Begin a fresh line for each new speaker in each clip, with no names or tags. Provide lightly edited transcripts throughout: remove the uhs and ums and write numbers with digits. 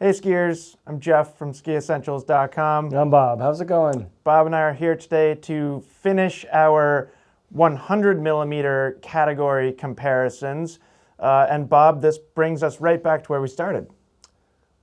Hey skiers, I'm Jeff from SkiEssentials.com.
I'm Bob. How's it going?
Bob and I are here today to finish our 100 millimeter category comparisons. And Bob, this brings us right back to where we started.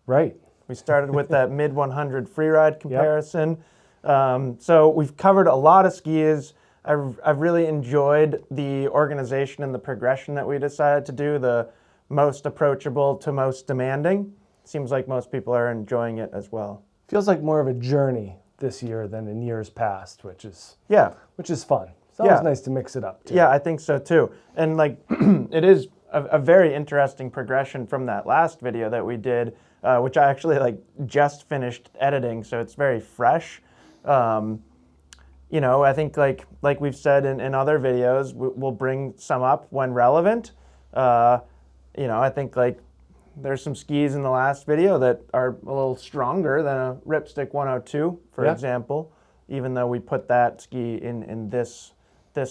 Right.
We started with that mid 100 freeride comparison. So we've covered a lot of skis. I've really enjoyed the organization and the progression that we decided to do, the most approachable to most demanding. Seems like most people are enjoying it as well.
Feels like more of a journey this year than in years past, which is fun. It's always nice to mix it up too.
Yeah, I think so too. And like it is a very interesting progression from that last video that we did, which I actually just finished editing, so it's very fresh. You know, I think like we've said in other videos, we'll bring some up when relevant. You know, I think there's some skis in the last video that are a little stronger than a Ripstick 102, for example, even though we put that ski in this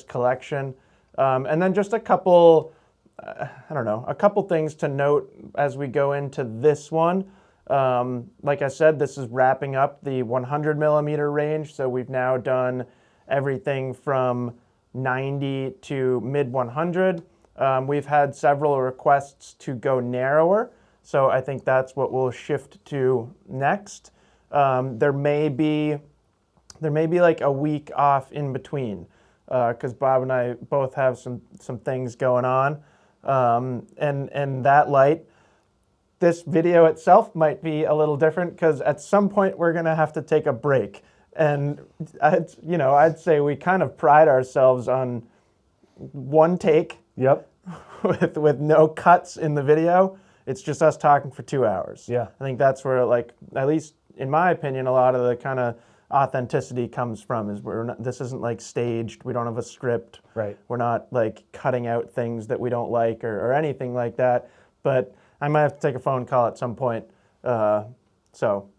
collection. And then just a couple, a couple things to note as we go into this one. Like I said, this is wrapping up the 100 millimeter range, so we've now done everything from 90 to mid 100. We've had several requests to go narrower, so I think that's what we'll shift to next. There may be like a week off in between, because Bob and I both have some things going on, and that light. This video itself might be a little different because at some point we're gonna have to take a break, and I'd say we kind of pride ourselves on one take.
Yep.
with no cuts in the video. It's just us talking for 2 hours.
Yeah.
I think that's where, at least in my opinion, a lot of the kind of authenticity comes from, is this isn't staged. We don't have a script.
Right. We're
not cutting out things that we don't like or anything like that. But I might have to take a phone call at some point. So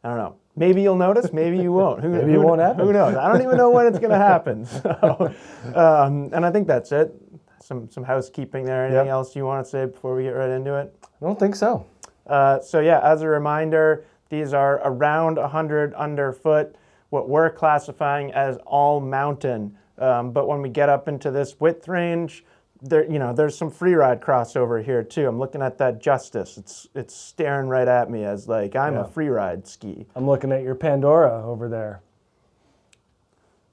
I don't know. Maybe you'll notice, maybe you won't.
Maybe it won't happen.
Who knows? I don't even know when it's going to happen. So, and I think that's it. Some housekeeping there. Anything else you want to say before we get right into it?
I don't think so.
So yeah, as a reminder, these are around 100 underfoot, what we're classifying as all mountain. But when we get up into this width range, there's some freeride crossover here too. I'm looking at that Justis. It's staring right at me as I'm a freeride ski.
I'm looking at your Pandora over there.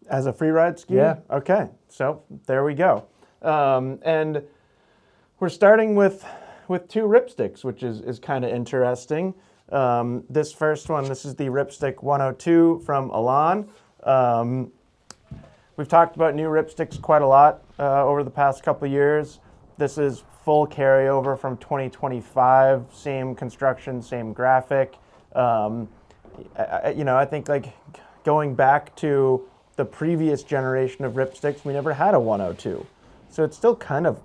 As a freeride ski?
Yeah.
Okay, so there we go. And we're starting with two Ripsticks, which is kind of interesting. This first one, this is the Ripstick 102 from Elan. We've talked about new Ripsticks quite a lot over the past couple of years. This is full carryover from 2025, same construction, same graphic. I think going back to the previous generation of Ripsticks, we never had a 102. So it's still kind of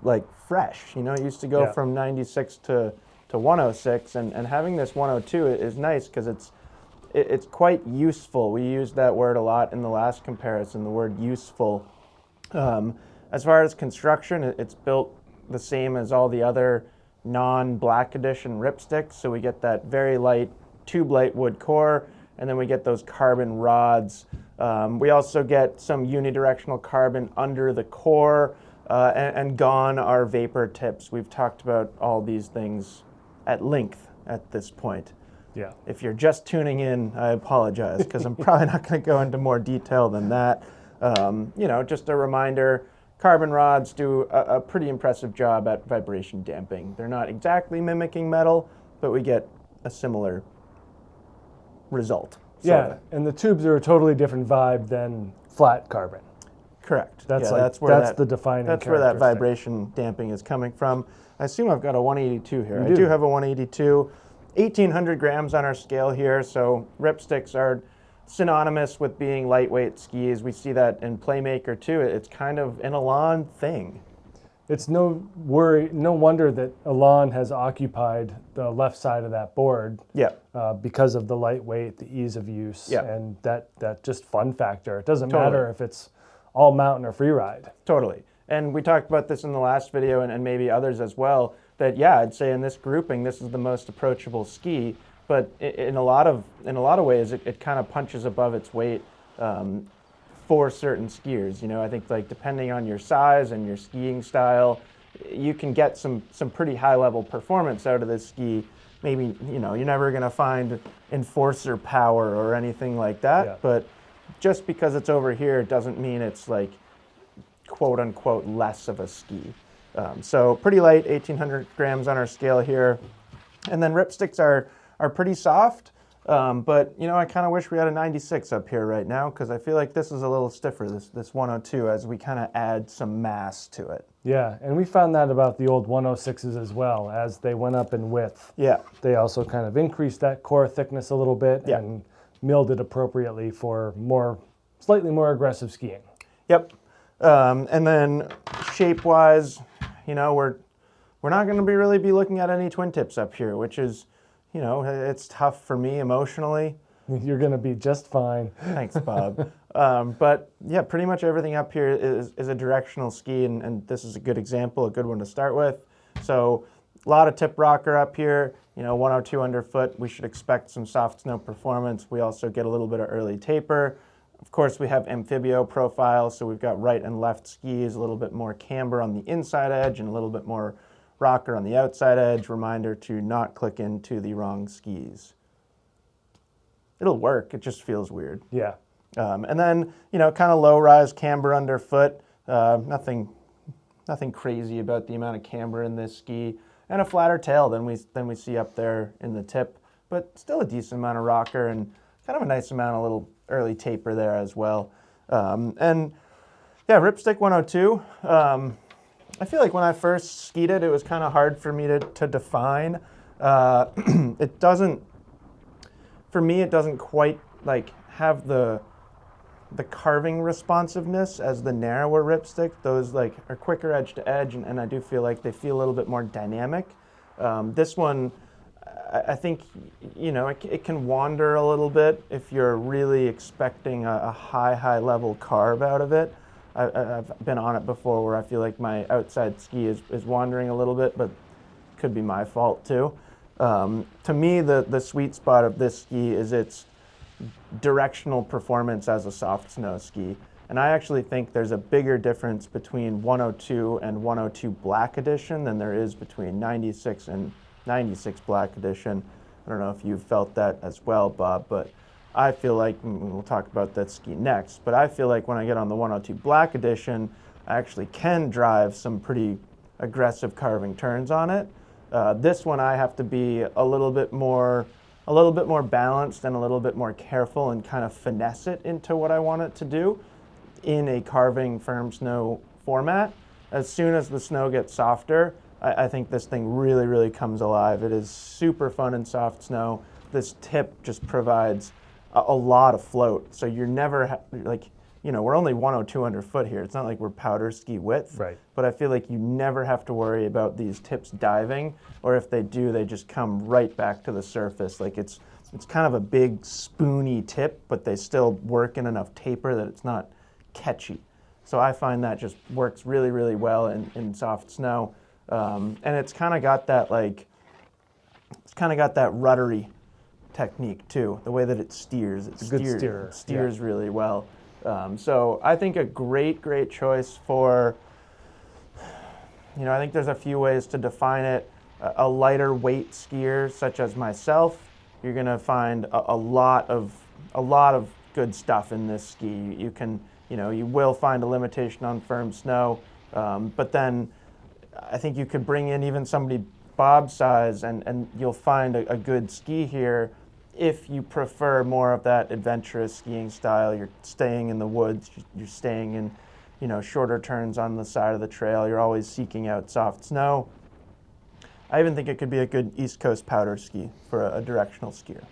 fresh. It used to go from 96 to 106, and having this 102 is nice because it's quite useful. We used that word a lot in the last comparison, the word useful. As far as construction, it's built the same as all the other non-Black Edition Ripsticks. So we get that very light tube light wood core, and then we get those carbon rods. We also get some unidirectional carbon under the core, and gone are vapor tips. We've talked about all these things at length at this point.
Yeah.
If you're just tuning in, I apologize, because I'm probably not going to go into more detail than that. Just a reminder, carbon rods do a pretty impressive job at vibration damping. They're not exactly mimicking metal, but we get a similar result.
Yeah, and the tubes are a totally different vibe than flat carbon.
Correct.
That's the defining.
That's where that vibration damping is coming from. I assume I've got a 182 here. I do have a 182, 1,800 grams on our scale here. So Ripsticks are synonymous with being lightweight skis. We see that in Playmaker too. It's kind of an Elan thing.
It's no wonder that Elan has occupied the left side of that board.
Yeah.
Because of the lightweight, the ease of use, and that just fun factor. It doesn't matter if it's all mountain or freeride.
Totally. And we talked about this in the last video and maybe others as well. that, yeah, I'd say in this grouping, this is the most approachable ski. But in a lot of ways, it kind of punches above its weight for certain skiers. You know, I think like depending on your size and your skiing style, you can get some pretty high level performance out of this ski. Maybe, you know, you're never going to find Enforcer power or anything like that. But just because it's over here doesn't mean it's like quote unquote less of a ski. So pretty light, 1,800 grams on our scale here. And then ripsticks are pretty soft, but you know, I kind of wish we had a 96 up here right now because I feel like this is a little stiffer, this 102, as we kind of add some mass to it.
Yeah, and we found that about the old 106s as well. As they went up in width, they also kind of increased that core thickness a little bit and milled it appropriately for slightly more aggressive skiing.
Yep, and then shape-wise, you know, we're not going to really be looking at any twin tips up here, which is, you know, it's tough for me emotionally.
You're going to be just fine.
Thanks, Bob. But yeah, pretty much everything up here is a directional ski, and this is a good example, a good one to start with. So a lot of tip rocker up here, you know, 102 underfoot. We should expect some soft snow performance. We also get a little bit of early taper. Of course, we have amphibio profile, so we've got right and left skis, a little bit more camber on the inside edge and a little bit more rocker on the outside edge. Reminder to not click into the wrong skis. It'll work, it just feels weird.
Yeah.
And then, you know, kind of low rise camber underfoot. Nothing crazy about the amount of camber in this ski. And a flatter tail than we see up there in the tip, but still a decent amount of rocker and kind of a nice amount of little early taper there as well. And yeah, Ripstick 102. I feel like when I first skied it, it was kind of hard for me to define. It doesn't, for me, it doesn't quite like have the carving responsiveness as the narrower Ripstick. Those like are quicker edge to edge, and I do feel like they feel a little bit more dynamic. This one, I think, you know, it can wander a little bit if you're really expecting a high level carve out of it. I've been on it before where I feel like my outside ski is wandering a little bit, but it could be my fault too. To me, the sweet spot of this ski is its directional performance as a soft snow ski. And I actually think there's a bigger difference between 102 and 102 Black Edition than there is between 96 and 96 Black Edition. I don't know if you've felt that as well, Bob, but I feel like, we'll talk about that ski next, but I feel like when I get on the 102 Black Edition, I actually can drive some pretty aggressive carving turns on it. This one I have to be a little bit more balanced and a little bit more careful and kind of finesse it into what I want it to do in a carving firm snow format. As soon as the snow gets softer, I think this thing really comes alive. It is super fun in soft snow. This tip just provides a lot of float. So you're never, like, you know, we're only 102 underfoot here. It's not like we're powder ski width.
Right.
But I feel like you never have to worry about these tips diving, or if they do, they just come right back to the surface. Like it's kind of a big spoony tip, but they still work in enough taper that it's not catchy. So I find that just works really well in soft snow. And it's kind of got that ruddery technique too, the way that it steers. It steers really well. So I think a great choice for, you know, I think there's a few ways to define it. A lighter weight skier such as myself, you're gonna find a lot of good stuff in this ski. You can, you know, you will find a limitation on firm snow, but then I think you could bring in even somebody Bob's size and you'll find a good ski here. If you prefer more of that adventurous skiing style, you're staying in the woods, you're staying in, you know, shorter turns on the side of the trail, you're always seeking out soft snow. I even think it could be a good East Coast powder ski for a directional skier.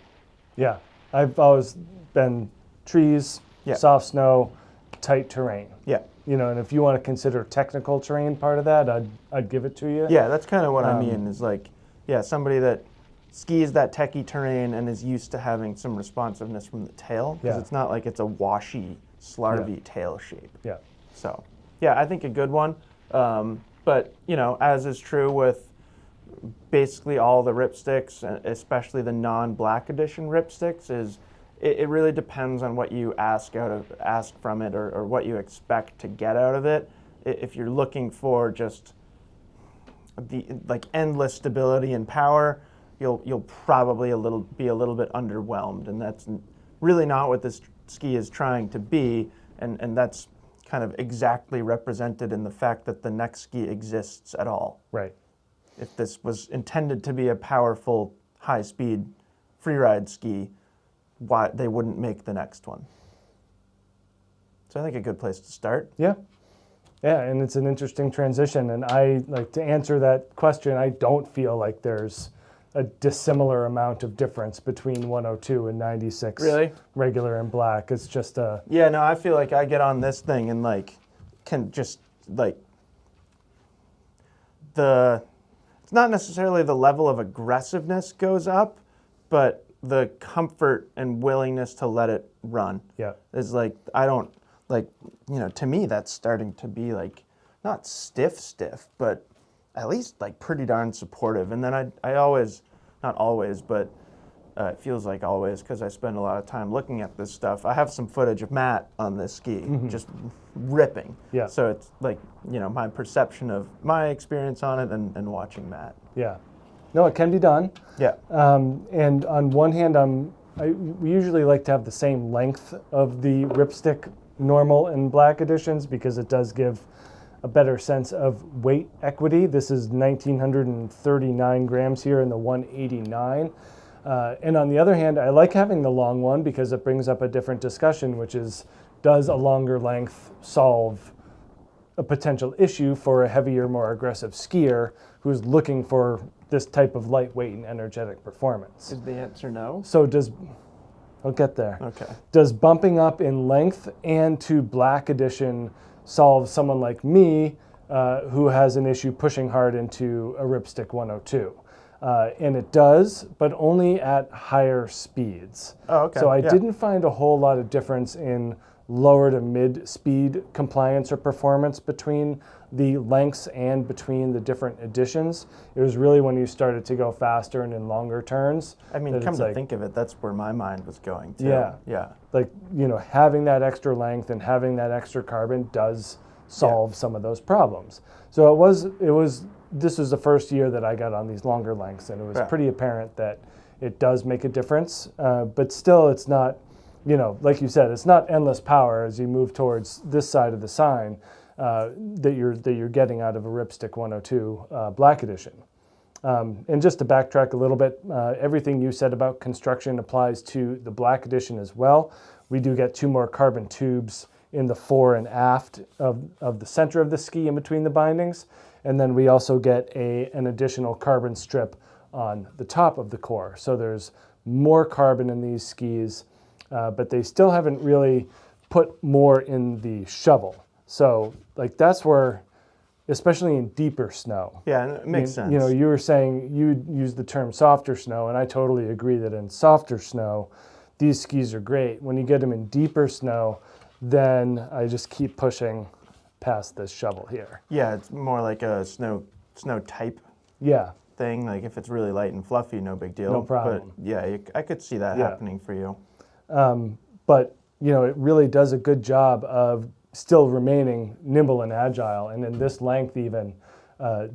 Yeah,
I've always been trees, soft snow, tight terrain.
Yeah.
You know, and if you want to consider technical terrain part of that, I'd give it to you.
Yeah, that's kind of what I mean, is like, yeah, somebody that skis that techie terrain and is used to having some responsiveness from the tail, because it's not like it's a washy, slarvy tail shape.
Yeah.
So, yeah, I think a good one. But, you know, as is true with basically all the Ripsticks, especially the non-Black Edition Ripsticks, is it really depends on what you ask from it or what you expect to get out of it. If you're looking for just the endless stability and power, you'll probably be a little bit underwhelmed, and that's really not what this ski is trying to be, and that's kind of exactly represented in the fact that the next ski exists at all.
Right.
If this was intended to be a powerful, high-speed freeride ski, why they wouldn't make the next one. So I think a good place to start.
Yeah. Yeah, and it's an interesting transition. And to answer that question, I don't feel like there's a dissimilar amount of difference between 102 and 96.
Really?
Regular and black. It's just a...
Yeah, no, I feel like I get on this thing and can just it's not necessarily the level of aggressiveness goes up, but the comfort and willingness to let it run.
Yeah.
Is I don't, to me that's starting to be not stiff, but at least pretty darn supportive. And then I always, not always, but it feels like always because I spend a lot of time looking at this stuff. I have some footage of Matt on this ski, just ripping.
Yeah.
So it's my perception of my experience on it and watching Matt.
Yeah. No, it can be done.
Yeah.
And on one hand, we usually like to have the same length of the Ripstick normal and black editions because it does give a better sense of weight equity. This is 1,939 grams here in the 189. And on the other hand, I like having the long one because it brings up a different discussion, which is, does a longer length solve a potential issue for a heavier, more aggressive skier who's looking for this type of lightweight and energetic performance?
Is the answer no?
So I'll get there.
Okay.
Does bumping up in length and to black edition solve someone like me who has an issue pushing hard into a Ripstick 102? And it does, but only at higher speeds.
Oh, okay.
So I didn't find a whole lot of difference in lower to mid speed compliance or performance between the lengths and between the different editions. It was really when you started to go faster and in longer turns.
I mean, come to think of it, that's where my mind was going too.
Yeah. Yeah. Having that extra length and having that extra carbon does solve some of those problems. So this was the first year that I got on these longer lengths, and it was pretty apparent that it does make a difference. But still, it's not, like you said, it's not endless power as you move towards this side of the sign that you're getting out of a Ripstick 102 Black Edition. And just to backtrack a little bit, everything you said about construction applies to the Black Edition as well. We do get 2 more carbon tubes in the fore and aft of the center of the ski in between the bindings. And then we also get an additional carbon strip on the top of the core. So there's more carbon in these skis, but they still haven't really put more in the shovel. So that's where, especially in deeper snow.
Yeah, it makes sense.
You were saying you use the term softer snow, and I totally agree that in softer snow, these skis are great. When you get them in deeper snow, then I just keep pushing past this shovel here.
Yeah, it's more like a snow type thing. Like if it's really light and fluffy, no big deal.
No problem.
But yeah, I could see that happening for you.
But it really does a good job of still remaining nimble and agile. And in this length even,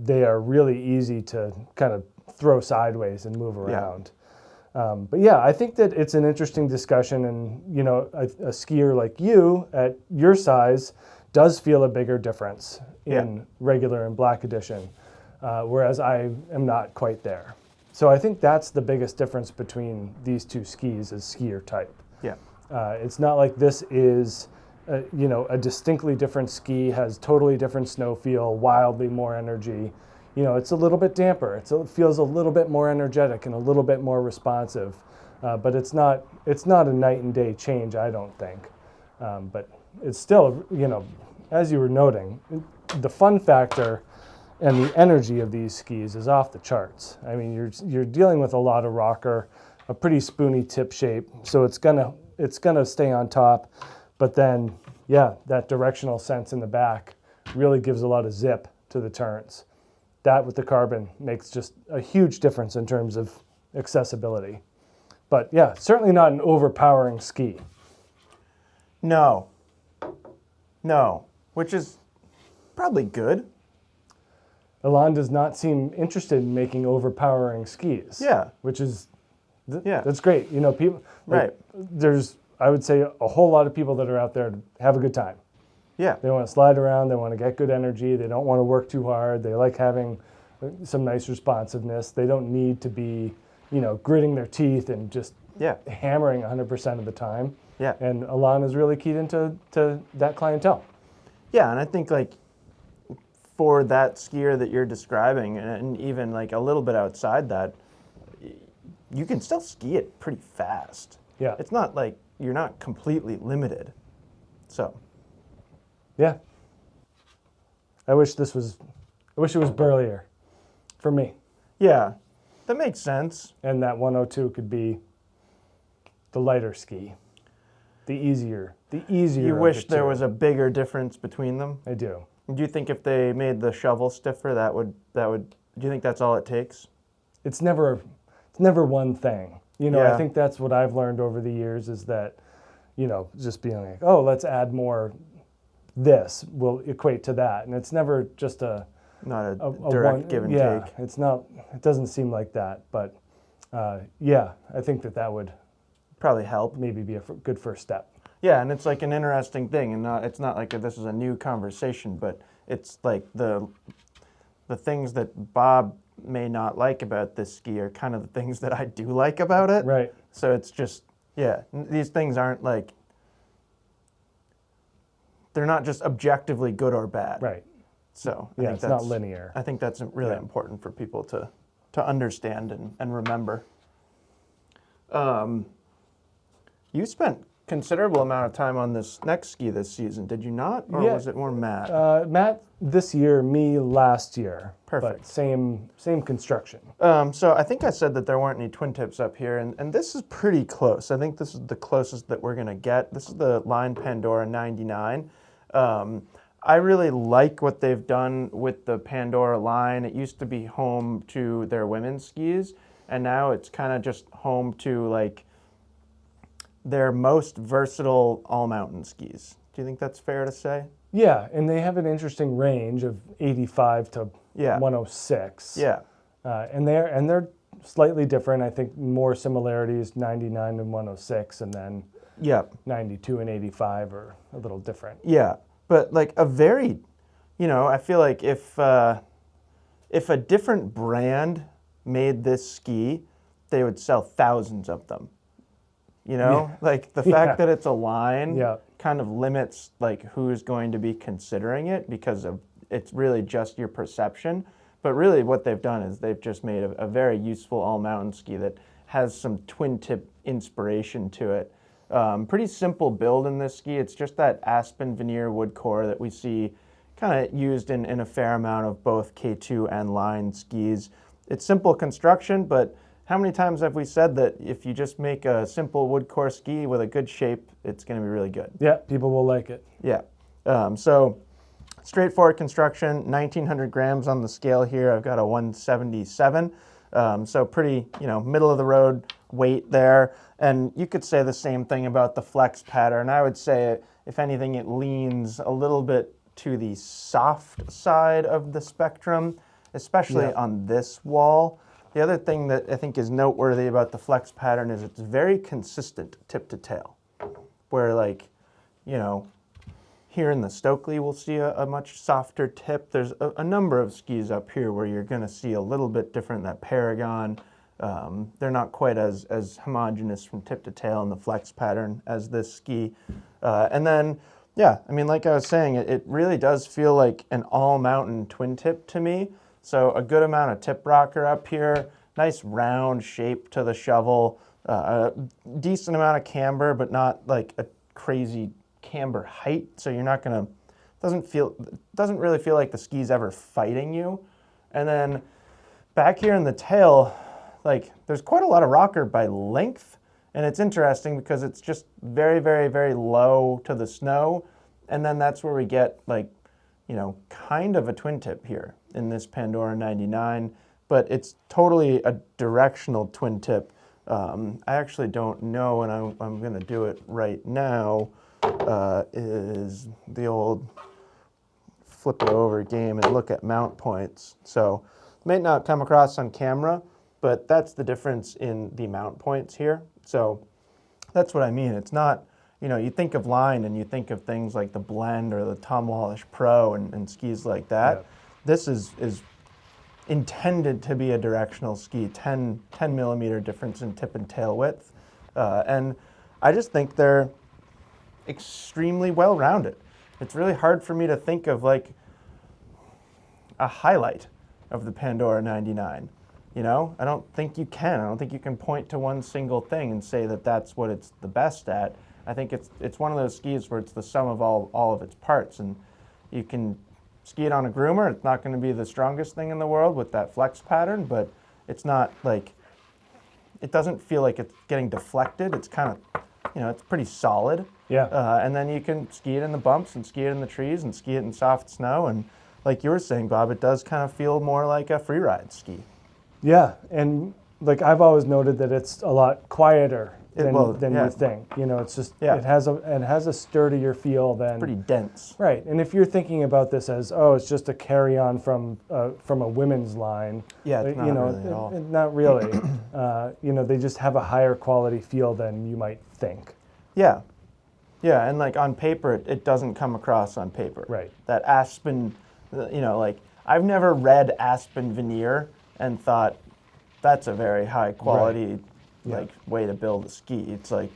they are really easy to kind of throw sideways and move around. But yeah, I think that it's an interesting discussion, and a skier like you at your size does feel a bigger difference in regular and Black Edition, whereas I am not quite there. So I think that's the biggest difference between these two skis is skier type.
Yeah.
It's not like this is a distinctly different ski, has totally different snow feel, wildly more energy. It's a little bit damper. It feels a little bit more energetic and a little bit more responsive, but it's not a night and day change, I don't think. But it's still, as you were noting, the fun factor and the energy of these skis is off the charts. I mean, you're dealing with a lot of rocker, a pretty spoony tip shape, so it's gonna stay on top. But then, that directional sense in the back really gives a lot of zip to the turns. that with the carbon makes just a huge difference in terms of accessibility. But yeah, certainly not an overpowering ski.
No, which is probably good.
Elan does not seem interested in making overpowering skis.
Yeah.
Which is, that's great. You know, people,
right.
There's, I would say, a whole lot of people that are out there to have a good time.
Yeah.
They want to slide around, they want to get good energy, they don't want to work too hard, they like having some nice responsiveness. They don't need to be, you know, gritting their teeth and just hammering 100% of the time.
Yeah.
And Elan is really keyed into that clientele.
Yeah, and I think like for that skier that you're describing, and even like a little bit outside that, you can still ski it pretty fast.
Yeah.
It's not like you're not completely limited. So.
Yeah. I wish it was burlier for me.
Yeah, that makes sense.
And that 102 could be the lighter ski, the easier.
You wish there was a bigger difference between them?
I do.
Do you think if they made the shovel stiffer, that would? Do you think that's all it takes?
It's never one thing. You know,
Yeah.
I think that's what I've learned over the years is that, you know, just being like, oh, let's add more. This will equate to that, and it's never just
not a direct give and take.
It's not. It doesn't seem like that, but yeah, I think that would
probably help.
Maybe be a good first step.
Yeah, and it's like an interesting thing, and it's not like this is a new conversation, but it's like the things that Bob may not like about this ski are kind of the things that I do like about it.
Right.
So it's just, yeah, these things aren't like, they're not just objectively good or bad.
Right.
So
I think it's not linear.
I think that's really important for people to understand and remember. You spent considerable amount of time on this next ski this season, did you not? Or was it more Matt?
Matt this year, me last year.
Perfect.
But same construction.
So I think I said that there weren't any twin tips up here, and this is pretty close. I think this is the closest that we're gonna get. This is the line Pandora 99. I really like what they've done with the Pandora line. It used to be home to their women's skis, and now it's kind of just home to like their most versatile all-mountain skis. Do you think that's fair to say?
Yeah, and they have an interesting range of 85 to 106.
Yeah.
And they're slightly different. I think more similarities, 99 and 106, and then 92 and 85 are a little different.
Yeah, but like a very, you know, I feel like if a different brand made this ski, they would sell thousands of them. You know, like the fact that it's a line kind of limits like who's going to be considering it because of it's really just your perception. But really what they've done is they've just made a very useful all-mountain ski that has some twin tip inspiration to it. Pretty simple build in this ski. It's just that aspen veneer wood core that we see kind of used in a fair amount of both K2 and line skis. It's simple construction, but how many times have we said that if you just make a simple wood core ski with a good shape, it's going to be really good? Yeah,
people will like it.
Yeah. So straightforward construction, 1,900 grams on the scale here. I've got a 177. So pretty, you know, middle of the road weight there. And you could say the same thing about the flex pattern. I would say, if anything, it leans a little bit to the soft side of the spectrum, especially on this wall. The other thing that I think is noteworthy about the flex pattern is it's very consistent tip to tail, where like, you know, here in the Stockli we'll see a much softer tip. There's a number of skis up here where you're going to see a little bit different. That Paragon, they're not quite as homogeneous from tip to tail in the flex pattern as this ski. And then, yeah, I mean, like I was saying, it really does feel like an all-mountain twin tip to me. So a good amount of tip rocker up here, nice round shape to the shovel, a decent amount of camber, but not like a crazy camber height. So you're not gonna, doesn't really feel like the ski's ever fighting you. And then back here in the tail, like there's quite a lot of rocker by length. And it's interesting because it's just very, very, very low to the snow. And then that's where we get like, you know, kind of a twin tip here. in this Pandora 99, but it's totally a directional twin tip. I actually don't know, and I'm going to do it right now, is the old flip it over game and look at mount points. So it may not come across on camera, but that's the difference in the mount points here. So that's what I mean. It's not, you know, you think of line and you think of things like the Blend or the Tom Wallish Pro and skis like that. Yeah. This is intended to be a directional ski, 10 millimeter difference in tip and tail width. And I just think they're extremely well-rounded. It's really hard for me to think of like a highlight of the Pandora 99. You know, I don't think you can. I don't think you can point to one single thing and say that that's what it's the best at. I think it's one of those skis where it's the sum of all of its parts, and you can ski it on a groomer. It's not going to be the strongest thing in the world with that flex pattern, but it's not like, it doesn't feel like it's getting deflected. It's kind of, you know, it's pretty solid.
Yeah.
And then you can ski it in the bumps and ski it in the trees and ski it in soft snow. And like you were saying, Bob, it does kind of feel more like a free ride ski.
Yeah, and like I've always noted that it's a lot quieter than you think. You know, it's just it has a sturdier feel than
pretty dense.
Right, and if you're thinking about this as it's just a carry on from a women's line,
it's not really at all.
Not really. You know, they just have a higher quality feel than you might think.
Yeah, and like on paper, it doesn't come across on paper.
Right.
That Aspen, you know, like I've never read Aspen veneer and thought that's a very high quality way to build a ski. It's like,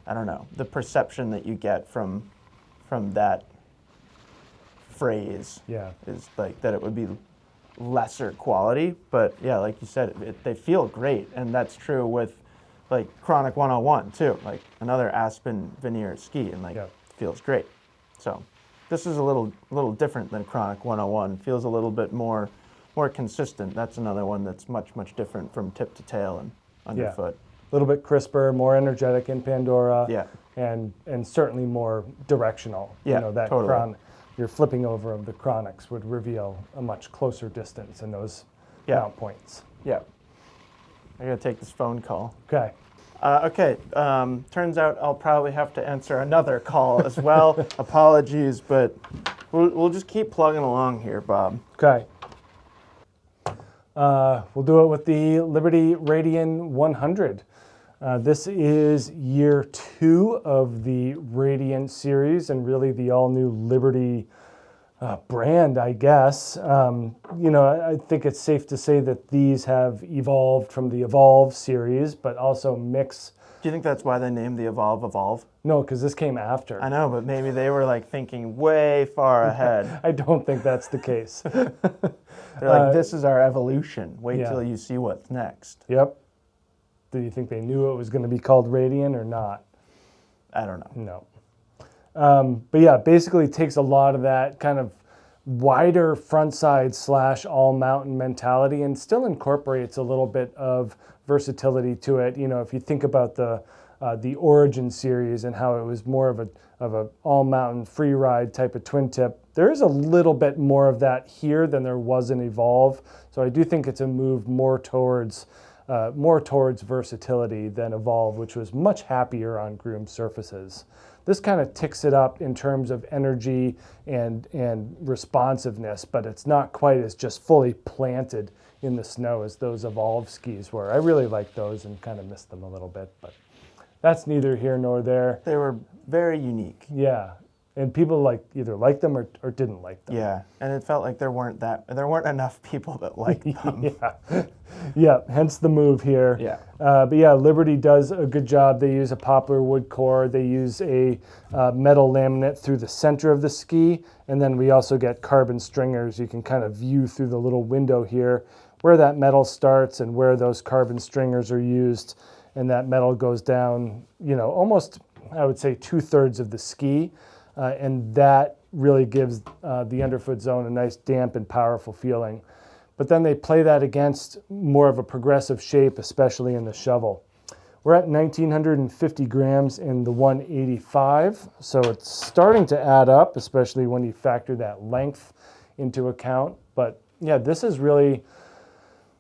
I don't know, the perception that you get from that phrase is like that it would be lesser quality. But yeah, like you said, they feel great, and that's true with like Chronic 101 too, like another Aspen veneer ski, and like feels great. So this is a little different than Chronic 101. Feels a little bit more consistent. That's another one that's much different from tip to tail and underfoot.
A little bit crisper, more energetic in Pandora.
Yeah.
And certainly more directional.
Yeah,
you know, that
totally.
Your flipping over of the Chronics would reveal a much closer distance in those mount points.
Yeah. I gotta take this phone call.
Okay.
Turns out I'll probably have to answer another call as well. Apologies, but we'll just keep plugging along here, Bob.
Okay. We'll do it with the Liberty Radian 100. This is year 2 of the Radian series, and really the all-new Liberty brand, I guess. You know, I think it's safe to say that these have evolved from the Evolve series, but also mix.
Do you think that's why they named the Evolve?
No, because this came after.
I know, but maybe they were like thinking way far ahead.
I don't think that's the case.
They're like, this is our evolution. Wait till you see what's next.
Yep. Do you think they knew it was going to be called Radian or not?
I don't know.
No. But yeah, basically takes a lot of that kind of wider frontside / all mountain mentality and still incorporates a little bit of versatility to it. You know, if you think about the Origin series and how it was more of a all mountain free ride type of twin tip, there is a little bit more of that here than there was in Evolve. So I do think it's a move more towards versatility than Evolve, which was much happier on groomed surfaces. This kind of ticks it up in terms of energy and responsiveness, but it's not quite as just fully planted in the snow as those Evolve skis were. I really like those and kind of missed them a little bit, but that's neither here nor there.
They were very unique.
Yeah, and people either liked them or didn't like them.
Yeah, and it felt like there weren't enough people that liked them.
Yeah, hence the move here.
Yeah.
But yeah, Liberty does a good job. They use a poplar wood core. They use a metal laminate through the center of the ski, and then we also get carbon stringers. You can kind of view through the little window here where that metal starts and where those carbon stringers are used, and that metal goes down, you know, almost, I would say, 2/3 of the ski, and that really gives the underfoot zone a nice damp and powerful feeling. But then they play that against more of a progressive shape, especially in the shovel. We're at 1,950 grams in the 185, so it's starting to add up, especially when you factor that length into account. But Yeah, this is really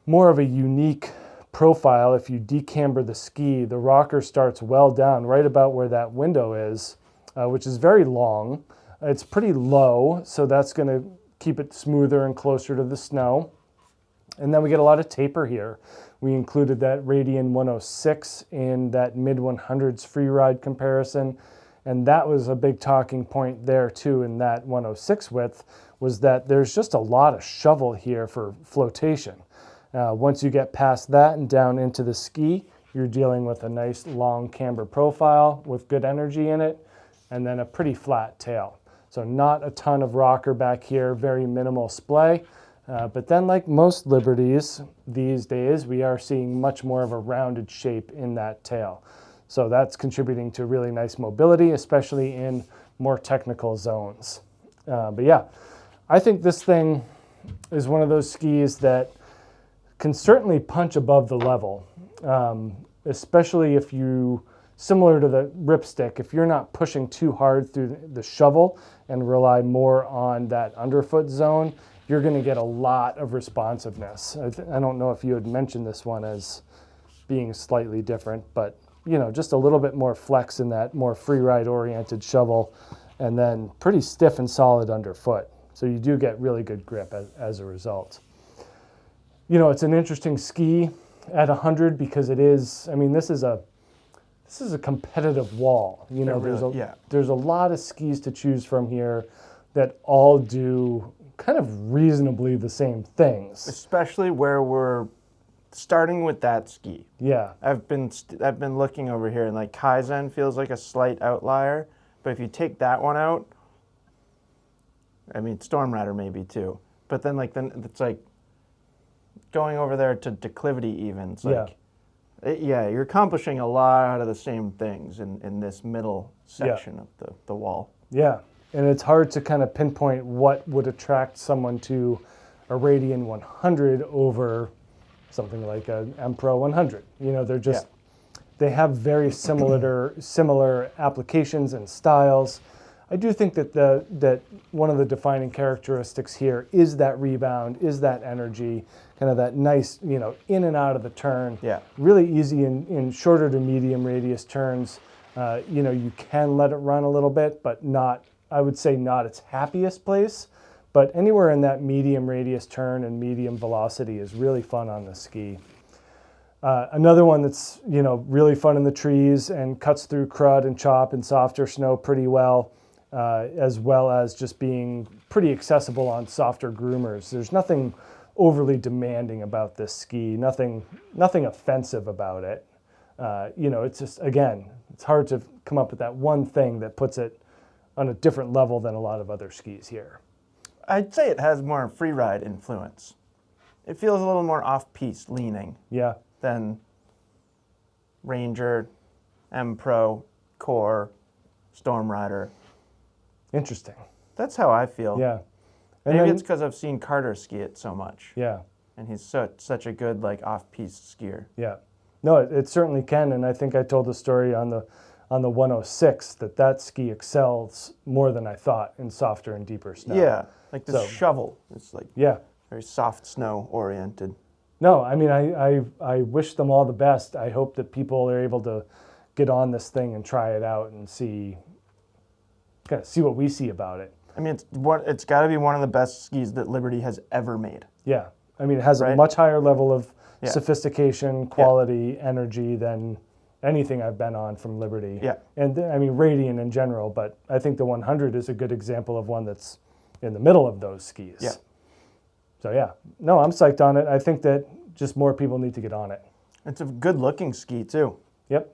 more of a unique profile. If you decamber the ski, the rocker starts well down, right about where that window is, which is very long. It's pretty low, so that's going to keep it smoother and closer to the snow. And then we get a lot of taper here. We included that Radian 106 in that mid-100s free ride comparison. And that was a big talking point there too in that 106 width, was that there's just a lot of shovel here for flotation. Once you get past that and down into the ski, you're dealing with a nice long camber profile with good energy in it, and then a pretty flat tail. So not a ton of rocker back here, very minimal splay. But then like most Liberties these days, we are seeing much more of a rounded shape in that tail. So that's contributing to really nice mobility, especially in more technical zones. But yeah, I think this thing is one of those skis that can certainly punch above the level, especially if you, similar to the Ripstick, if you're not pushing too hard through the shovel and rely more on that underfoot zone, you're going to get a lot of responsiveness. I don't know if you had mentioned this one as being slightly different, but you know, just a little bit more flex in that more free ride oriented shovel, and then pretty stiff and solid underfoot. So you do get really good grip as a result. You know, it's an interesting ski at 100 because it is, I mean, this is a competitive wall. You know, there's a lot of skis to choose from here that all do kind of reasonably the same things.
Especially where we're starting with that ski.
Yeah.
I've been looking over here, and like Kaizen feels like a slight outlier, but if you take that one out, I mean Stormrider maybe too, but then it's like going over there to Declivity even. It's like, yeah, you're accomplishing a lot of the same things in this middle section of the wall.
Yeah, and it's hard to kind of pinpoint what would attract someone to a Radian 100 over something like an M-Pro 100. You know, they're just, they have very similar applications and styles. I do think that that one of the defining characteristics here is that rebound, is that energy, kind of that nice, you know, in and out of the turn.
Yeah.
Really easy in shorter to medium radius turns. You know, you can let it run a little bit, but not, I would say not its happiest place. But anywhere in that medium radius turn and medium velocity is really fun on the ski. Another one that's, you know, really fun in the trees and cuts through crud and chop and softer snow pretty well, as well as just being pretty accessible on softer groomers. There's nothing overly demanding about this ski, nothing offensive about it. You know, it's just, again, it's hard to come up with that one thing that puts it on a different level than a lot of other skis here.
I'd say it has more freeride influence. It feels a little more off-piste leaning than Ranger, M-Pro, Core, Stormrider.
Interesting.
That's how I feel.
Yeah.
And maybe it's because I've seen Carter ski it so much.
Yeah.
And he's such a good like off-piste skier.
Yeah. No, it certainly can, and I think I told the story on the 106 that ski excels more than I thought in softer and deeper snow.
Yeah, like this shovel. It's like very soft snow oriented.
No, I mean I wish them all the best. I hope that people are able to get on this thing and try it out and see what we see about it.
I mean, it's got to be one of the best skis that Liberty has ever made.
Yeah, I mean it has a much higher level of sophistication, quality, energy than anything I've been on from Liberty.
Yeah.
And I mean Radian in general, but I think the 100 is a good example of one that's in the middle of those skis.
Yeah.
So yeah, no, I'm psyched on it. I think that just more people need to get on it.
It's a good looking ski too.
Yep.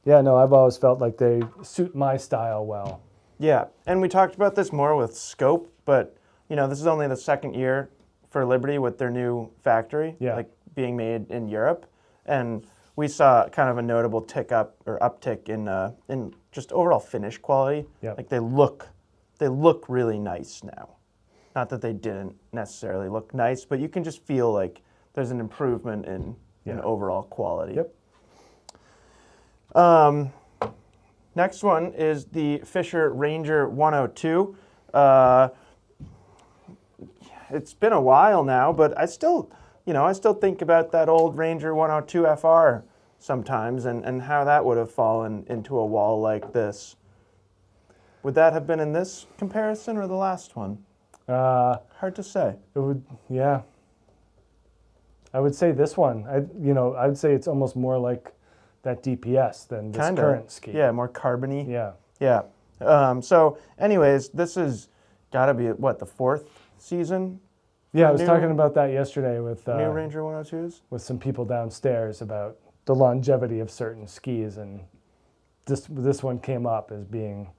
Yeah, no, I've always felt like they suit my style well.
Yeah, and we talked about this more with Scope, but you know, this is only the second year for Liberty with their new factory, like being made in Europe, and we saw kind of a notable uptick in just overall finish quality.
Yep.
Like they look really nice now. Not that they didn't necessarily look nice, but you can just feel like there's an improvement in overall quality.
Yep.
Next one is the Fischer Ranger 102. it's been a while now, but I still think about that old Ranger 102 FR sometimes and how that would have fallen into a wall like this. Would that have been in this comparison or the last one? Hard to say.
It would, yeah. I would say this one. I'd say it's almost more like that DPS than this current ski.
Yeah, more carbony.
Yeah.
Yeah. So anyways, this has got to be, what, the 4th season?
Yeah, I was talking about that yesterday with
new Ranger 102s?
With some people downstairs about the longevity of certain skis, and this one came up as being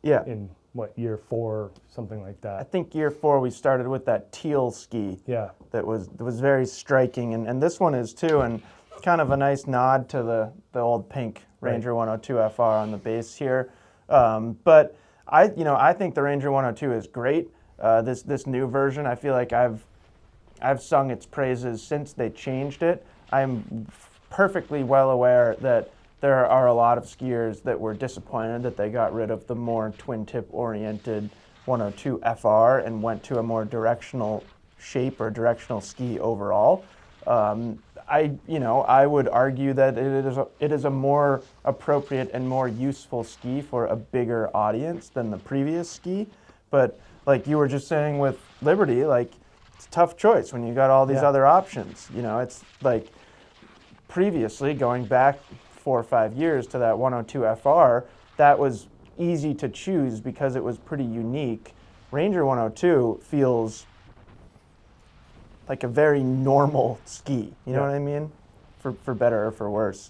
in, what, year 4, something like that.
I think year 4 we started with that teal ski.
Yeah.
That was very striking, and this one is too, and kind of a nice nod to the old pink Ranger 102 FR on the base here. But I think the Ranger 102 is great. This new version, I feel like I've sung its praises since they changed it. I'm perfectly well aware that there are a lot of skiers that were disappointed that they got rid of the more twin tip oriented 102 FR and went to a more directional shape or directional ski overall. I would argue that it is a more appropriate and more useful ski for a bigger audience than the previous ski. But like you were just saying with Liberty, like it's a tough choice when you got all these other options. It's like previously going back 4 or 5 years to that 102 FR, that was easy to choose because it was pretty unique. Ranger 102 feels like a very normal ski, you know what I mean? For better or for worse.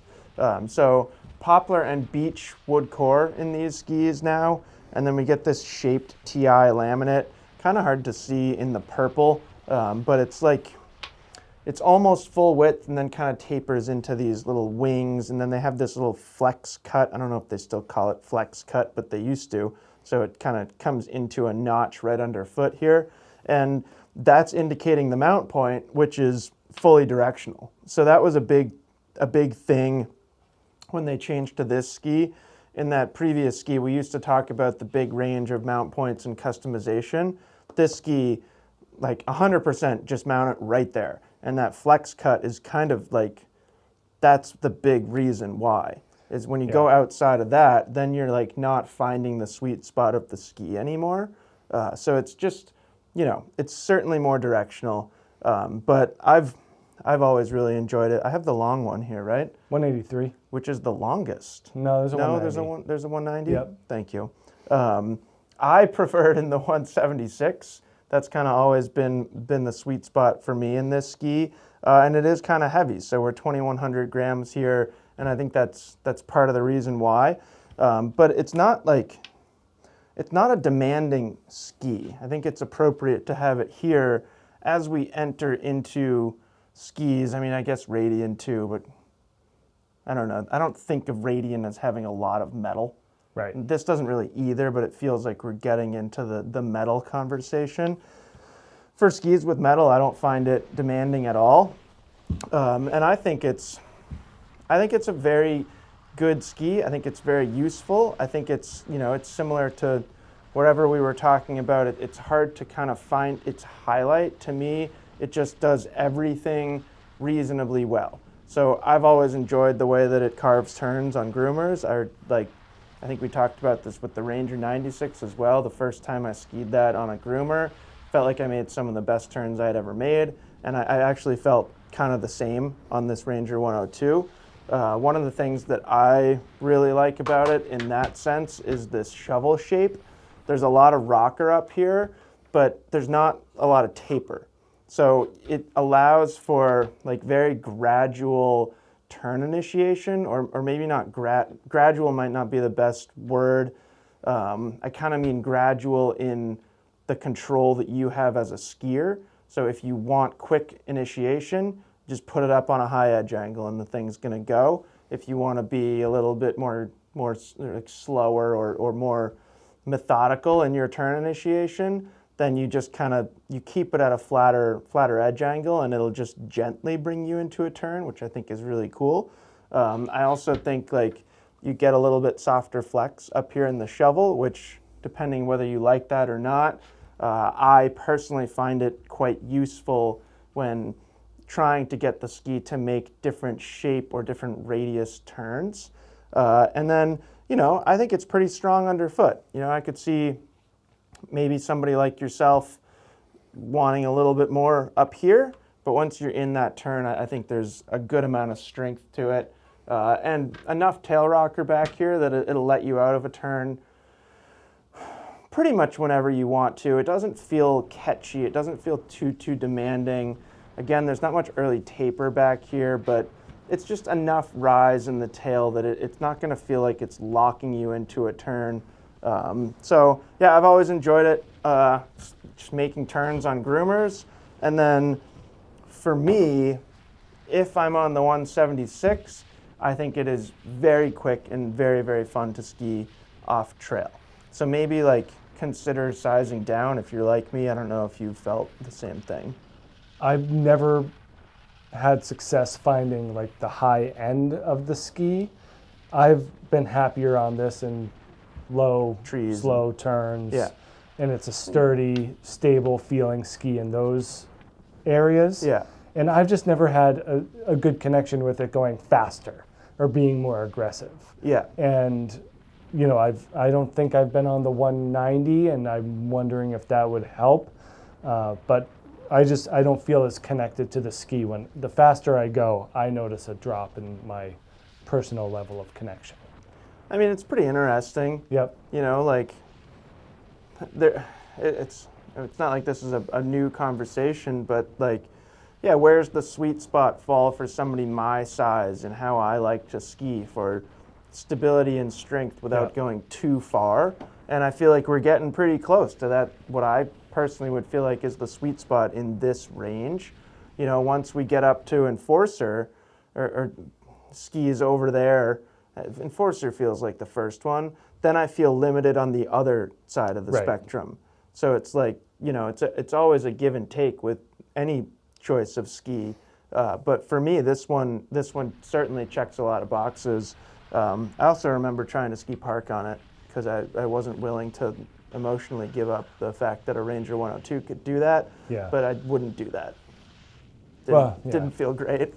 So poplar and beech wood core in these skis now, and then we get this shaped TI laminate. Kind of hard to see in the purple, but it's almost full width and then kind of tapers into these little wings, and then they have this little flex cut. I don't know if they still call it flex cut, but they used to. So it kind of comes into a notch right underfoot here, and that's indicating the mount point, which is fully directional. So that was a big thing when they changed to this ski. In that previous ski, we used to talk about the big range of mount points and customization. This ski, like 100% just mount it right there. And that flex cut is kind of like, that's the big reason why. Is when you go outside of that, then you're like not finding the sweet spot of the ski anymore. So it's just, it's certainly more directional. But I've always really enjoyed it. I have the long one here, right?
183.
Which is the longest.
No, there's a 190.
There's a 190?
Yep.
Thank you. I preferred in the 176. That's kind of always been the sweet spot for me in this ski. And it is kind of heavy. So we're 2,100 grams here. And I think that's part of the reason why. But it's not a demanding ski. I think it's appropriate to have it here as we enter into skis. I mean, I guess Radian too, but I don't know. I don't think of Radian as having a lot of metal.
Right.
This doesn't really either, but it feels like we're getting into the metal conversation. For skis with metal, I don't find it demanding at all. And I think it's a very good ski. I think it's very useful. I think it's similar to whatever we were talking about. It's hard to kind of find its highlight. To me, it just does everything reasonably well. So I've always enjoyed the way that it carves turns on groomers. I think we talked about this with the Ranger 96 as well. The first time I skied that on a groomer, felt like I made some of the best turns I'd ever made. And I actually felt kind of the same on this Ranger 102. One of the things that I really like about it in that sense is this shovel shape. There's a lot of rocker up here, but there's not a lot of taper. So it allows for like very gradual turn initiation, or maybe not gradual might not be the best word. I kind of mean gradual in the control that you have as a skier. So if you want quick initiation, just put it up on a high edge angle and the thing's going to go. If you want to be a little bit more like slower or more methodical in your turn initiation, then you just you keep it at a flatter edge angle, and it'll just gently bring you into a turn, which I think is really cool. I also think like you get a little bit softer flex up here in the shovel, which depending whether you like that or not, I personally find it quite useful when trying to get the ski to make different shape or different radius turns. And then, I think it's pretty strong underfoot. I could see maybe somebody like yourself wanting a little bit more up here, but once you're in that turn, I think there's a good amount of strength to it, and enough tail rocker back here that it'll let you out of a turn pretty much whenever you want to. It doesn't feel catchy. It doesn't feel too demanding. Again, there's not much early taper back here, but it's just enough rise in the tail that it's not going to feel like it's locking you into a turn. So yeah, I've always enjoyed it, just making turns on groomers. And then for me, if I'm on the 176, I think it is very quick and very, very fun to ski off trail. So maybe consider sizing down if you're like me. I don't know if you felt the same thing.
I've never had success finding the high end of the ski. I've been happier on this in low,
trees,
slow turns.
Yeah.
And it's a sturdy, stable feeling ski in those areas.
Yeah.
And I've just never had a good connection with it going faster or being more aggressive.
Yeah.
And I don't think I've been on the 190, and I'm wondering if that would help. But I don't feel as connected to the ski. When the faster I go, I notice a drop in my personal level of connection.
I mean, it's pretty interesting.
Yep.
It's not like this is a new conversation, but where's the sweet spot fall for somebody my size and how I like to ski for stability and strength without going too far? And I feel like we're getting pretty close to that, what I personally would feel like is the sweet spot in this range. Once we get up to Enforcer or skis over there, Enforcer feels like the first one, then I feel limited on the other side of the spectrum. So it's it's always a give and take with any choice of ski. But for me, this one certainly checks a lot of boxes. I also remember trying to ski park on it because I wasn't willing to emotionally give up the fact that a Ranger 102 could do that.
Yeah.
But I wouldn't do that. Didn't feel great.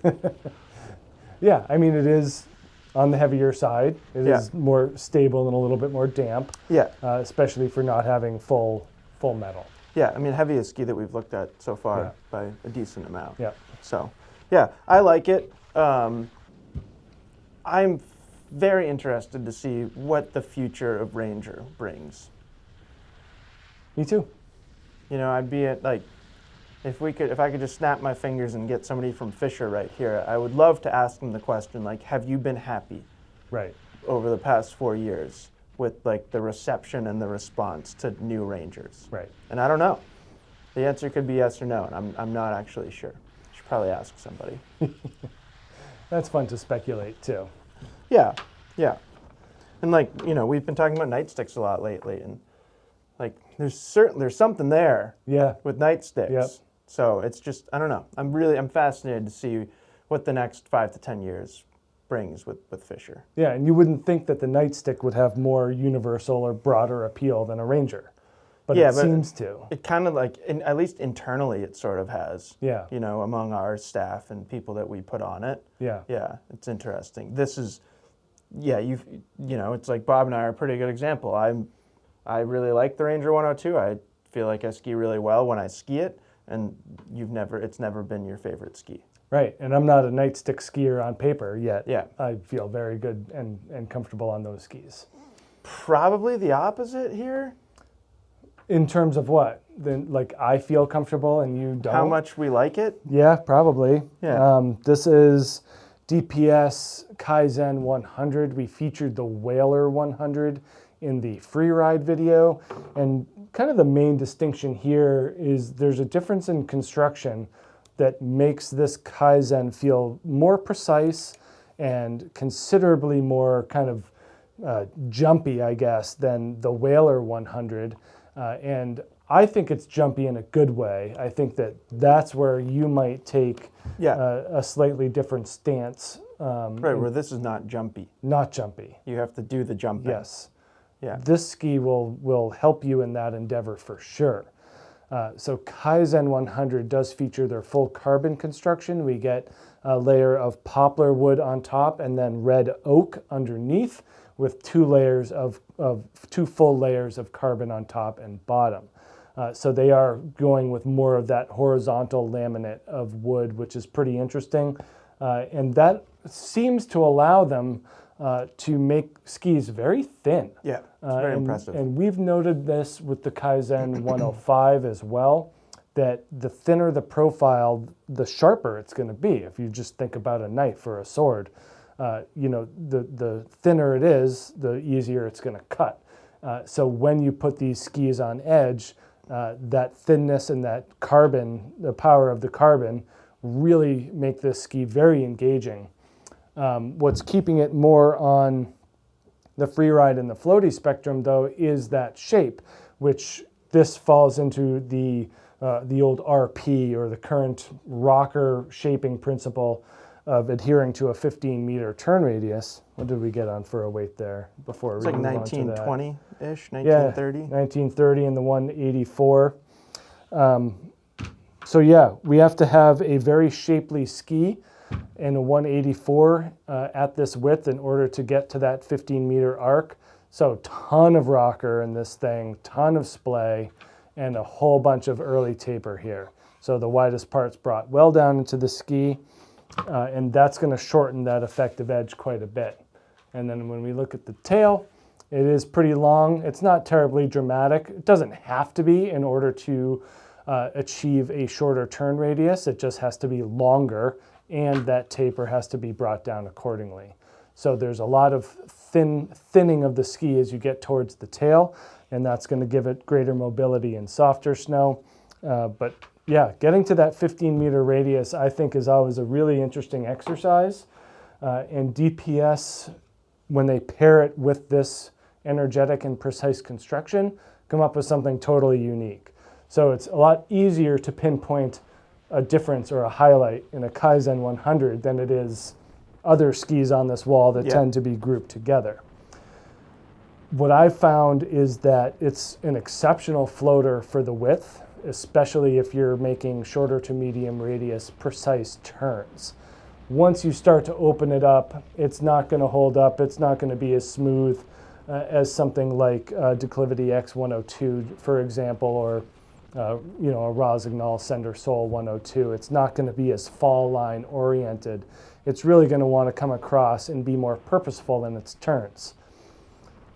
Yeah, I mean, it is on the heavier side. It is more stable and a little bit more damp. Yeah. Especially for not having full metal.
Yeah, I mean, heaviest ski that we've looked at so far by a decent amount.
Yeah.
So, yeah, I like it. I'm very interested to see what the future of Ranger brings.
Me too.
I'd be at if I could just snap my fingers and get somebody from Fischer right here, I would love to ask them the question, have you been happy over the past 4 years with the reception and the response to new Rangers?
Right.
And I don't know. The answer could be yes or no, and I'm not actually sure. I should probably ask somebody.
That's fun to speculate too.
Yeah, yeah. And we've been talking about nightsticks a lot lately, and there's something there with nightsticks.
Yep.
So it's just, I don't know. I'm fascinated to see what the next 5 to 10 years brings with Fischer.
Yeah, and you wouldn't think that the nightstick would have more universal or broader appeal than a Ranger. But it seems to.
It kind of at least internally, it sort of has.
Yeah.
Among our staff and people that we put on it. Yeah. Yeah, it's interesting. This is, it's like Bob and I are a pretty good example. I really like the Ranger 102. I feel like I ski really well when I ski it, and it's never been your favorite ski.
Right, and I'm not a nightstick skier on paper yet.
Yeah.
I feel very good and comfortable on those skis.
Probably the opposite here.
In terms of what? Then, I feel comfortable and you don't?
How much we like it?
Yeah, probably.
Yeah.
This is DPS Kaizen 100. We featured the Whaler 100 in the free ride video. And kind of the main distinction here is there's a difference in construction that makes this Kaizen feel more precise and considerably more kind of jumpy, I guess, than the Whaler 100. And I think it's jumpy in a good way. I think that's where you might take a slightly different stance.
Where this is not jumpy.
Not jumpy.
You have to do the jumping.
Yes.
Yeah.
This ski will help you in that endeavor for sure. So Kaizen 100 does feature their full carbon construction. We get a layer of poplar wood on top and then red oak underneath, with two full layers of carbon on top and bottom. So they are going with more of that horizontal laminate of wood, which is pretty interesting. And that seems to allow them to make skis very thin.
Yeah, it's very impressive.
And we've noted this with the Kaizen 105 as well, that the thinner the profile, the sharper it's going to be. If you just think about a knife or a sword, the thinner it is, the easier it's going to cut. So when you put these skis on edge, that thinness and that carbon, the power of the carbon, really make this ski very engaging. What's keeping it more on the freeride and the floaty spectrum, though, is that shape, which this falls into the old RP, or the current rocker shaping principle, of adhering to a 15-meter turn radius. What did we get on for a weight there before?
It's like 1920-ish, 1930?
Yeah, 1930 in the 184. So yeah, we have to have a very shapely ski and a 184 at this width in order to get to that 15-meter arc. So ton of rocker in this thing, ton of splay, and a whole bunch of early taper here. So the widest part's brought well down into the ski, and that's going to shorten that effective edge quite a bit. And then when we look at the tail, it is pretty long. It's not terribly dramatic. It doesn't have to be in order to achieve a shorter turn radius. It just has to be longer, and that taper has to be brought down accordingly. So there's a lot of thinning of the ski as you get towards the tail, and that's going to give it greater mobility in softer snow. But yeah, getting to that 15-meter radius, I think, is always a really interesting exercise. And DPS, when they pair it with this energetic and precise construction, come up with something totally unique. So it's a lot easier to pinpoint a difference or a highlight in a Kaizen 100 than it is other skis on this wall that tend to be grouped together. What I've found is that it's an exceptional floater for the width, especially if you're making shorter to medium radius precise turns. Once you start to open it up, it's not going to hold up. It's not going to be as smooth as something like Declivity X 102, for example, or a Rossignol Sender Sol 102. It's not going to be as fall line oriented. It's really going to want to come across and be more purposeful in its turns.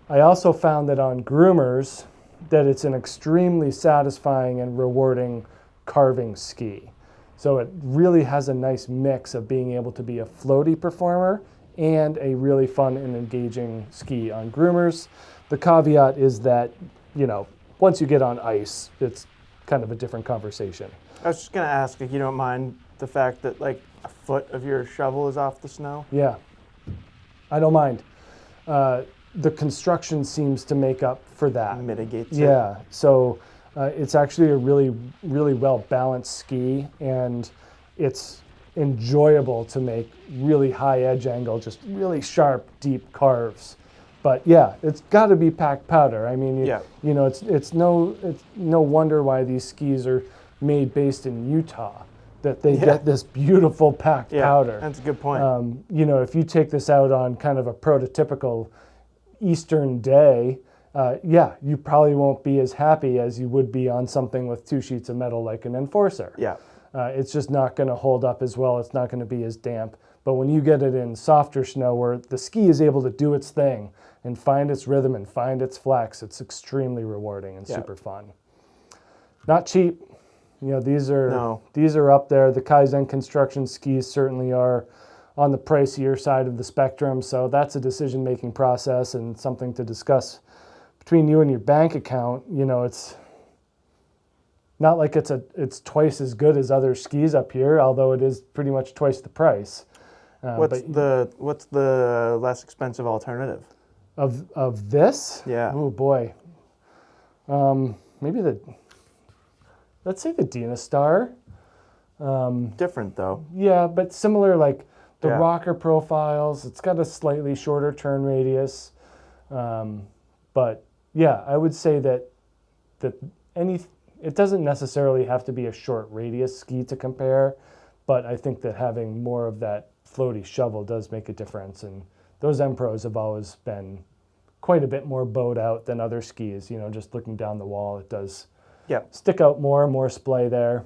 I also found that on groomers, that it's an extremely satisfying and rewarding carving ski. So it really has a nice mix of being able to be a floaty performer and a really fun and engaging ski on groomers. The caveat is that, once you get on ice, it's kind of a different conversation.
I was just going to ask if you don't mind the fact that like a foot of your shovel is off the snow.
Yeah, I don't mind. The construction seems to make up for that.
Mitigates it.
Yeah, so it's actually a really, really well-balanced ski, and it's enjoyable to make really high edge angle, just really sharp, deep carves. But yeah, it's got to be packed powder. I mean, it's no wonder why these skis are made based in Utah, that they get this beautiful packed powder.
That's a good point.
If you take this out on kind of a prototypical Eastern day, you probably won't be as happy as you would be on something with 2 sheets of metal like an Enforcer.
Yeah.
It's just not going to hold up as well. It's not going to be as damp. But when you get it in softer snow where the ski is able to do its thing and find its rhythm and find its flex, it's extremely rewarding and super fun. Not cheap. These are up there. The Kaizen construction skis certainly are on the pricier side of the spectrum. So that's a decision-making process and something to discuss between you and your bank account. It's not like it's twice as good as other skis up here, although it is pretty much twice the price.
What's the less expensive alternative?
Of this?
Yeah.
Oh boy. Maybe let's say the Dynastar.
Different though.
Yeah, but similar, like the rocker profiles. It's got a slightly shorter turn radius. But yeah, I would say that It doesn't necessarily have to be a short radius ski to compare, but I think that having more of that floaty shovel does make a difference. And those M-Pros have always been quite a bit more bowed out than other skis. You know, just looking down the wall, it does stick out more splay there.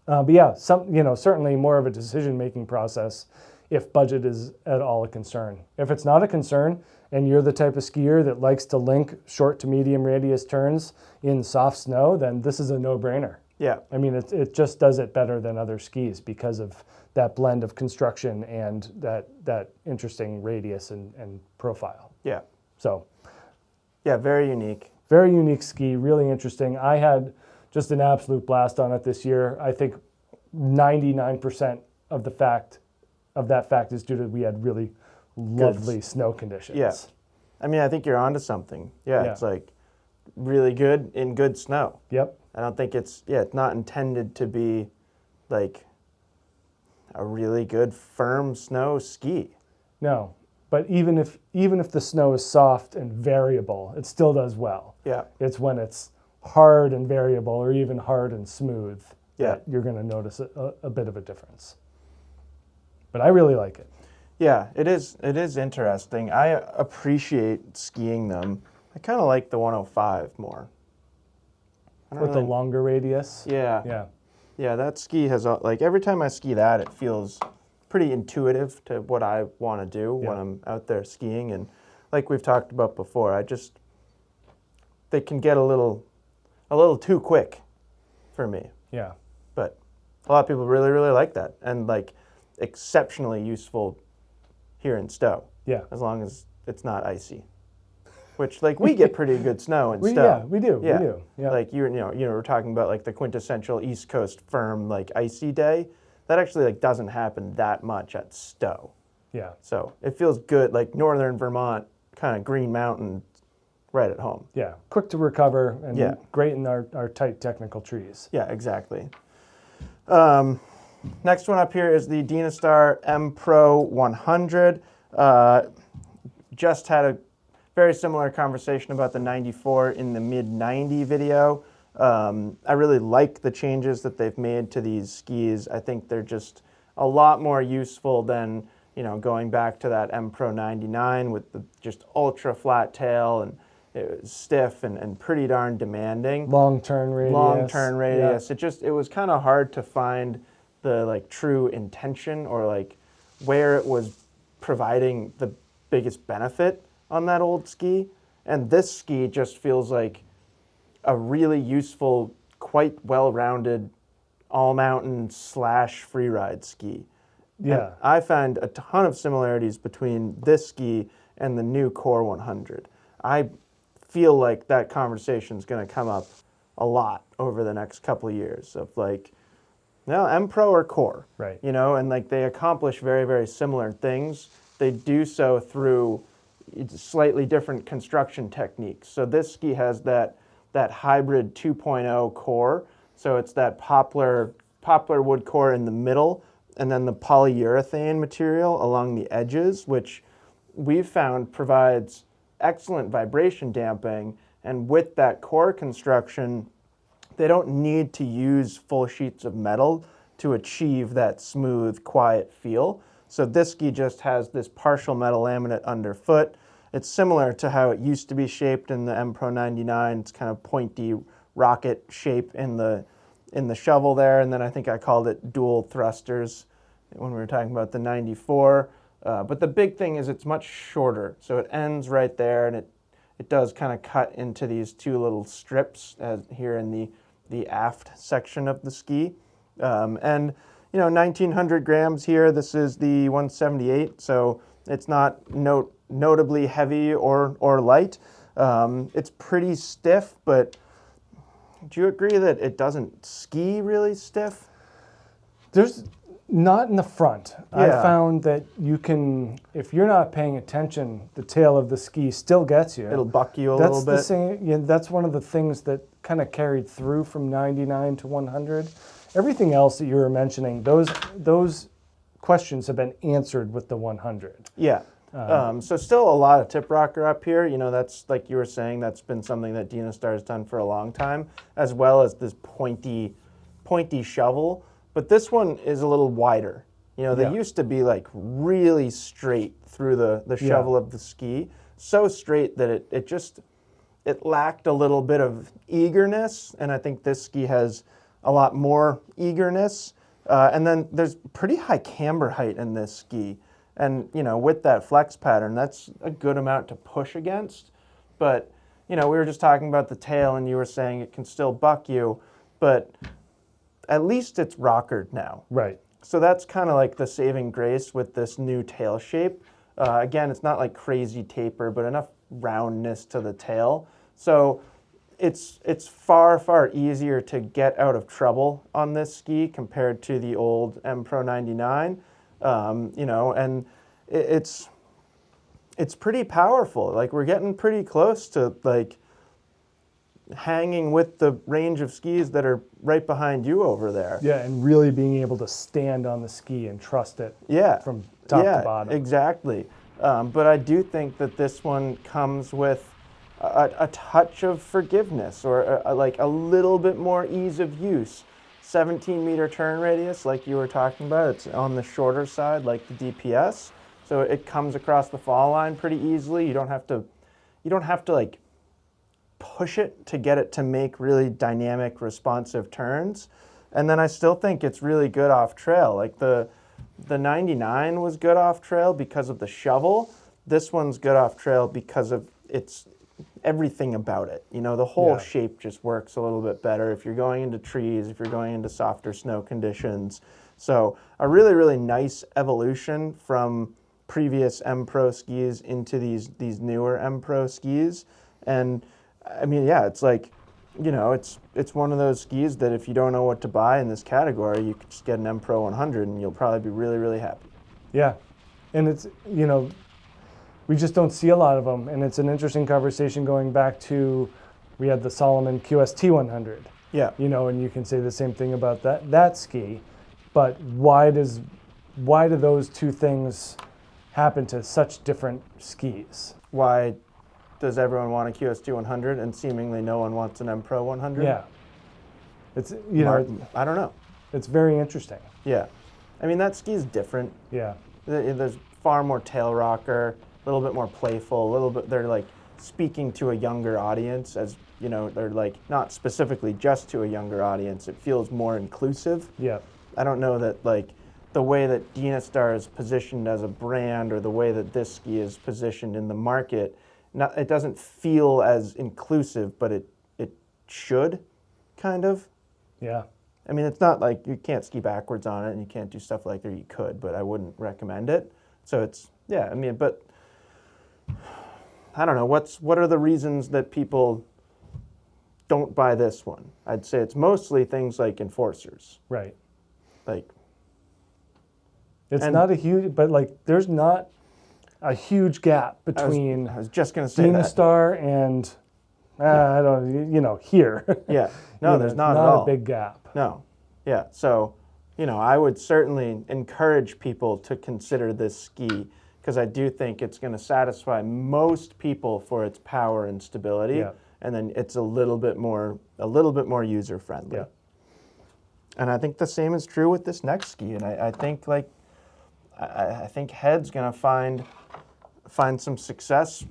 But yeah, certainly more of a decision-making process if budget is at all a concern. If it's not a concern, and you're the type of skier that likes to link short to medium radius turns in soft snow, then this is a no-brainer.
Yeah.
I mean, it just does it better than other skis because of that blend of construction and that interesting radius and profile.
Yeah.
So.
Yeah, very unique.
Very unique ski, really interesting. I had just an absolute blast on it this year. I think 99% of that fact is due to we had really lovely snow conditions.
Yeah. I mean, I think you're onto something. Yeah, it's like really good in good snow.
Yep.
I don't think it's not intended to be like a really good firm snow ski.
No, but even if the snow is soft and variable, it still does well.
Yeah.
It's when it's hard and variable or even hard and smooth that you're going to notice a bit of a difference. But I really like it.
Yeah, it is interesting. I appreciate skiing them. I kind of like the 105 more.
With the longer radius?
Yeah.
Yeah.
Yeah, that ski has, like, every time I ski that, it feels pretty intuitive to what I want to do when I'm out there skiing. And like we've talked about before, they can get a little too quick for me.
Yeah.
But a lot of people really, really like that. And, like, exceptionally useful here in Stowe.
Yeah.
As long as it's not icy. Which, like, we get pretty good snow in Stowe.
Yeah, we do.
Yeah.
We do. Yeah.
Like, we're talking about, like, the quintessential East Coast firm, like, icy day. That actually, like, doesn't happen that much at Stowe.
Yeah.
So it feels good, like northern Vermont, kind of Green Mountain, right at home.
Yeah. Quick to recover and great in our tight technical trees.
Yeah, exactly. Next one up here is the Dynastar M-Pro 100. Just had a very similar conversation about the 94 in the mid-90 video. I really like the changes that they've made to these skis. I think they're just a lot more useful than, going back to that M-Pro 99 with the just ultra flat tail and it was stiff and pretty darn demanding.
Long turn radius.
Yeah. It was kind of hard to find the like true intention or like where it was providing the biggest benefit on that old ski. And this ski just feels like a really useful, quite well-rounded all-mountain / freeride ski.
Yeah.
And I found a ton of similarities between this ski and the new Core 100. I feel like that conversation is going to come up a lot over the next couple of years of like, M-Pro or Core,
right?
And like they accomplish very, very similar things. They do so through slightly different construction techniques. So this ski has that hybrid 2.0 core. So it's that poplar wood core in the middle, and then the polyurethane material along the edges, which we've found provides excellent vibration damping. And with that core construction, they don't need to use full sheets of metal to achieve that smooth, quiet feel. So this ski just has this partial metal laminate underfoot. It's similar to how it used to be shaped in the M-Pro 99. It's kind of pointy rocket shape in the shovel there. And then I think I called it dual thrusters when we were talking about the 94. But the big thing is it's much shorter. So it ends right there, and it does kind of cut into these two little strips here in the aft section of the ski. And 1,900 grams here. This is the 178, so it's not notably heavy or light. It's pretty stiff, but do you agree that it doesn't ski really stiff?
There's not in the front.
Yeah.
I found that you can, if you're not paying attention, the tail of the ski still gets you.
It'll buck you a little bit.
That's one of the things that kind of carried through from 99 to 100. Everything else that you were mentioning, those questions have been answered with the 100.
Yeah. So still a lot of tip rocker up here. You know, that's like you were saying, that's been something that Dynastar has done for a long time, as well as this pointy shovel. But this one is a little wider. You know, they used to be like really straight through the shovel of the ski, so straight that it lacked a little bit of eagerness, and I think this ski has a lot more eagerness. And then there's pretty high camber height in this ski. And, you know, with that flex pattern, that's a good amount to push against. But, you know, we were just talking about the tail, and you were saying it can still buck you, but at least it's rockered now.
Right.
So that's kind of like the saving grace with this new tail shape. Again, it's not like crazy taper, but enough roundness to the tail. So it's far easier to get out of trouble on this ski compared to the old M-Pro 99. You know, and it's pretty powerful. Like, we're getting pretty close to like hanging with the range of skis that are right behind you over there.
Yeah, and really being able to stand on the ski and trust it from top to bottom.
Exactly. But I do think that this one comes with a touch of forgiveness, or like a little bit more ease of use. 17-meter turn radius, like you were talking about. It's on the shorter side, like the DPS. So it comes across the fall line pretty easily. You don't have to like push it to get it to make really dynamic, responsive turns. And then I still think it's really good off trail. Like the 99 was good off trail because of the shovel. This one's good off trail because of its everything about it. You know, the whole shape just works a little bit better if you're going into trees, if you're going into softer snow conditions. So a really nice evolution from previous M-Pro skis into these newer M-Pro skis. And I mean, yeah, it's like, you know, it's one of those skis that if you don't know what to buy in this category, you could just get an M-Pro 100 and you'll probably be really happy.
Yeah. And it's, you know, we just don't see a lot of them, and it's an interesting conversation going back to, we had the Salomon QST 100.
Yeah.
You know, and you can say the same thing about that ski, but why do those two things happen to such different skis?
Why does everyone want a QST 100 and seemingly no one wants an M-Pro 100?
Yeah. It's, you know,
I don't know.
It's very interesting.
Yeah. I mean, that ski is different.
Yeah.
There's far more tail rocker, a little bit more playful, a little bit, they're like speaking to a younger audience, as you know, they're like not specifically just to a younger audience. It feels more inclusive.
Yeah.
I don't know that like the way that Dynastar is positioned as a brand, or the way that this ski is positioned in the market, it doesn't feel as inclusive, but it should, kind of.
Yeah.
I mean, it's not like you can't ski backwards on it and you can't do stuff like that. You could, but I wouldn't recommend it. So it's, yeah, I mean, but I don't know, what are the reasons that people don't buy this one? I'd say it's mostly things like enforcers.
Right.
Like,
it's not a huge, but like there's not a huge gap between
I was just going to say
Dynastar and I don't, you know, here.
Yeah. No, there's not at all.
Not a big gap.
No. Yeah. So, you know, I would certainly encourage people to consider this ski, because I do think it's going to satisfy most people for its power and stability.
Yeah.
And then it's a little bit more user friendly.
Yeah.
And I think the same is true with this next ski. And I think like I think Head's going to find some success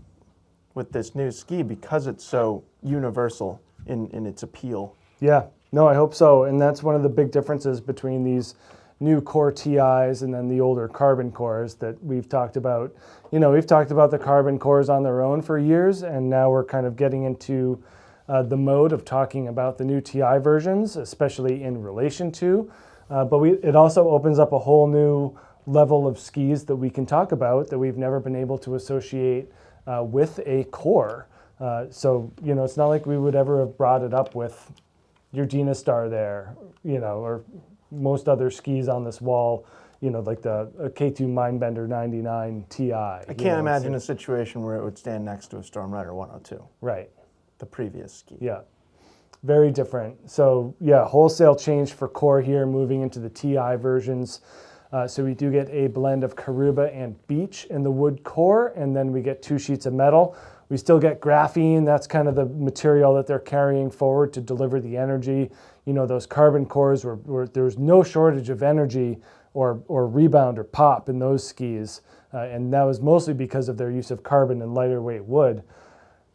with this new ski because it's so universal in its appeal.
Yeah, no, I hope so. And that's one of the big differences between these new core TIs and then the older carbon cores that we've talked about. You know, we've talked about the carbon cores on their own for years, and now we're kind of getting into the mode of talking about the new TI versions, especially in relation to. But it also opens up a whole new level of skis that we can talk about that we've never been able to associate with a core. So, you know, it's not like we would ever have brought it up with your Dynastar there, you know, or most other skis on this wall, you know, like the K2 Mindbender 99 Ti.
I can't imagine a situation where it would stand next to a Stormrider 102.
Right.
The previous ski.
Yeah. Very different. So, yeah, wholesale change for core here, moving into the Ti versions. So we do get a blend of Karuba and beech in the wood core, and then we get 2 sheets of metal. We still get graphene. That's kind of the material that they're carrying forward to deliver the energy. You know, those carbon cores, there's no shortage of energy or rebound or pop in those skis. And that was mostly because of their use of carbon and lighter weight wood.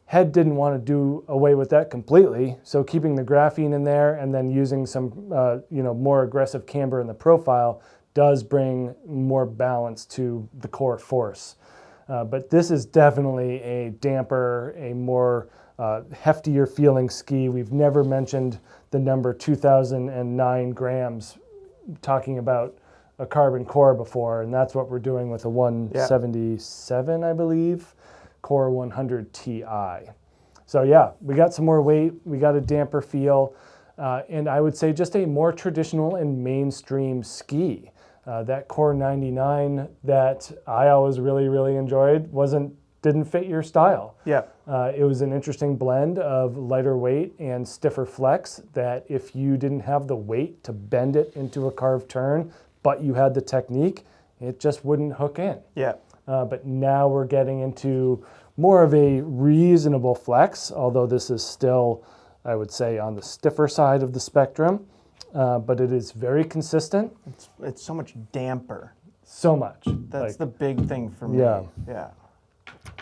Head didn't want to do away with that completely, so keeping the graphene in there and then using some more aggressive camber in the profile does bring more balance to the core force. But this is definitely a damper, a more heftier feeling ski. We've never mentioned the number 2009 grams talking about a carbon core before, and that's what we're doing with a 177, I believe, Core 100 Ti. So yeah, we got some more weight, we got a damper feel, and I would say just a more traditional and mainstream ski. That Core 99 that I always really enjoyed didn't fit your style. Yeah. It was an interesting blend of lighter weight and stiffer flex that if you didn't have the weight to bend it into a carved turn, but you had the technique, it just wouldn't hook in. Yeah. But now we're getting into more of a reasonable flex, although this is still, I would say, on the stiffer side of the spectrum. But it is very consistent.
It's so much damper.
So much.
That's the big thing for me.
Yeah.
Yeah.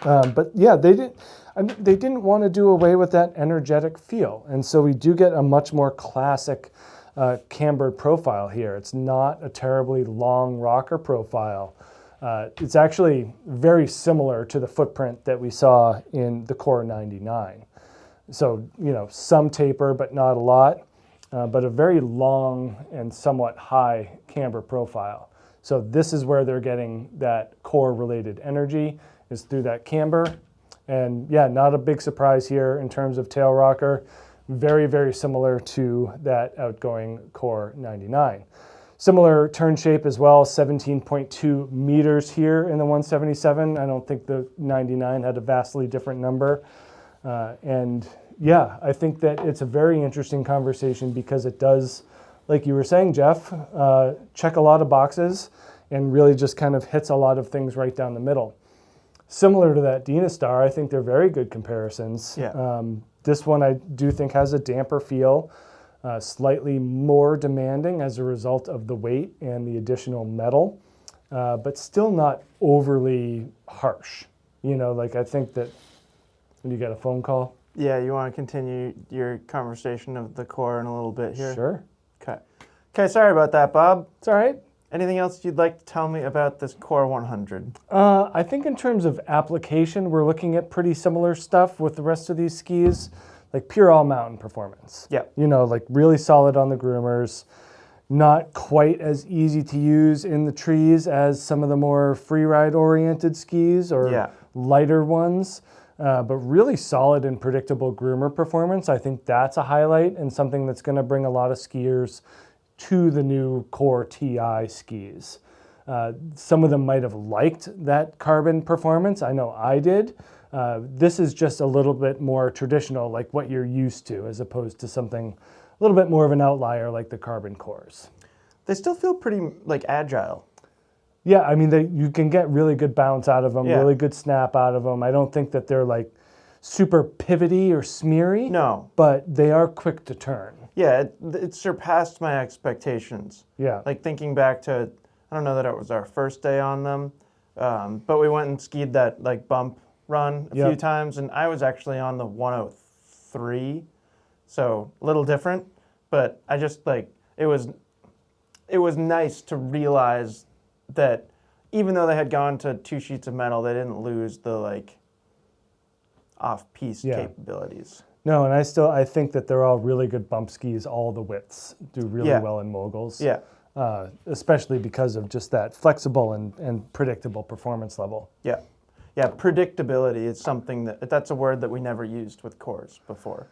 But yeah, they didn't want to do away with that energetic feel, and so we do get a much more classic cambered profile here. It's not a terribly long rocker profile. It's actually very similar to the footprint that we saw in the Core 99. So, you know, some taper, but not a lot, but a very long and somewhat high camber profile. So this is where they're getting that core-related energy, is through that camber. And yeah, not a big surprise here in terms of tail rocker. Very similar to that outgoing Core 99. Similar turn shape as well, 17.2 meters here in the 177. I don't think the 99 had a vastly different number. And yeah, I think that it's a very interesting conversation because it does, like you were saying, Jeff, check a lot of boxes and really just kind of hits a lot of things right down the middle. Similar to that Dynastar, I think they're very good comparisons. Yeah. This one I do think has a damper feel. Slightly more demanding as a result of the weight and the additional metal, but still not overly harsh. You know, like I think that when you get a phone call.
Yeah, you want to continue your conversation of the core in a little bit here?
Sure.
Okay, sorry about that, Bob.
It's all right.
Anything else you'd like to tell me about this Core 100?
I think in terms of application, we're looking at pretty similar stuff with the rest of these skis. Like pure all-mountain performance. Yeah. You know, like really solid on the groomers, not quite as easy to use in the trees as some of the more freeride-oriented skis or lighter ones, but really solid and predictable groomer performance. I think that's a highlight and something that's going to bring a lot of skiers to the new Core TI skis. Some of them might have liked that carbon performance. I know I did. This is just a little bit more traditional, like what you're used to, as opposed to something a little bit more of an outlier like the carbon cores.
They still feel pretty like agile.
Yeah, I mean, you can get really good bounce out of them, really good snap out of them. I don't think that they're like super pivoty or smeary. No. But they are quick to turn.
Yeah, it surpassed my expectations.
Yeah.
Like thinking back to, I don't know that it was our first day on them, but we went and skied that like bump run a few times, and I was actually on the 103, so a little different, but I just like, it was nice to realize that even though they had gone to 2 sheets of metal, they didn't lose the like off-piste capabilities.
No, and I think that they're all really good bump skis, all the widths do really well in moguls. Yeah. Especially because of just that flexible and predictable performance level.
Yeah. Yeah, predictability is something that's a word that we never used with cores before.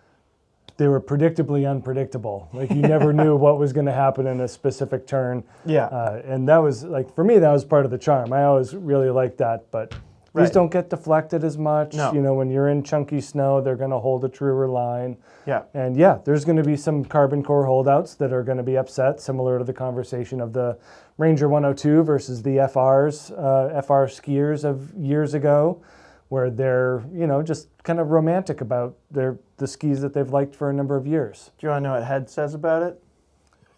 They were predictably unpredictable. Like you never knew what was going to happen in a specific turn. Yeah. And that was like, for me, that was part of the charm. I always really liked that, but These don't get deflected as much.
No.
You know, when you're in chunky snow, they're going to hold a truer line.
Yeah.
And yeah, there's going to be some carbon core holdouts that are going to be upset, similar to the conversation of the Ranger 102 versus the FR skiers of years ago, where they're, you know, just kind of romantic about the skis that they've liked for a number of years.
Do you want to know what Head says about it?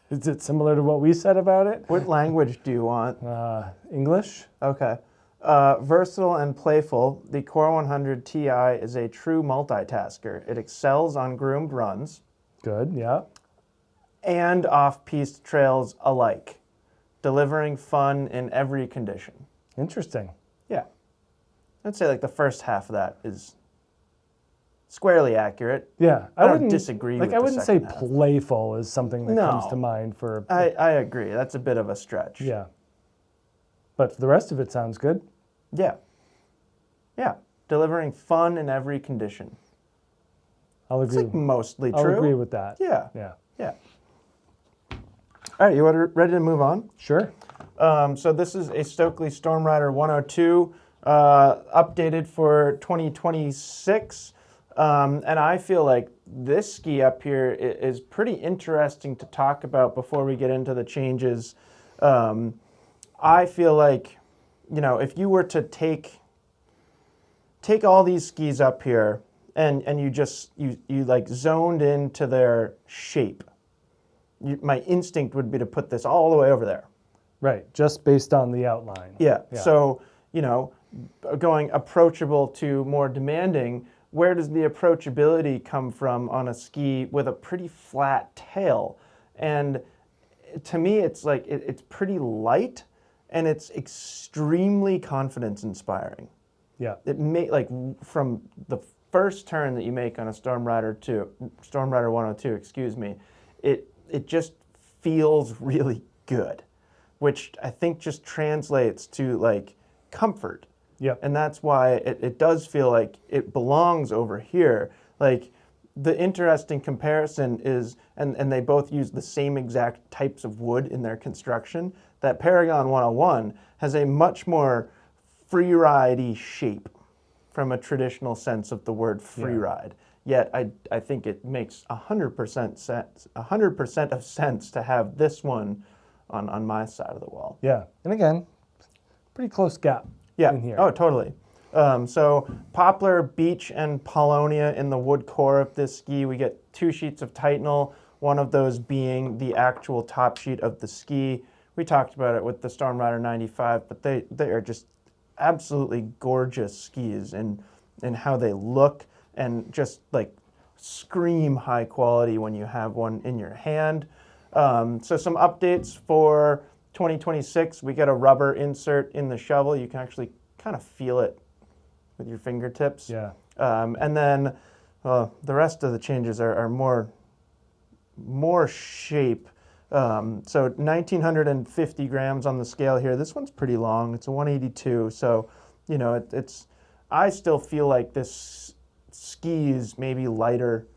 Is it similar to what we said about it?
What language do you want?
English?
Okay. Versatile and playful, the Core 100 Ti is a true multitasker. It excels on groomed runs.
Good, yeah.
And off-piste trails alike, delivering fun in every condition.
Interesting.
Yeah. I'd say like the first half of that is squarely accurate.
Yeah.
I don't disagree with
I wouldn't
the
say
second half.
playful is something that comes to mind for...
I agree. That's a bit of a stretch.
Yeah. But the rest of it sounds good.
Yeah. Yeah. Delivering fun in every condition.
I'll agree.
It's like mostly
I'll
true.
agree with that.
Yeah.
Yeah.
Yeah. All right, you ready to move on?
Sure.
So this is a Stockli Stormrider 102, updated for 2026. And I feel like this ski up here is pretty interesting to talk about before we get into the changes. I feel like, you know, if you were to take all these skis up here and you like zoned into their shape, my instinct would be to put this all the way over there.
Right, just based on the outline.
Yeah. So, you know, going approachable to more demanding, where does the approachability come from on a ski with a pretty flat tail? And to me, it's like it's pretty light and it's extremely confidence inspiring.
Yeah.
It like from the first turn that you make on a Stormrider 102, excuse me, it just feels really good, which I think just translates to like comfort.
Yep.
And that's why it does feel like it belongs over here. Like the interesting comparison is, and they both use the same exact types of wood in their construction, that Paragon 101 has a much more freeride-y shape from a traditional sense of the word freeride. Yet I think it makes 100% sense, 100% of sense to have this one on my side of the wall.
Yeah, and again, pretty close gap in here.
Oh, totally. So poplar, beech, and paulownia in the wood core of this ski. We get 2 sheets of Titanal, one of those being the actual top sheet of the ski. We talked about it with the Stormrider 95, but they are just absolutely gorgeous skis in how they look and just like scream high quality when you have one in your hand. So some updates for 2026. We get a rubber insert in the shovel. You can actually kind of feel it with your fingertips.
Yeah.
And then the rest of the changes are more shape. So 1,950 grams on the scale here. This one's pretty long. It's a 182. So, you know, I still feel like this ski is maybe lighter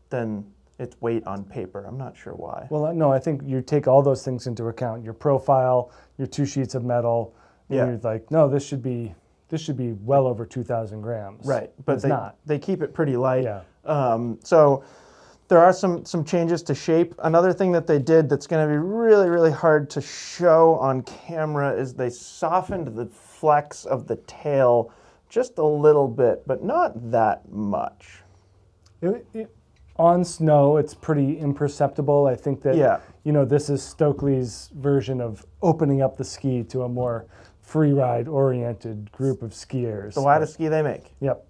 than its weight on paper. I'm not sure why.
Well, no, I think you take all those things into account. Your profile, your 2 sheets of metal. And you're like, no, this should be well over 2,000 grams.
Right, but
it's not.
They keep it pretty light.
Yeah.
So there are some changes to shape. Another thing that they did that's going to be really, really hard to show on camera is they softened the flex of the tail just a little bit, but not that much.
On snow, it's pretty imperceptible. I think that, you know, this is Stockli's version of opening up the ski to a more free-ride-oriented group of skiers.
The widest ski they make.
Yep.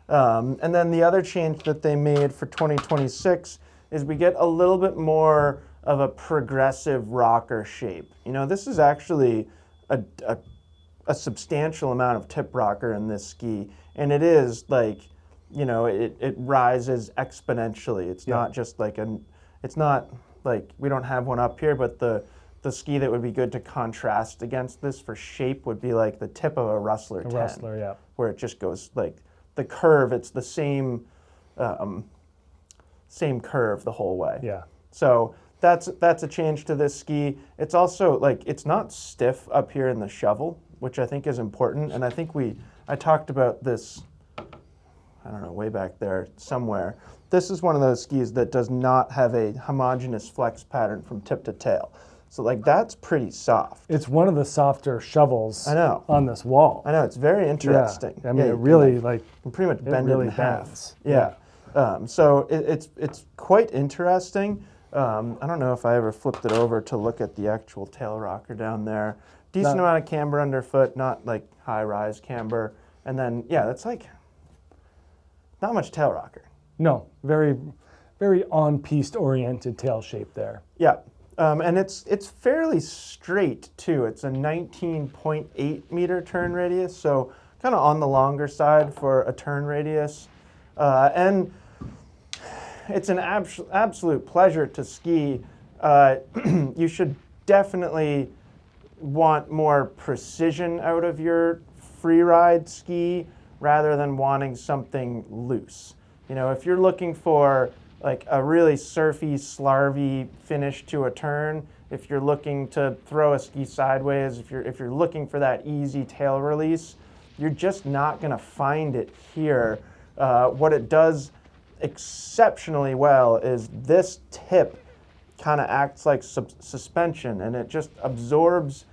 And then the other change that they made for 2026 is we get a little bit more of a progressive rocker shape. You know, this is actually a substantial amount of tip rocker in this ski, and it is like, you know, it rises exponentially. It's not just like it's not like we don't have one up here, but the ski that would be good to contrast against this for shape would be like the tip of a Rustler 10.
Rustler, yeah.
Where it just goes like the curve, it's the same curve the whole way.
Yeah.
So that's a change to this ski. It's also like it's not stiff up here in the shovel, which I think is important, and I think we I talked about this, I don't know, way back there somewhere. This is one of those skis that does not have a homogeneous flex pattern from tip to tail. So like that's pretty soft.
It's one of the softer shovels on this wall.
I know, it's very interesting.
Yeah. I mean, it really
you can pretty much bend it in half.
bends.
Yeah. So it's quite interesting. I don't know if I ever flipped it over to look at the actual tail rocker down there. Decent amount of camber underfoot, not like high rise camber. And then, yeah, that's like not much tail rocker.
No, very, very on-piste oriented tail shape there.
Yeah. And it's fairly straight too. It's a 19.8 meter turn radius, so kind of on the longer side for a turn radius. And it's an absolute pleasure to ski. You should definitely want more precision out of your free ride ski rather than wanting something loose. You know, if you're looking for like a really surfy, slarvy finish to a turn, if you're looking to throw a ski sideways, if you're looking for that easy tail release, you're just not gonna find it here. What it does exceptionally well is this tip kind of acts like suspension, and it just absorbs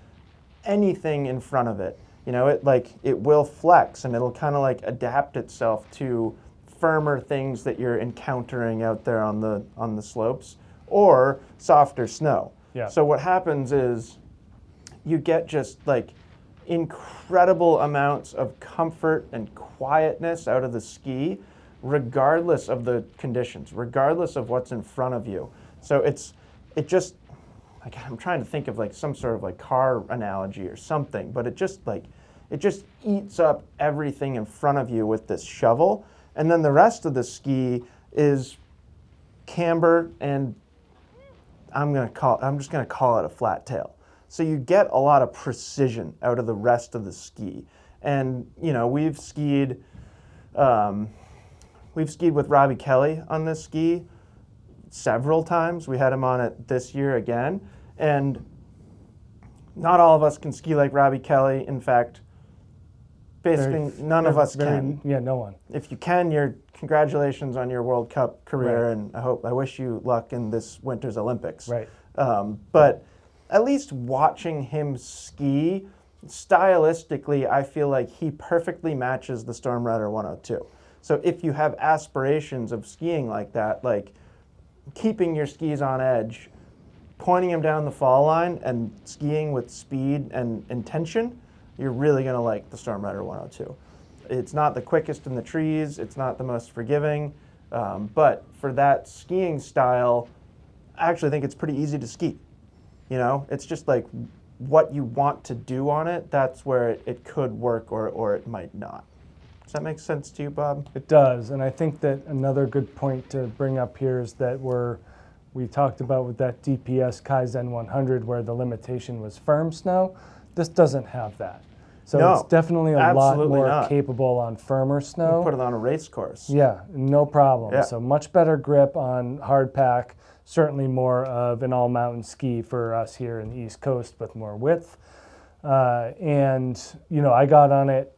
anything in front of it. You know, it will flex, and it'll kind of like adapt itself to firmer things that you're encountering out there on the slopes or softer snow.
Yeah.
So what happens is you get just like incredible amounts of comfort and quietness out of the ski, regardless of the conditions, regardless of what's in front of you. So it just, like, I'm trying to think of like some sort of like car analogy or something, but it just eats up everything in front of you with this shovel. And then the rest of the ski is camber, and I'm just gonna call it a flat tail. So you get a lot of precision out of the rest of the ski. And you know, we've skied with Robbie Kelly on this ski several times. We had him on it this year again, and not all of us can ski like Robbie Kelly. In fact, basically none of us can.
Yeah, no one.
If you can, congratulations on your World Cup career,
Right.
and I wish you luck in this winter's Olympics.
Right.
But at least watching him ski, stylistically, I feel like he perfectly matches the Stormrider 102. So if you have aspirations of skiing like that, like keeping your skis on edge, pointing them down the fall line, and skiing with speed and intention, you're really going to like the Stormrider 102. It's not the quickest in the trees, it's not the most forgiving, but for that skiing style, I actually think it's pretty easy to ski. You know, it's just like what you want to do on it, that's where it could work or it might not. Does that make sense to you, Bob?
It does, and I think that another good point to bring up here is that we talked about with that DPS Kaizen 100 where the limitation was firm snow. This doesn't have that. So
No,
it's definitely a lot more
not.
capable on firmer snow.
Put it on a race course.
Yeah, no problem.
Yeah.
So much better grip on hard pack, certainly more of an all-mountain ski for us here in the East Coast with more width. And, you know, I got on it,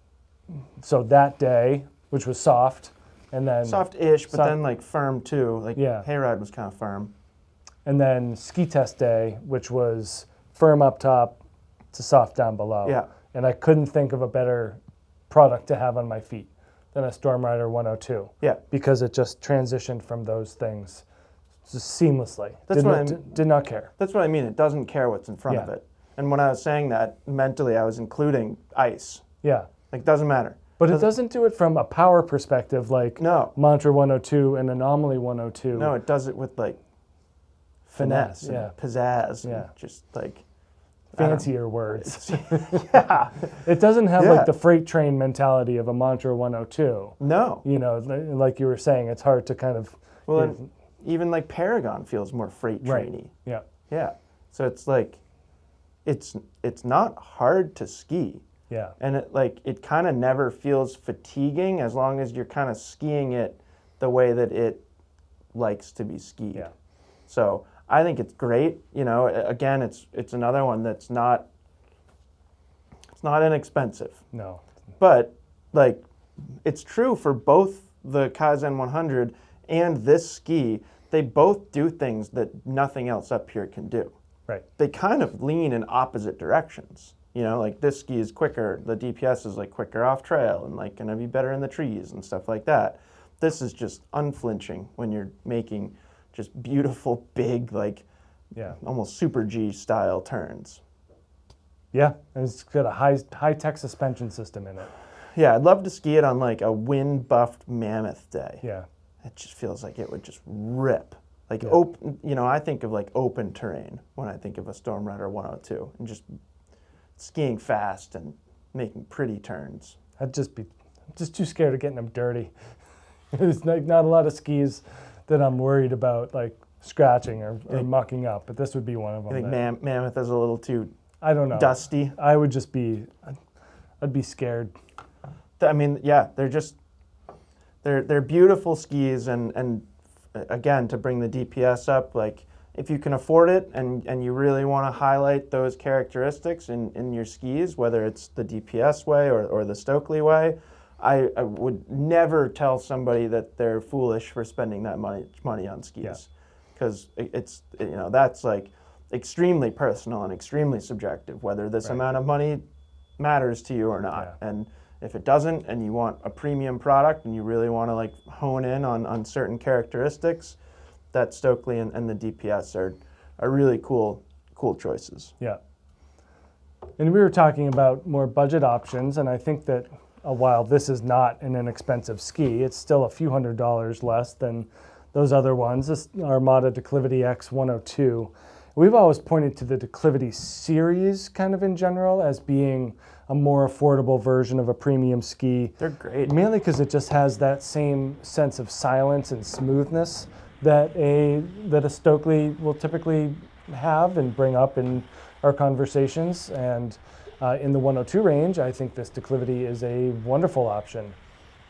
so that day, which was soft, and then...
Soft-ish, but then like firm too. Like hayride was kind of firm.
And then ski test day, which was firm up top to soft down below.
Yeah.
And I couldn't think of a better product to have on my feet than a Stormrider 102.
Yeah.
Because it just transitioned from those things just seamlessly. Did not care.
That's what I mean. It doesn't care what's in front of it. And when I was saying that, mentally I was including ice.
Yeah.
Like, doesn't matter.
But it doesn't do it from a power perspective like Mantra 102 and Anomaly 102.
No, it does it with like finesse and pizzazz.
Yeah.
And just like...
Fancier words.
Yeah.
It doesn't have like the freight train mentality of a Mantra 102.
No.
You know, like you were saying, it's hard to kind of...
Well, even like Paragon feels more freight trainy.
Yeah.
Yeah. So it's like, it's not hard to ski.
Yeah.
And it kind of never feels fatiguing as long as you're kind of skiing it the way that it likes to be skied.
Yeah.
So I think it's great. You know, again, it's another one that's not, it's not inexpensive.
No.
But like, it's true for both the Kaizen 100 and this ski. They both do things that nothing else up here can do.
Right.
They kind of lean in opposite directions. You know, like this ski is quicker, the DPS is like quicker off trail and like gonna be better in the trees and stuff like that. This is just unflinching when you're making just beautiful, big, like almost Super G style turns.
Yeah, and it's got a high-tech suspension system in it.
Yeah, I'd love to ski it on like a wind-buffed mammoth day.
Yeah.
It just feels like it would just rip. Like, open, you know, I think of like open terrain when I think of a Stormrider 102 and just skiing fast and making pretty turns.
I'm just too scared of getting them dirty. There's like not a lot of skis that I'm worried about like scratching or mucking up, but this would be one of them.
I think mammoth is a little too
I don't know.
Dusty.
I would just be, I'd be scared.
I mean, yeah, they're beautiful skis, and again, to bring the DPS up, like if you can afford it and you really want to highlight those characteristics in your skis, whether it's the DPS way or the Stockli way, I would never tell somebody that they're foolish for spending that money on skis, because it's, you know, that's like extremely personal and extremely subjective, whether this amount of money matters to you or not. And if it doesn't, and you want a premium product and you really want to like hone in on certain characteristics, that Stockli and the DPS are really cool choices.
Yeah. And we were talking about more budget options, and I think that while this is not an inexpensive ski, it's still a few $100s less than those other ones. This Armada Declivity X 102. We've always pointed to the Declivity series kind of in general as being a more affordable version of a premium ski.
They're great.
Mainly because it just has that same sense of silence and smoothness that a Stockli will typically have and bring up in our conversations. And in the 102 range, I think this Declivity is a wonderful option.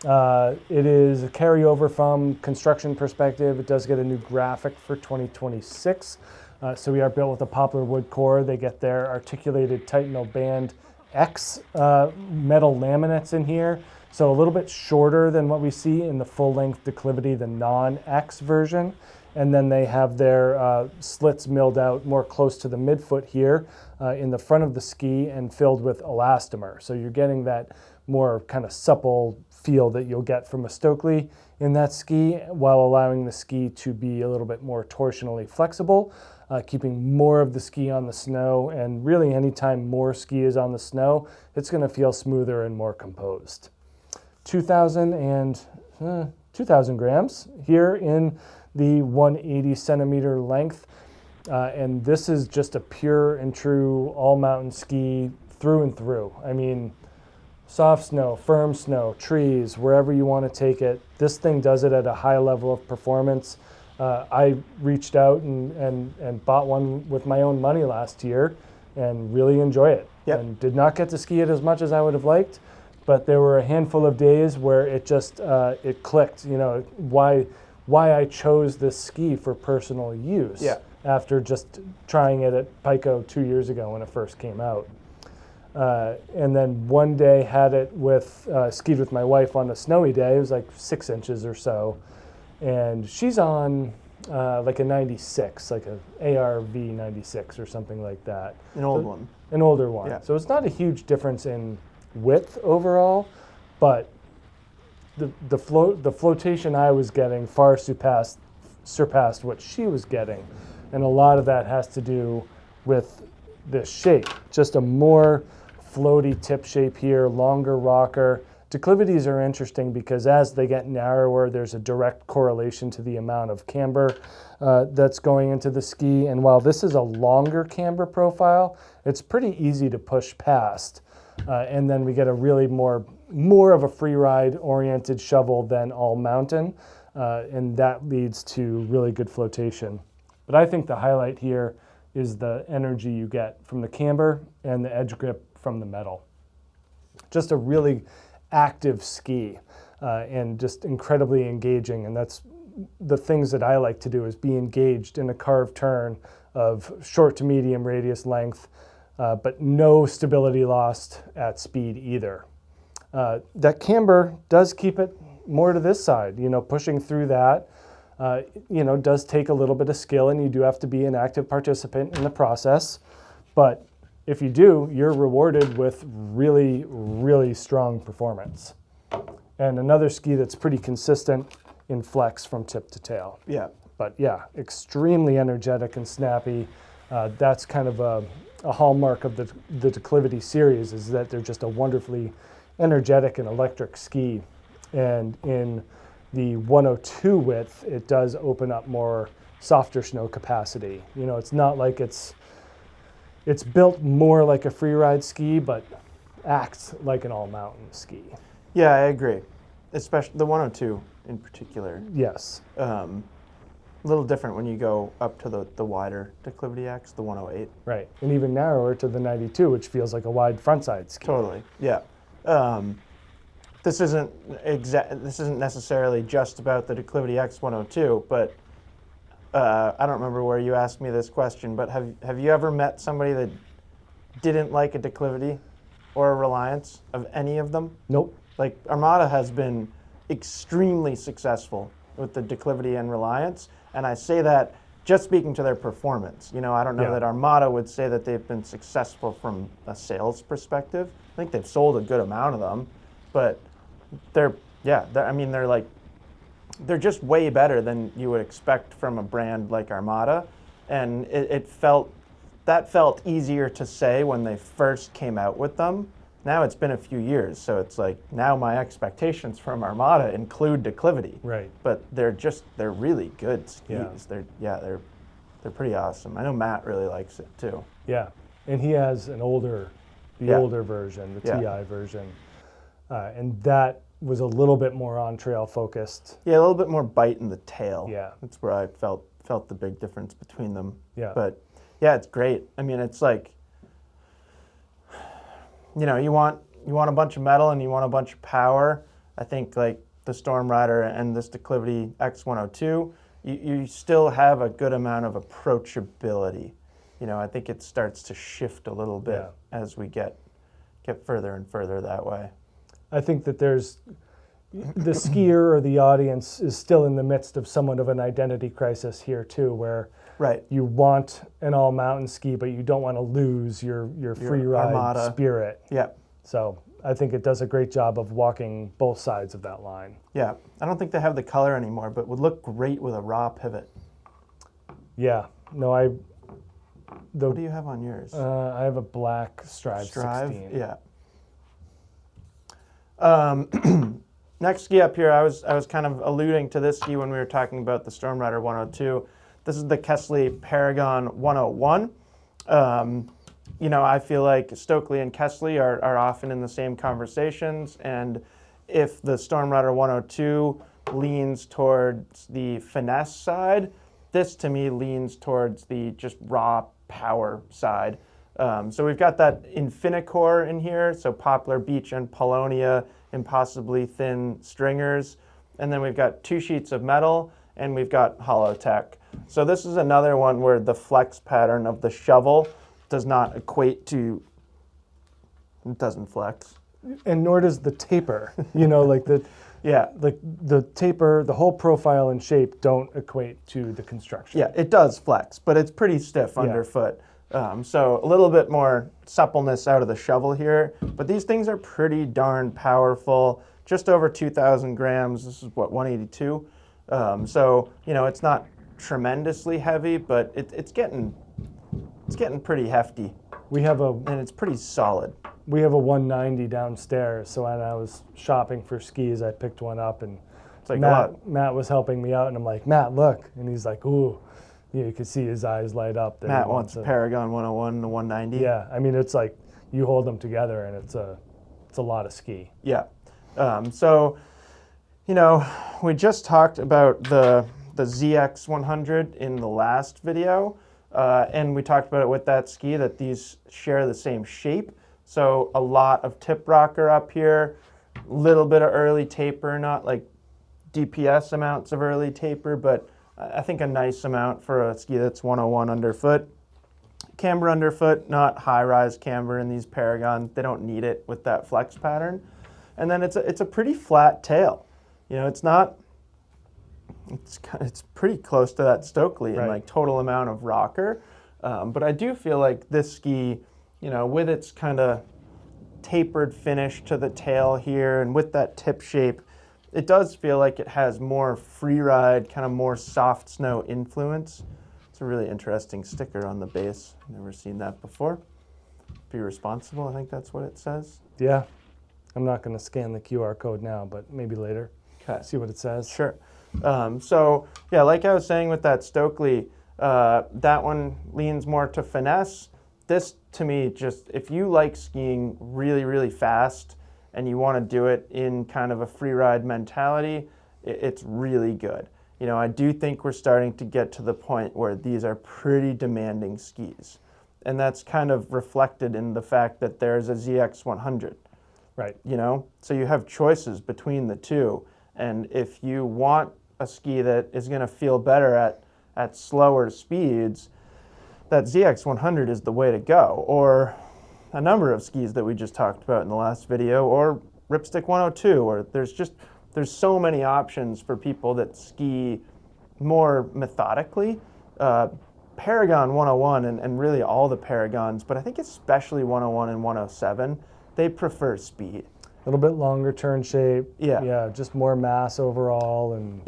It is a carryover from construction perspective. It does get a new graphic for 2026. So we are built with a poplar wood core. They get their articulated Titanal Band X metal laminates in here. So a little bit shorter than what we see in the full-length Declivity, the non-X version. And then they have their slits milled out more close to the midfoot here in the front of the ski and filled with elastomer. So you're getting that more kind of supple feel that you'll get from a Stockli in that ski, while allowing the ski to be a little bit more torsionally flexible, keeping more of the ski on the snow. And really anytime more ski is on the snow, it's going to feel smoother and more composed. 2,000 grams here in the 180 centimeter length. And this is just a pure and true all mountain ski through and through. I mean, soft snow, firm snow, trees, wherever you want to take it. This thing does it at a high level of performance. I reached out and bought one with my own money last year and really enjoy it. And did not get to ski it as much as I would have liked, but there were a handful of days where it just, it clicked, you know, why I chose this ski for personal use after just trying it at Pico 2 years ago when it first came out. And then one day had it with, skied with my wife on a snowy day. It was like 6 inches or so. And she's on like a 96, like a ARV 96 or something like that.
An old one.
An older one.
Yeah.
So it's not a huge difference in width overall, but the flotation I was getting far surpassed what she was getting. And a lot of that has to do with this shape. Just a more floaty tip shape here, longer rocker. Declivities are interesting because as they get narrower, there's a direct correlation to the amount of camber that's going into the ski. And while this is a longer camber profile, it's pretty easy to push past. And then we get a really more of a free ride oriented shovel than all mountain. And that leads to really good flotation. But I think the highlight here is the energy you get from the camber and the edge grip from the metal. Just a really active ski and just incredibly engaging. And that's the things that I like to do, is be engaged in a carved turn of short to medium radius length, but no stability lost at speed either. That camber does keep it more to this side, pushing through that, does take a little bit of skill, and you do have to be an active participant in the process. But if you do, you're rewarded with really, really strong performance. And another ski that's pretty consistent in flex from tip to tail.
Yeah.
But yeah, extremely energetic and snappy. That's kind of a hallmark of the Declivity series, is that they're just a wonderfully energetic and electric ski. And in the 102 width, it does open up more softer snow capacity. It's not like it's built more like a free ride ski, but acts like an all mountain ski.
Yeah, I agree. Especially the 102 in particular.
Yes.
A little different when you go up to the wider Declivity X, the 108.
Right, and even narrower to the 92, which feels like a wide frontside ski.
Totally, yeah. This isn't necessarily just about the Declivity X 102, but I don't remember where you asked me this question, but have you ever met somebody that didn't like a Declivity or a Reliance of any of them?
Nope.
Like, Armada has been extremely successful with the Declivity and Reliance, and I say that just speaking to their performance. I don't know that Armada would say that they've been successful from a sales perspective. I think they've sold a good amount of them, but they're just way better than you would expect from a brand like Armada, and it felt easier to say when they first came out with them. Now it's been a few years, so it's like now my expectations from Armada include Declivity.
Right.
But they're really good skis.
Yeah.
They're pretty awesome. I know Matt really likes it too.
Yeah, and he has the older version, the TI version, and that was a little bit more on trail focused.
Yeah, a little bit more bite in the tail.
Yeah,
that's where I felt the big difference between them.
Yeah,
but yeah, it's great. I mean, it's like, you want a bunch of metal and you want a bunch of power. I think like the Stormrider and this Declivity X102, you still have a good amount of approachability. I think it starts to shift a little bit as we get further and further that way.
I think that there's the skier or the audience is still in the midst of somewhat of an identity crisis here too, where you want an all mountain ski, but you don't want to lose your free ride Armada spirit.
Yeah.
So I think it does a great job of walking both sides of that line.
Yeah. I don't think they have the color anymore, but would look great with a raw pivot.
Yeah. No,
what do you have on yours?
I have a black Strive 16.
Yeah. Next ski up here, I was kind of alluding to this ski when we were talking about the Stormrider 102. This is the Kastle Paragon 101. I feel like Stockli and Kastle are often in the same conversations, and if the Stormrider 102 leans towards the finesse side, this to me leans towards the just raw power side. So we've got that Infinicore in here, so poplar, beech, and paulownia, impossibly thin stringers. And then we've got 2 sheets of metal, and we've got hollow tech. So this is another one where the flex pattern of the shovel does not equate to, it doesn't flex.
And nor does the taper, like the taper, the whole profile and shape don't equate to the construction.
Yeah, it does flex, but it's pretty stiff underfoot. So a little bit more suppleness out of the shovel here, but these things are pretty darn powerful. Just over 2,000 grams. This is what, 182. So it's not tremendously heavy, but it's getting pretty hefty. And it's pretty solid.
We have a 190 downstairs, so when I was shopping for skis, I picked one up, and
it's like
Matt was helping me out, and I'm like, Matt, look, and he's like, ooh. You could see his eyes light up.
Matt wants a Paragon 101 and a 190.
Yeah, I mean, it's like you hold them together, and it's a lot of ski.
Yeah. So, we just talked about the ZX100 in the last video, and we talked about it with that ski, that these share the same shape. So a lot of tip rocker up here, little bit of early taper, not like DPS amounts of early taper, but I think a nice amount for a ski that's 101 underfoot. Camber underfoot, not high-rise camber in these Paragon. They don't need it with that flex pattern. And then it's a pretty flat tail. You know, it's not. It's pretty close to that Stockli in like total amount of rocker. But I do feel like this ski, you know, with its kind of tapered finish to the tail here and with that tip shape, it does feel like it has more free ride, kind of more soft snow influence. It's a really interesting sticker on the base. Never seen that before. Be responsible, I think that's what it says.
Yeah. I'm not going to scan the QR code now, but maybe later.
Okay.
See what it says.
Sure. So, yeah, like I was saying with that Stockli, that one leans more to finesse. This, to me, just if you like skiing really, really fast and you want to do it in kind of a free ride mentality, it's really good. You know, I do think we're starting to get to the point where these are pretty demanding skis. And that's kind of reflected in the fact that there's a ZX100.
Right.
You know, so you have choices between the two. And if you want a ski that is going to feel better at slower speeds, that ZX100 is the way to go. Or a number of skis that we just talked about in the last video, or Ripstick 102, or there's so many options for people that ski more methodically. Paragon 101 and really all the Paragons, but I think especially 101 and 107, they prefer speed.
A little bit longer turn shape.
Yeah.
Yeah, just more mass overall and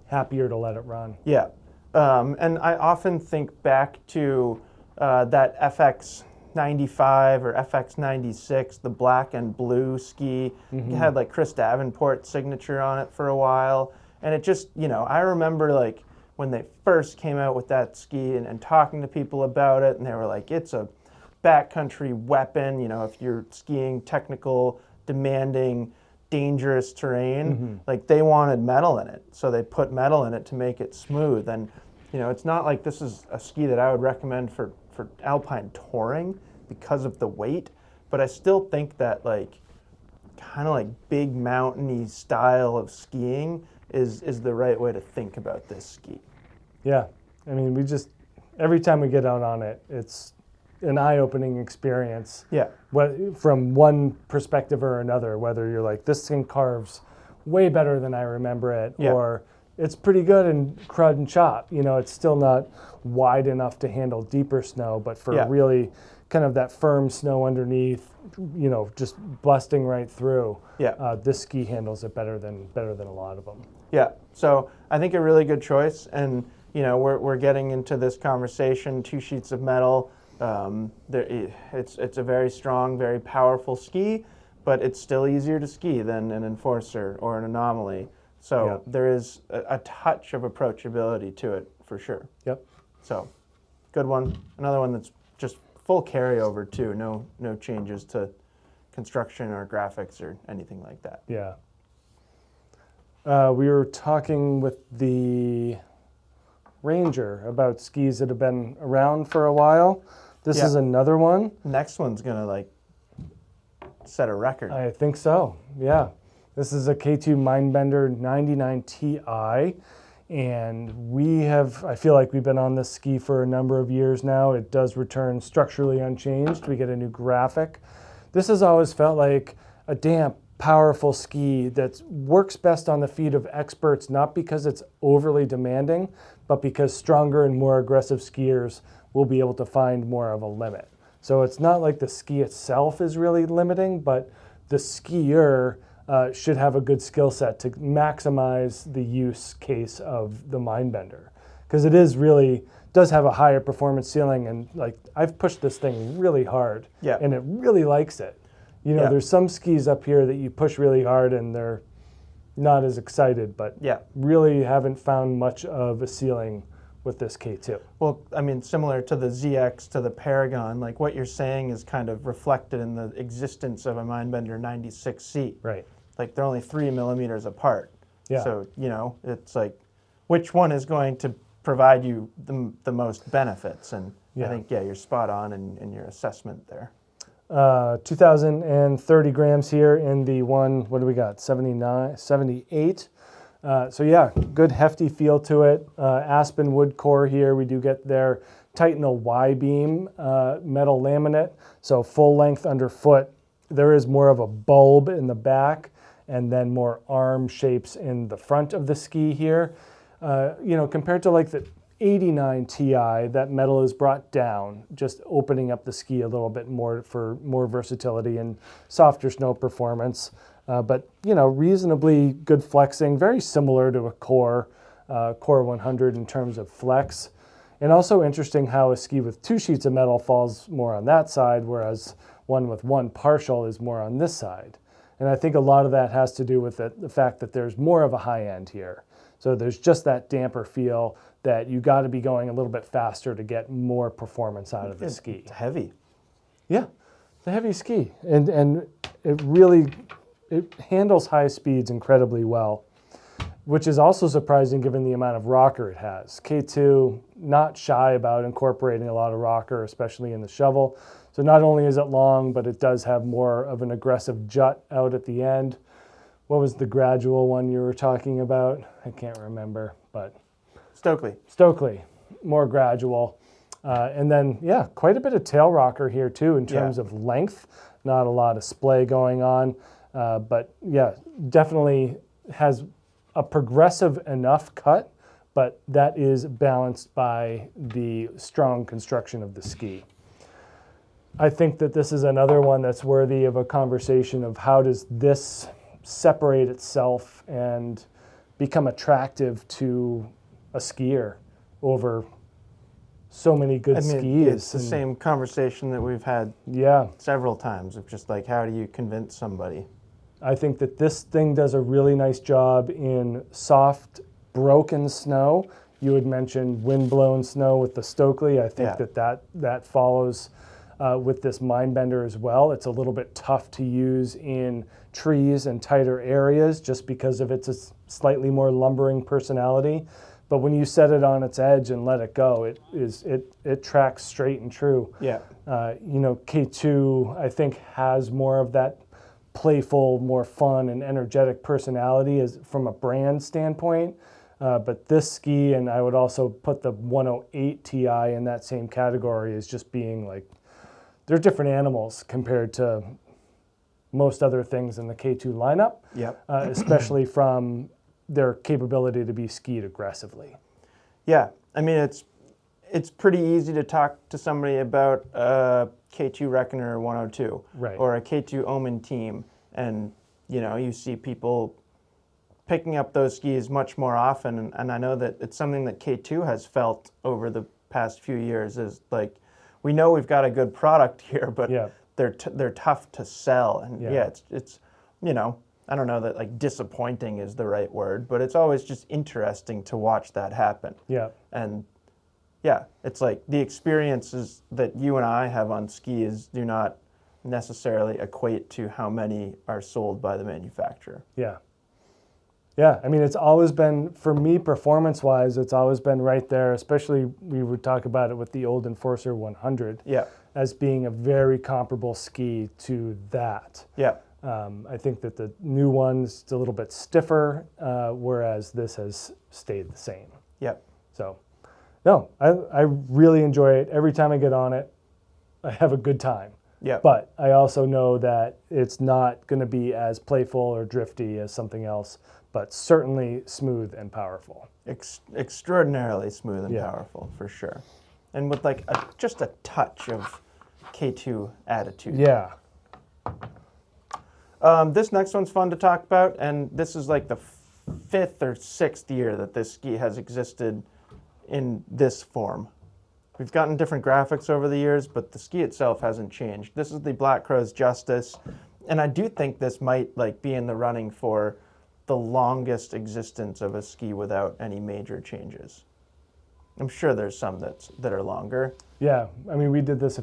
happier to let it run.
Yeah. And I often think back to that FX95 or FX96, the black and blue ski. It had like Chris Davenport's signature on it for a while. And it just, you know, I remember like when they first came out with that ski and talking to people about it, and they were like, it's a backcountry weapon, you know, if you're skiing technical, demanding, dangerous terrain, like they wanted metal in it. So they put metal in it to make it smooth. And, you know, it's not like this is a ski that I would recommend for alpine touring because of the weight, but I still think that like kind of like big mountainy style of skiing is the right way to think about this ski.
Yeah. I mean, we just, every time we get out on it, it's an eye-opening experience.
Yeah.
From one perspective or another, whether you're like, this thing carves way better than I remember it, or it's pretty good in crud and chop. You know, it's still not wide enough to handle deeper snow, but for really kind of that firm snow underneath, you know, just busting right through. This ski handles it better than a lot of them.
Yeah. So I think a really good choice, and you know, we're getting into this conversation. 2 sheets of metal. It's a very strong, very powerful ski, but it's still easier to ski than an Enforcer or an Anomaly. So there is a touch of approachability to it for sure. Yep. So good one. Another one that's just full carryover too. No changes to construction or graphics or anything like that.
Yeah. We were talking with the Ranger about skis that have been around for a while. This is another one.
Next one's gonna like set a record.
I think so, yeah. This is a K2 Mindbender 99 Ti, and I feel like we've been on this ski for a number of years now. It does return structurally unchanged. We get a new graphic. This has always felt like a damp, powerful ski that works best on the feet of experts, not because it's overly demanding, but because stronger and more aggressive skiers will be able to find more of a limit. So it's not like the ski itself is really limiting, but the skier should have a good skill set to maximize the use case of the Mindbender. Because it does have a higher performance ceiling, and like I've pushed this thing really hard, and it really likes it. You know, there's some skis up here that you push really hard and they're not as excited, but really haven't found much of a ceiling with this K2.
Well, I mean, similar to the ZX, to the Paragon, like what you're saying is kind of reflected in the existence of a Mindbender 96C.
Right.
Like they're only 3 millimeters apart.
Yeah.
So, you know, it's like, which one is going to provide you the most benefits? And I think, you're spot on in your assessment there.
2,030 grams here in the one, what do we got, 78. So good hefty feel to it. Aspen wood core here. We do get their Titanal Y-beam metal laminate. So full length underfoot, there is more of a bulb in the back and then more arm shapes in the front of the ski here. Compared to like the 89 Ti, that metal is brought down, just opening up the ski a little bit more for more versatility and softer snow performance. But reasonably good flexing, very similar to a Core 100 in terms of flex. And also interesting how a ski with 2 sheets of metal falls more on that side, whereas one with 1 partial is more on this side. And I think a lot of that has to do with the fact that there's more of a high end here. So there's just that damper feel that you got to be going a little bit faster to get more performance out of the ski.
It's heavy.
Yeah, it's a heavy ski. And it handles high speeds incredibly well, which is also surprising given the amount of rocker it has. K2, not shy about incorporating a lot of rocker, especially in the shovel. So not only is it long, but it does have more of an aggressive jut out at the end. What was the gradual one you were talking about? I can't remember, but... Stockli, more gradual. And then, quite a bit of tail rocker here too in terms of length. Not a lot of splay going on, but definitely has a progressive enough cut, but that is balanced by the strong construction of the ski. I think that this is another one that's worthy of a conversation of how does this separate itself and become attractive to a skier over so many good skis.
It's the same conversation that we've had several times of just like, how do you convince somebody?
I think that this thing does a really nice job in soft, broken snow. You had mentioned wind-blown snow with the Stockli. I think that follows with this Mindbender as well. It's a little bit tough to use in trees and tighter areas just because of its slightly more lumbering personality. But when you set it on its edge and let it go, it tracks straight and true.
Yeah.
K2 I think has more of that playful, more fun and energetic personality as from a brand standpoint. But this ski, and I would also put the 108 Ti in that same category, as just being like, they're different animals compared to most other things in the K2 lineup.
Yep.
Especially from their capability to be skied aggressively.
Yeah, I mean, it's pretty easy to talk to somebody about a K2 Reckoner 102 or a K2 Omen team, and you see people picking up those skis much more often, and I know that it's something that K2 has felt over the past few years is like, we know we've got a good product here, but they're tough to sell, and it's I don't know that like disappointing is the right word, but it's always just interesting to watch that happen.
Yeah.
And it's like the experiences that you and I have on skis do not necessarily equate to how many are sold by the manufacturer.
Yeah. Yeah, I mean, it's always been, for me, performance-wise, it's always been right there, especially we would talk about it with the old Enforcer 100 as being a very comparable ski to that.
Yeah.
I think that the new one's a little bit stiffer, whereas this has stayed the same.
Yep.
So, no, I really enjoy it. Every time I get on it, I have a good time.
Yeah.
But I also know that it's not going to be as playful or drifty as something else, but certainly smooth and powerful.
Extraordinarily smooth and powerful, for sure. And with like just a touch of K2 attitude.
Yeah.
This next one's fun to talk about, and this is like the 5th or 6th year that this ski has existed in this form. We've gotten different graphics over the years, but the ski itself hasn't changed. This is the Black Crow's Justis, and I do think this might like be in the running for the longest existence of a ski without any major changes. I'm sure there's some that are longer.
Yeah, I mean, we did this a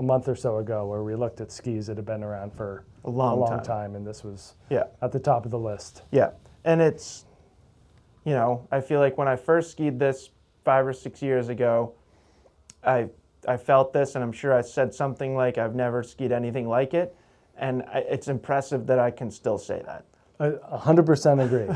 month or so ago, where we looked at skis that have been around for a long time, and this was at the top of the list.
Yeah, and it's, I feel like when I first skied this 5 or 6 years ago, I felt this, and I'm sure I said something like, I've never skied anything like it, and it's impressive that I can still say that.
100% agree.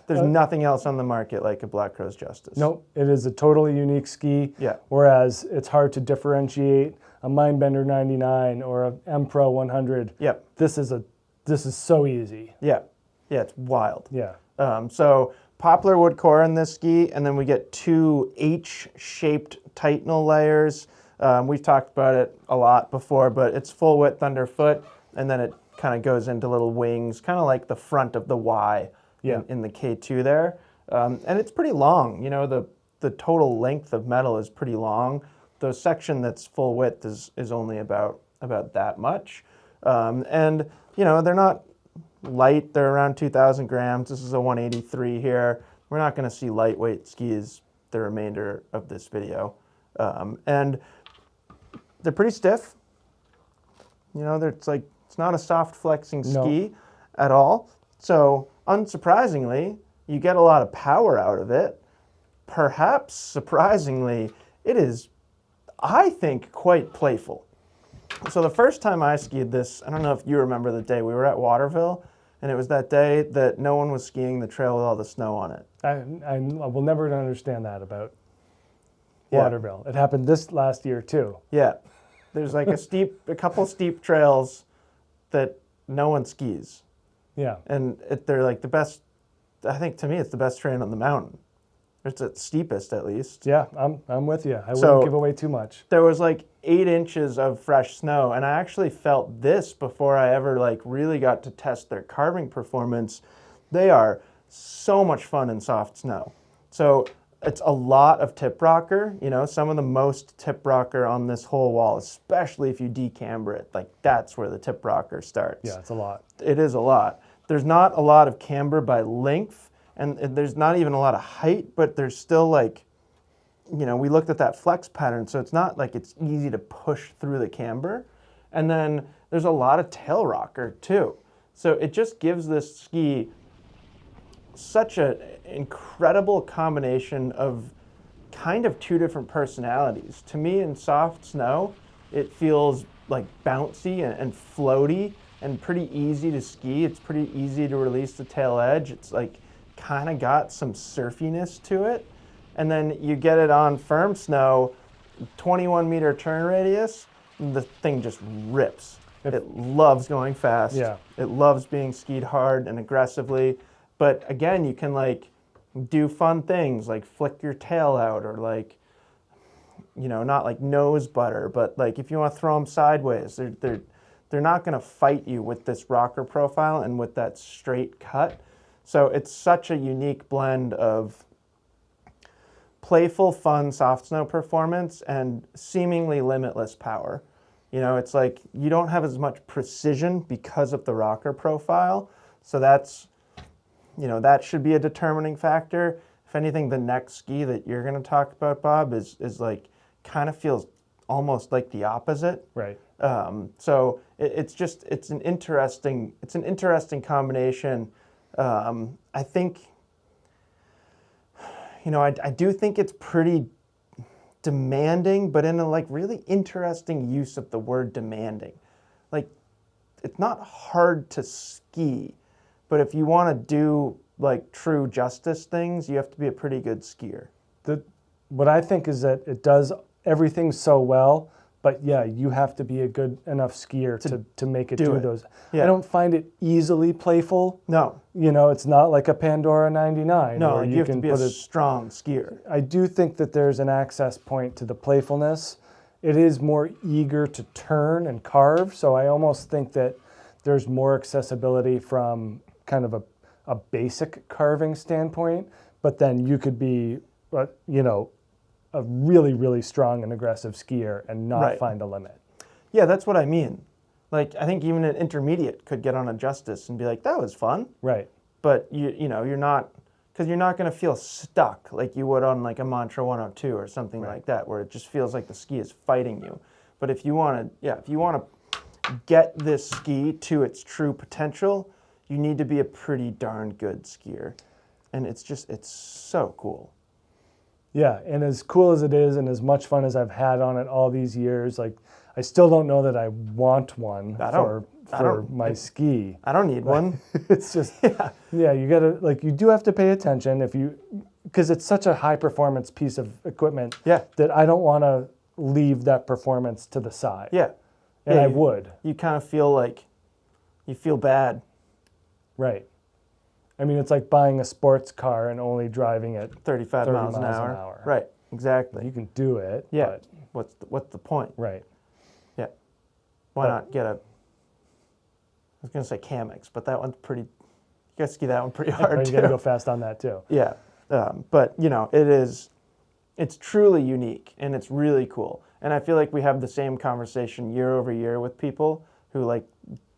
There's nothing else on the market like a Black Crow's Justis.
Nope, it is a totally unique ski.
Yeah.
Whereas it's hard to differentiate a Mindbender 99 or a M-Pro 100.
Yep.
This is so easy.
Yeah. Yeah, it's wild.
Yeah.
So poplar wood core in this ski, and then we get 2 H-shaped titanal layers. We've talked about it a lot before, but it's full width underfoot, and then it kind of goes into little wings, kind of like the front of the Y in the K2 there. And it's pretty long. You know, the total length of metal is pretty long. The section that's full width is only about that much. And, you know, they're not light. They're around 2,000 grams. This is a 183 here. We're not going to see lightweight skis the remainder of this video. And they're pretty stiff. You know, it's not a soft flexing ski at all. So unsurprisingly, you get a lot of power out of it. Perhaps surprisingly, it is, I think, quite playful. So the first time I skied this, I don't know if you remember the day, we were at Waterville, and it was that day that no one was skiing the trail with all the snow on it.
I will never understand that about Waterville. It happened this last year too.
Yeah. There's like a couple steep trails that no one skis.
Yeah.
And they're like the best, I think to me it's the best terrain on the mountain. It's the steepest at least.
Yeah, I'm with you. I wouldn't give away too much.
There was like 8 inches of fresh snow, and I actually felt this before I ever like really got to test their carving performance. They are so much fun in soft snow. So it's a lot of tip rocker, you know, some of the most tip rocker on this whole wall, especially if you decamber it. Like that's where the tip rocker starts.
Yeah, it's a lot.
It is a lot. There's not a lot of camber by length, and there's not even a lot of height, but there's still like, you know, we looked at that flex pattern, so it's not like it's easy to push through the camber. And then there's a lot of tail rocker too. So it just gives this ski such an incredible combination of kind of 2 different personalities. To me, in soft snow, it feels like bouncy and floaty and pretty easy to ski. It's pretty easy to release the tail edge. It's like kind of got some surfiness to it. And then you get it on firm snow, 21 meter turn radius, and the thing just rips. It loves going fast.
Yeah.
It loves being skied hard and aggressively. But again, you can like do fun things like flick your tail out, or like, you know, not like nose butter, but like if you want to throw them sideways, they're not going to fight you with this rocker profile and with that straight cut. So it's such a unique blend of playful, fun soft snow performance and seemingly limitless power. You know, it's like you don't have as much precision because of the rocker profile. So that's, you know, that should be a determining factor. If anything, the next ski that you're going to talk about, Bob, is like kind of feels almost like the opposite.
Right.
So it's an interesting combination. I think, you know, I do think it's pretty demanding, but in a like really interesting use of the word demanding. Like, it's not hard to ski, but if you want to do like true Justis things, you have to be a pretty good skier.
What I think is that it does everything so well, but yeah, you have to be a good enough skier to make it do those.
Yeah.
I don't find it easily playful.
No.
You know, it's not like a Pandora 99.
No,
where
you have to be a strong skier.
I do think that there's an access point to the playfulness. It is more eager to turn and carve, so I almost think that there's more accessibility from kind of a basic carving standpoint, but then you could be, you know, a really, really strong and aggressive skier and not find a limit.
Yeah, that's what I mean. Like, I think even an intermediate could get on a Justis and be like, that was fun.
Right.
But, you know, you're not, because you're not going to feel stuck like you would on like a Mantra 102 or something like that, where it just feels like the ski is fighting you. But if you want to get this ski to its true potential, you need to be a pretty darn good skier. And it's so cool.
Yeah, and as cool as it is and as much fun as I've had on it all these years, like I still don't know that I want one for my ski.
I don't need one.
It's just, yeah, you gotta, like, you do have to pay attention because it's such a high performance piece of equipment that I don't want to leave that performance to the side.
Yeah.
And
yeah,
I would.
You kind of feel like, you feel bad.
Right. I mean, it's like buying a sports car and only driving at
35 miles an hour. Right, exactly.
You can do it.
Yeah.
But
What's the point?
right.
Yeah. Why not get a, I was going to say Camex, but that one's pretty, you got to ski that one pretty hard too.
You got to go fast on that too.
Yeah. But, you know, it's truly unique and it's really cool. And I feel like we have the same conversation year over year with people who like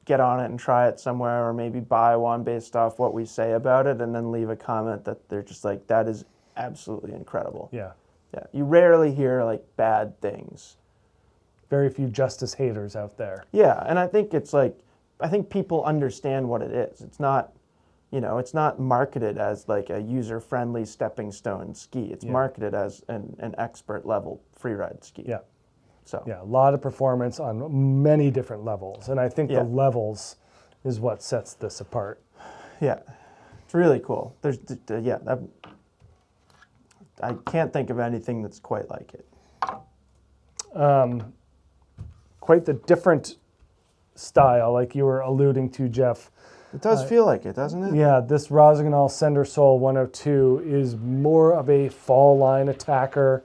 get on it and try it somewhere, or maybe buy one based off what we say about it and then leave a comment that they're just like, that is absolutely incredible.
Yeah.
Yeah. You rarely hear like bad things.
Very few Justis haters out there.
Yeah. And I think it's like, I think people understand what it is. It's not, you know, it's not marketed as like a user-friendly stepping stone ski. It's marketed as an expert level freeride ski.
Yeah.
So
yeah, a lot of performance on many different levels, and I think the levels is what sets this apart.
Yeah, it's really cool. There's I can't think of anything that's quite like it.
Quite the different style, like you were alluding to, Jeff.
It does feel like it, doesn't it?
Yeah, this Rossignol Sender Soul 102 is more of a fall line attacker.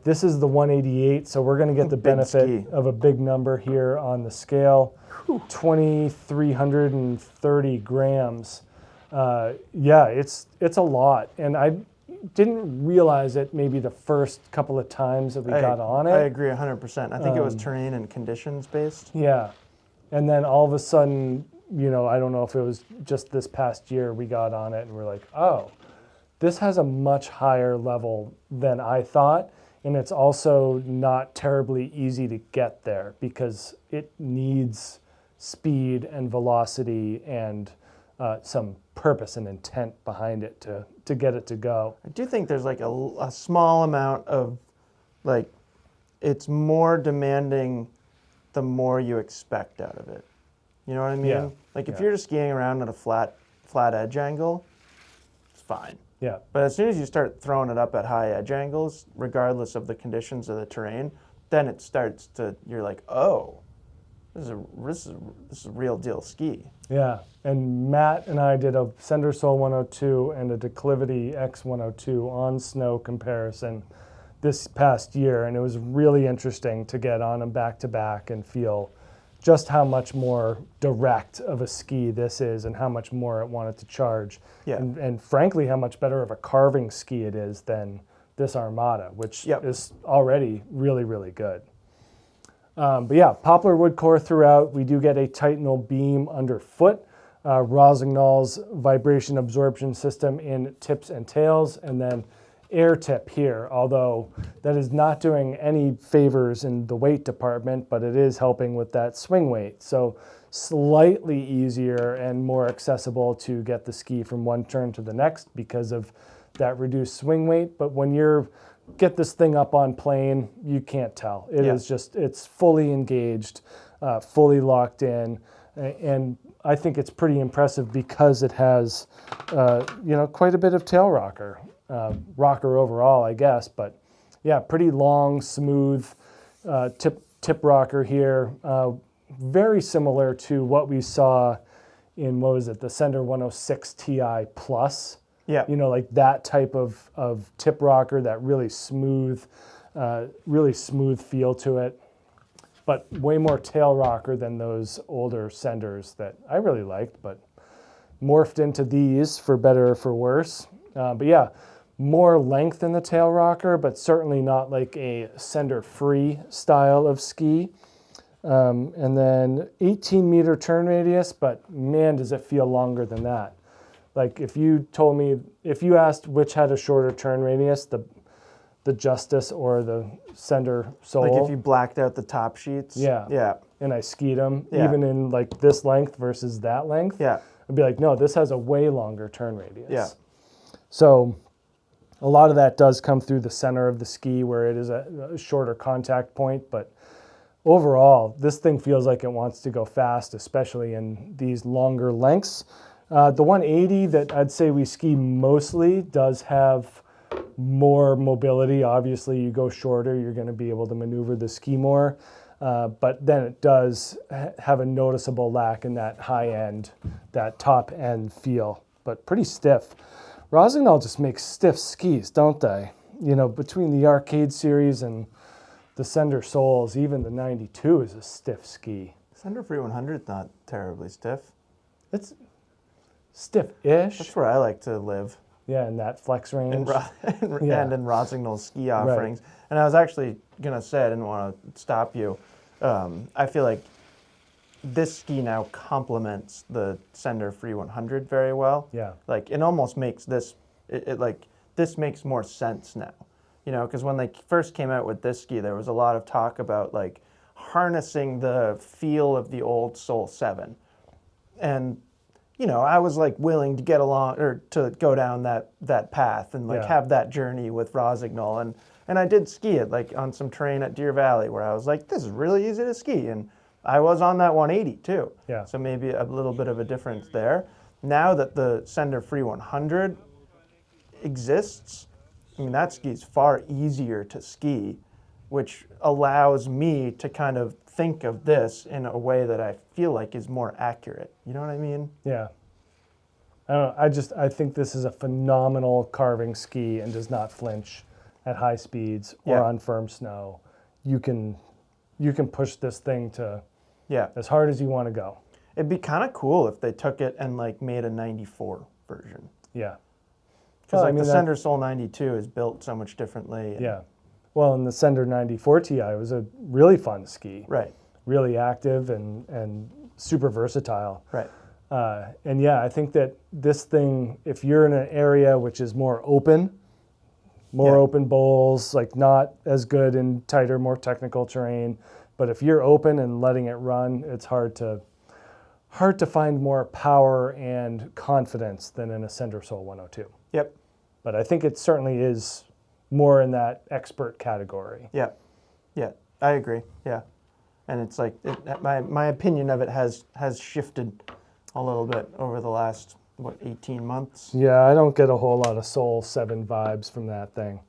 This is the 188, so we're going to get the benefit of a big number here on the scale. 2,330 grams. Yeah, it's a lot, and I didn't realize it maybe the first couple of times that we got on it.
I agree 100%. I think it was terrain and conditions based.
Yeah, and then all of a sudden, you know, I don't know if it was just this past year we got on it and we're like, oh, this has a much higher level than I thought, and it's also not terribly easy to get there because it needs speed and velocity and some purpose and intent behind it to get it to go.
I do think there's like a small amount of, like, it's more demanding the more you expect out of it. You know what I mean?
Yeah.
Like if you're just skiing around at a flat edge angle, it's fine.
Yeah.
But as soon as you start throwing it up at high edge angles, regardless of the conditions of the terrain, then it starts to, you're like, oh, this is a real deal ski.
Yeah, and Matt and I did a Sender Soul 102 and a Declivity X 102 on snow comparison this past year, and it was really interesting to get on them back to back and feel just how much more direct of a ski this is and how much more it wanted to charge.
Yeah.
And frankly, how much better of a carving ski it is than this Armada, which is already really, really good. But yeah, poplar wood core throughout. We do get a Titanal beam underfoot, Rossignol's vibration absorption system in tips and tails, and then air tip here, although that is not doing any favors in the weight department, but it is helping with that swing weight. So slightly easier and more accessible to get the ski from one turn to the next because of that reduced swing weight. But when you're get this thing up on plane, you can't tell. It is just, it's fully engaged, fully locked in, and I think it's pretty impressive because it has, you know, quite a bit of tail rocker. Rocker overall, I guess, but yeah, pretty long, smooth tip rocker here. Very similar to what we saw in, what was it, the Sender 106 Ti Plus.
Yeah.
You know, like that type of tip rocker, that really smooth feel to it, but way more tail rocker than those older Senders that I really liked, but morphed into these for better or for worse. But yeah, more length in the tail rocker, but certainly not like a Sender-free style of ski. And then 18-meter turn radius, but man, does it feel longer than that. Like if you told me, if you asked which had a shorter turn radius, the Justis or the Sender Soul.
Like if you blacked out the top sheets.
Yeah.
Yeah.
And I skied them, even in like this length versus that length.
Yeah.
I'd be like, no, this has a way longer turn radius.
Yeah.
So a lot of that does come through the center of the ski where it is a shorter contact point, but overall, this thing feels like it wants to go fast, especially in these longer lengths. The 180 that I'd say we ski mostly does have more mobility. Obviously, you go shorter, you're going to be able to maneuver the ski more. But then it does have a noticeable lack in that high end, that top end feel, but pretty stiff. Rossignol just makes stiff skis, don't they? You know, between the Arcade series and the Sender Soles, even the 92 is a stiff ski.
Sender Free 100 is not terribly stiff.
It's stiff-ish.
That's where I like to live.
Yeah, in that flex range.
And in Rossignol's ski offerings. Right. And I was actually going to say, I didn't want to stop you. I feel like this ski now complements the Sender Free 100 very well.
Yeah.
Like, it almost makes this, this makes more sense now. You know, because when they first came out with this ski, there was a lot of talk about, like, harnessing the feel of the old Soul 7. And, you know, I was, like, willing to get along, or to go down that path and, like, have that journey with Rossignol. And I did ski it, like, on some terrain at Deer Valley where I was like, this is really easy to ski. And I was on that 180, too.
Yeah.
So maybe a little bit of a difference there. Now that the Sender Free 100 exists, I mean, that ski is far easier to ski, which allows me to kind of think of this in a way that I feel like is more accurate. You know what I mean?
Yeah. I don't know. I think this is a phenomenal carving ski and does not flinch at high speeds or on firm snow. You can push this thing to as hard as you want to go.
It'd be kind of cool if they took it and, like, made a 94 version.
Yeah.
Because the Sender Soul 92 is built so much differently.
Yeah. Well, and the Sender 94 Ti was a really fun ski.
Right.
Really active and super versatile.
Right.
And yeah, I think that this thing, if you're in an area which is more open bowls, like not as good in tighter, more technical terrain, but if you're open and letting it run, it's hard to find more power and confidence than in a Sender Soul 102.
Yep.
But I think it certainly is more in that expert category.
Yeah. Yeah, I agree. Yeah. And it's like, my opinion of it has shifted a little bit over the last, 18 months?
Yeah, I don't get a whole lot of Soul 7 vibes from that thing.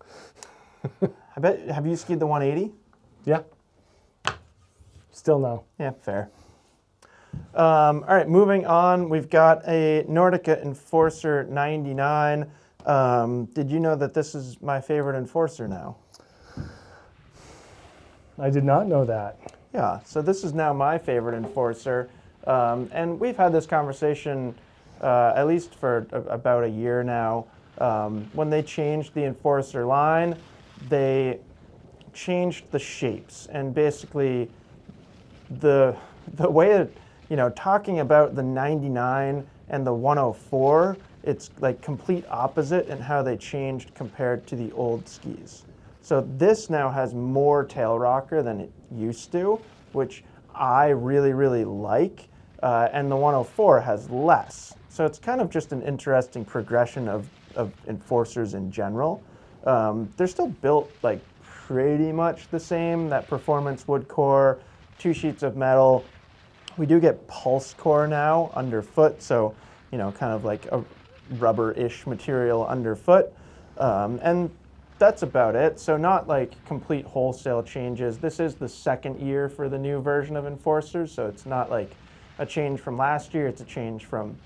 I bet, have you skied the 180?
Yeah. Still no.
Yeah, fair. All right, moving on. We've got a Nordica Enforcer 99. Did you know that this is my favorite Enforcer now?
I did not know that.
Yeah, so this is now my favorite Enforcer. And we've had this conversation at least for about a year now. When they changed the Enforcer line, they changed the shapes. And basically, the way that, you know, talking about the 99 and the 104, it's like complete opposite in how they changed compared to the old skis. So this now has more tail rocker than it used to, which I really, really like. And the 104 has less. So it's kind of just an interesting progression of Enforcers in general. They're still built like pretty much the same, that performance wood core, 2 sheets of metal. We do get pulse core now underfoot, so, you know, kind of like a rubber-ish material underfoot. And that's about it. So not like complete wholesale changes. This is the second year for the new version of Enforcers, so it's not like a change from last year, it's a change from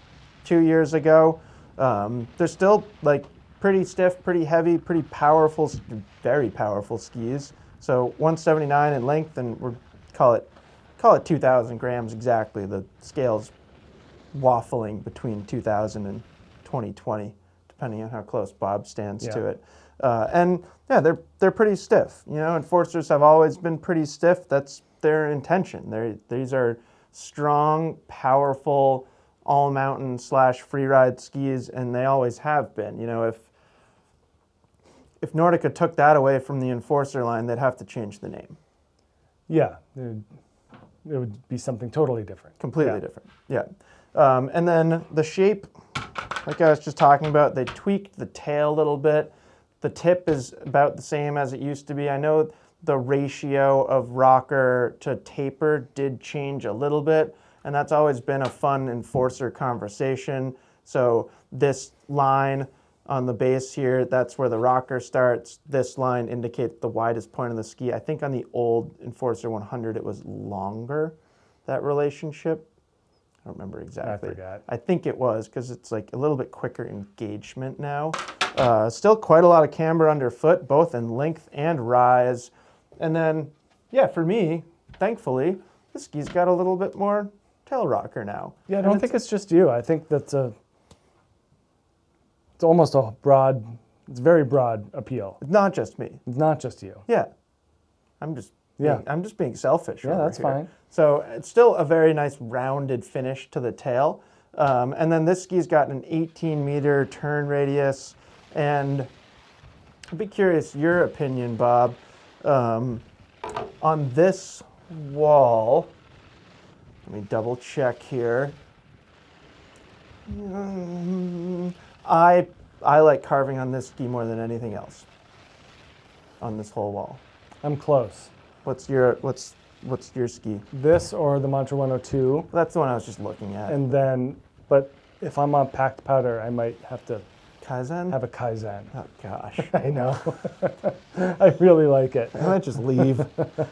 2 years ago. They're still like pretty stiff, pretty heavy, pretty powerful, very powerful skis. So 179 in length, and we're call it 2,000 grams exactly. The scale's waffling between 2,000 and 2020, depending on how close Bob stands to it. And yeah, they're pretty stiff. You know, Enforcers have always been pretty stiff. That's their intention. These are strong, powerful, all-mountain / freeride skis, and they always have been. You know, if Nordica took that away from the Enforcer line, they'd have to change the name.
Yeah, it would be something totally different.
Completely different, yeah. And then the shape, like I was just talking about, they tweaked the tail a little bit. The tip is about the same as it used to be. I know the ratio of rocker to taper did change a little bit, and that's always been a fun Enforcer conversation. So this line on the base here, that's where the rocker starts. This line indicates the widest point of the ski. I think on the old Enforcer 100, it was longer, that relationship. I don't remember exactly.
I forgot.
I think it was, because it's like a little bit quicker engagement now. Still quite a lot of camber underfoot, both in length and rise. And then, yeah, for me, thankfully, the ski's got a little bit more tail rocker now.
Yeah, I don't think it's just you. I think that's it's almost a broad, it's very broad appeal.
It's not just me.
It's not just you.
Yeah. I'm just being selfish.
Yeah, that's fine.
So it's still a very nice rounded finish to the tail. And then this ski's got an 18-meter turn radius. And I'd be curious your opinion, Bob, on this wall. Let me double check here. I like carving on this ski more than anything else on this whole wall.
I'm close.
What's your ski?
This or the Mantra 102.
That's the one I was just looking at.
And then, but if I'm on packed powder, I might have to
Kaizen?
have a Kaizen.
Oh gosh.
I know. I really like it.
I might just leave.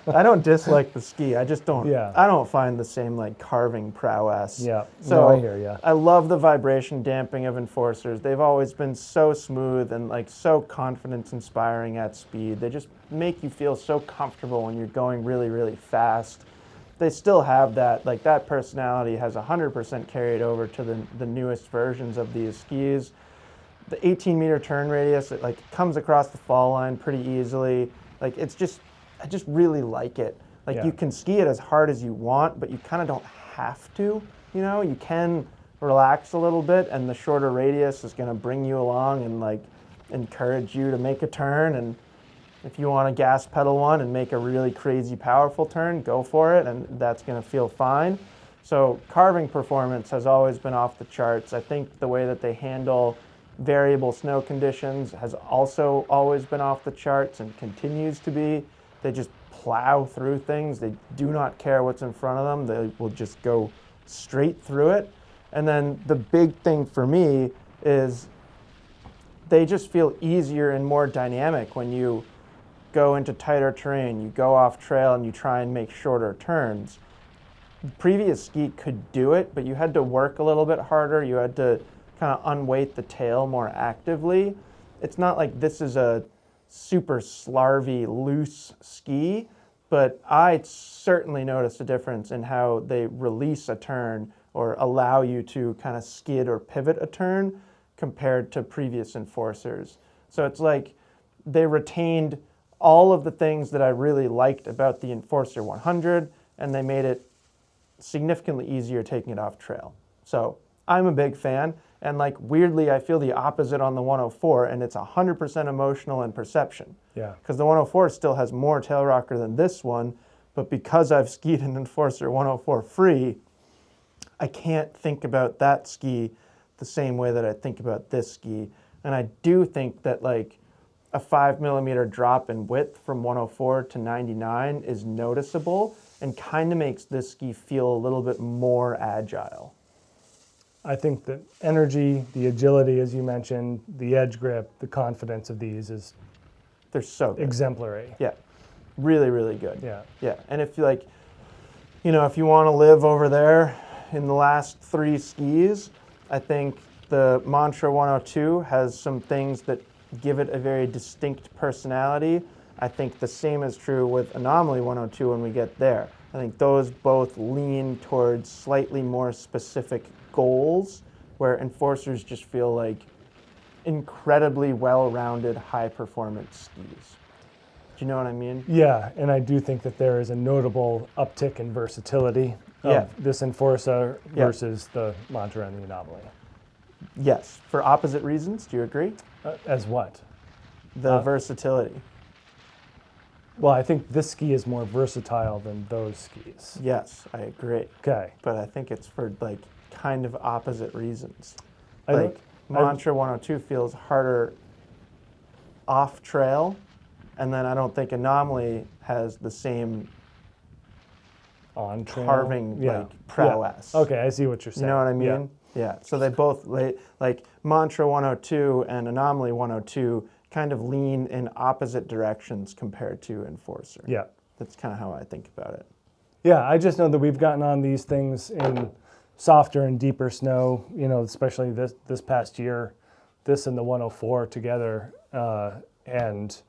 I don't dislike the ski. I just don't.
Yeah.
I don't find the same like carving prowess.
Yeah.
So
no, I hear you.
I love the vibration damping of Enforcers. They've always been so smooth and like so confidence inspiring at speed. They just make you feel so comfortable when you're going really, really fast. They still have that, like that personality has 100% carried over to the newest versions of these skis. The 18-meter turn radius, it like comes across the fall line pretty easily. Like I just really like it. Like you can ski it as hard as you want, but you kind of don't have to. You know, you can relax a little bit, and the shorter radius is going to bring you along and like encourage you to make a turn. And if you want to gas pedal one and make a really crazy powerful turn, go for it, and that's going to feel fine. So carving performance has always been off the charts. I think the way that they handle variable snow conditions has also always been off the charts and continues to be. They just plow through things. They do not care what's in front of them. They will just go straight through it. And then the big thing for me is they just feel easier and more dynamic when you go into tighter terrain, you go off trail and you try and make shorter turns. The previous ski could do it, but you had to work a little bit harder. You had to kind of unweight the tail more actively. It's not like this is a super slarvy, loose ski, but I certainly noticed a difference in how they release a turn or allow you to kind of skid or pivot a turn compared to previous Enforcers. So it's like they retained all of the things that I really liked about the Enforcer 100, and they made it significantly easier taking it off trail. So I'm a big fan. And like weirdly, I feel the opposite on the 104, and it's 100% emotional and perception.
Yeah.
Because the 104 still has more tail rocker than this one, but because I've skied an Enforcer 104 free, I can't think about that ski the same way that I think about this ski. And I do think that like a 5mm drop in width from 104 to 99 is noticeable and kind of makes this ski feel a little bit more agile.
I think the energy, the agility, as you mentioned, the edge grip, the confidence of these is
they're so good.
Exemplary.
Yeah, really, really good.
Yeah.
Yeah, and if you like, you know, if you want to live over there in the last 3 skis, I think the Mantra 102 has some things that give it a very distinct personality. I think the same is true with Anomaly 102 when we get there. I think those both lean towards slightly more specific goals, where Enforcers just feel like incredibly well-rounded, high-performance skis. Do you know what I mean?
Yeah, and I do think that there is a notable uptick in versatility of this Enforcer versus the Mantra and the Anomaly.
Yes, for opposite reasons. Do you agree?
As what?
The versatility.
Well, I think this ski is more versatile than those skis.
Yes, I agree.
Okay.
But I think it's for like kind of opposite reasons. Like Mantra 102 feels harder off trail, and then I don't think Anomaly has the same
on trail
carving like prowess.
Yeah. Okay, I see what you're saying.
You know what I mean? Yeah, so they both, like Mantra 102 and Anomaly 102 kind of lean in opposite directions compared to Enforcer.
Yeah.
That's kind of how I think about it.
Yeah, I just know that we've gotten on these things in softer and deeper snow, you know, especially this past year, this and the 104 together. And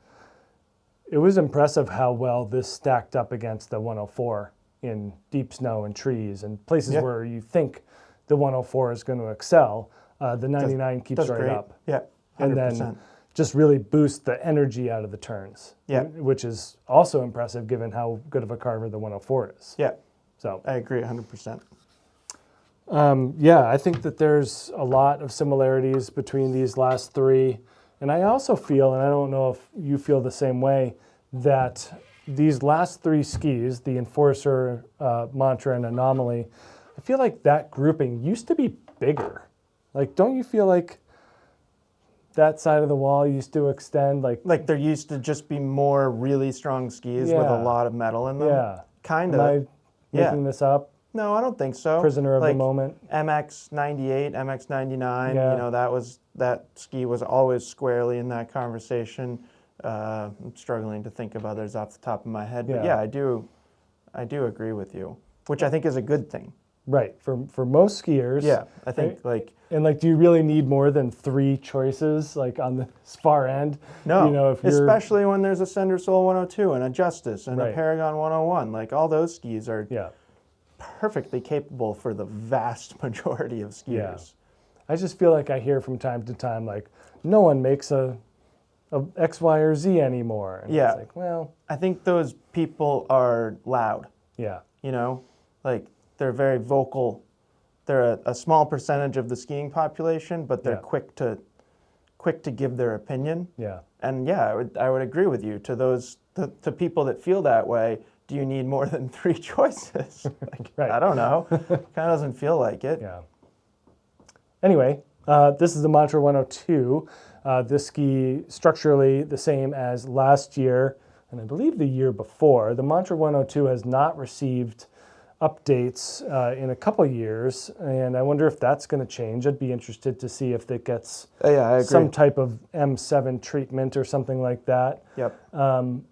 it was impressive how well this stacked up against the 104 in deep snow and trees and places where you think the 104 is going to excel. The 99 keeps right
great.
up.
Yeah, 100%.
And then just really boost the energy out of the turns, which is also impressive given how good of a carver the 104 is.
Yeah,
so
I agree 100%.
Yeah, I think that there's a lot of similarities between these last three. And I also feel, and I don't know if you feel the same way, that these last three skis, the Enforcer, Mantra, and Anomaly, I feel like that grouping used to be bigger. Like, don't you feel like that side of the wall used to extend? Like
there used to just be more really strong skis with a lot of metal in them?
Yeah.
Kind
of.
of.
Am I making this up?
No, I don't think so.
Prisoner of the moment.
MX-98, MX-99, you know, that ski was always squarely in that conversation. I'm struggling to think of others off the top of my head, but yeah, I do agree with you, which I think is a good thing.
Right, for most skiers.
Yeah, I think
do you really need more than three choices like on the far end?
No,
you know, if
especially when there's a Sender Soul 102 and a Justis and a Paragon 101. Like all those skis are perfectly capable for the vast majority of skiers.
Yeah. I just feel like I hear from time to time like no one makes a X, Y, or Z anymore. And it's like, well,
I think those people are loud.
Yeah.
You know, like they're very vocal. They're a small percentage of the skiing population, but they're quick to give their opinion.
Yeah.
And I would agree with you. To those to people that feel that way, do you need more than three choices? Like, I don't know. Kind of doesn't feel like it.
Yeah. Anyway, this is the Mantra 102. This ski structurally the same as last year, and I believe the year before. The Mantra 102 has not received updates in a couple years, and I wonder if that's going to change. I'd be interested to see if it gets some type of M7 treatment or something like that.
Yep.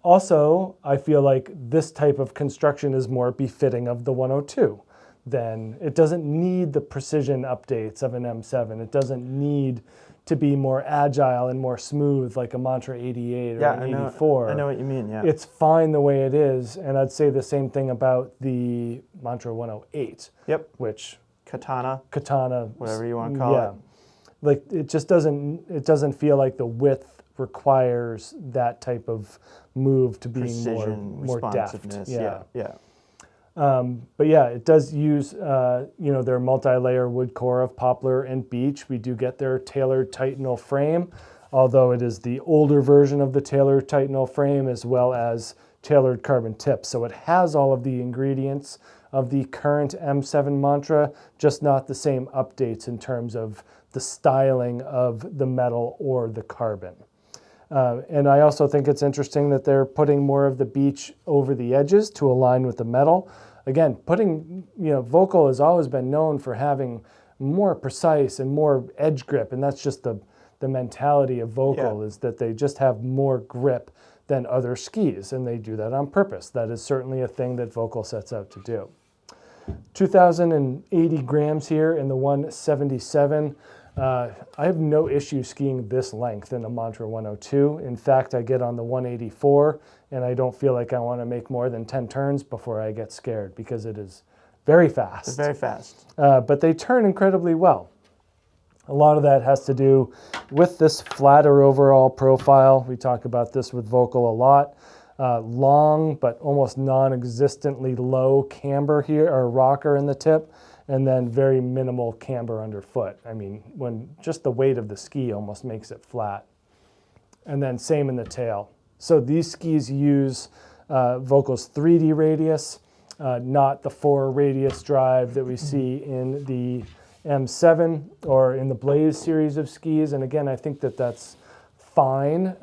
Also, I feel like this type of construction is more befitting of the 102. Then it doesn't need the precision updates of an M7. It doesn't need to be more agile and more smooth like a Mantra 88 or an 84.
I know what you mean, yeah.
It's fine the way it is, and I'd say the same thing about the Mantra 108.
Yep.
Which
Katana,
whatever
you want to call it.
Like it just doesn't feel like the width requires that type of move to being more deft.
Yeah.
But yeah, it does use their multi-layer wood core of poplar and beech. We do get their tailored Titanal frame, although it is the older version of the tailored Titanal frame as well as tailored carbon tips. So it has all of the ingredients of the current M7 Mantra, just not the same updates in terms of the styling of the metal or the carbon. And I also think it's interesting that they're putting more of the beech over the edges to align with the metal. Again, Volkl has always been known for having more precise and more edge grip, and that's just the mentality of Volkl is that they just have more grip than other skis, and they do that on purpose. That is certainly a thing that Volkl sets out to do. 2,080 grams here in the 177. I have no issue skiing this length in a Mantra 102. In fact, I get on the 184 and I don't feel like I want to make more than 10 turns before I get scared because it is very fast.
It's very fast.
But they turn incredibly well. A lot of that has to do with this flatter overall profile. We talk about this with Volkl a lot. Long but almost non-existently low camber here, or rocker in the tip, and then very minimal camber underfoot. I mean, when just the weight of the ski almost makes it flat. And then same in the tail. So these skis use Volkl's 3D radius, not the 4 radius drive that we see in the M7 or in the Blaze series of skis. And again, I think that that's fine,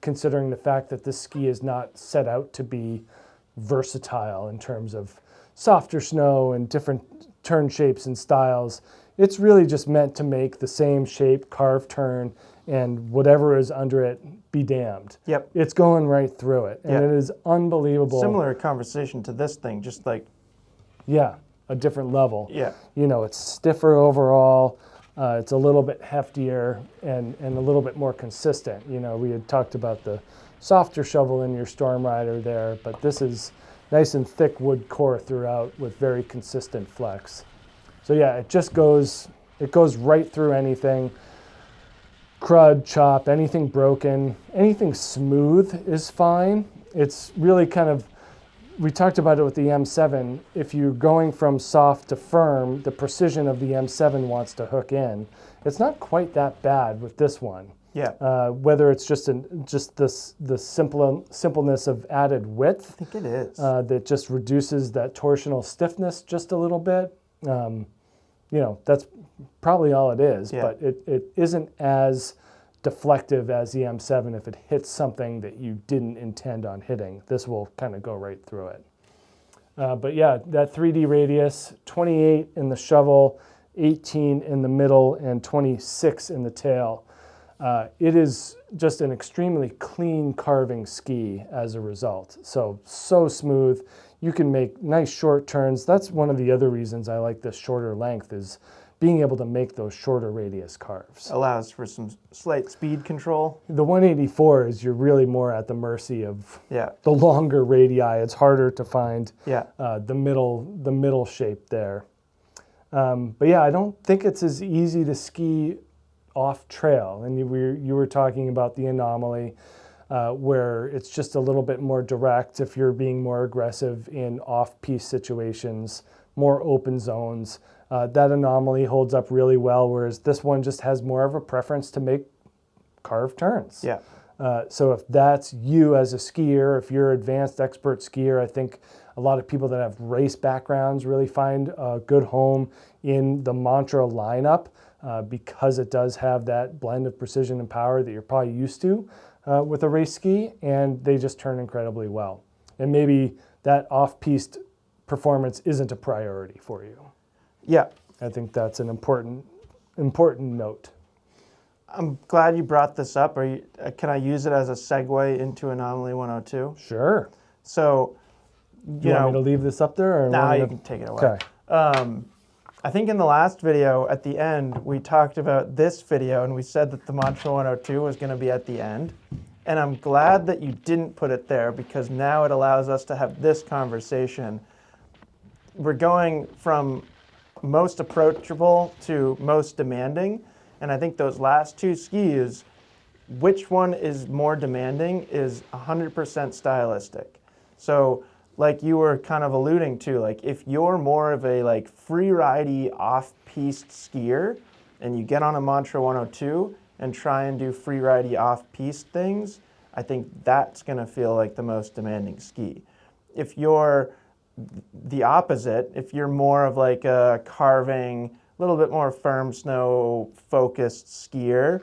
considering the fact that this ski is not set out to be versatile in terms of softer snow and different turn shapes and styles. it's really just meant to make the same shape, carve, turn, and whatever is under it be damned.
Yep.
It's going right through it, and it is unbelievable.
Similar conversation to this thing, just like...
Yeah, a different level.
Yeah.
You know, it's stiffer overall. It's a little bit heftier and a little bit more consistent. You know, we had talked about the softer shovel in your Stormrider there, but this is nice and thick wood core throughout with very consistent flex. So yeah, it just goes right through anything. Crud, chop, anything broken, anything smooth is fine. It's really kind of, we talked about it with the M7. If you're going from soft to firm, the precision of the M7 wants to hook in. It's not quite that bad with this one.
Yeah.
Whether it's just the simpleness of added width.
I think it is.
That just reduces that torsional stiffness just a little bit. You know, that's probably all it is, but it isn't as deflective as the M7 if it hits something that you didn't intend on hitting. This will kind of go right through it. But yeah, that 3D radius, 28 in the shovel, 18 in the middle, and 26 in the tail. It is just an extremely clean carving ski as a result. So smooth. You can make nice short turns. That's one of the other reasons I like this shorter length, is being able to make those shorter radius carves.
Allows for some slight speed control.
The 184 is you're really more at the mercy of the longer radii. It's harder to find the middle shape there. But yeah, I don't think it's as easy to ski off trail. And you were talking about the Anomaly, where it's just a little bit more direct if you're being more aggressive in off-piste situations, more open zones. That Anomaly holds up really well, whereas this one just has more of a preference to make carved turns.
Yeah.
So if that's you as a skier, if you're an advanced expert skier, I think a lot of people that have race backgrounds really find a good home in the Mantra lineup, because it does have that blend of precision and power that you're probably used to with a race ski, and they just turn incredibly well. And maybe that off-piste performance isn't a priority for you.
Yeah.
I think that's an important note.
I'm glad you brought this up. Can I use it as a segue into Anomaly 102?
Sure.
So,
you want me to leave this up there? Or
nah, you can take it away.
Okay.
I think in the last video at the end, we talked about this video and we said that the Mantra 102 was going to be at the end. And I'm glad that you didn't put it there, because now it allows us to have this conversation. We're going from most approachable to most demanding. And I think those last two skis, which one is more demanding is 100% stylistic. So like you were kind of alluding to, like if you're more of a like free-ridey off-piste skier and you get on a Mantra 102 and try and do free-ridey off-piste things, I think that's gonna feel like the most demanding ski. If you're the opposite, if you're more of like a carving, a little bit more firm snow focused skier,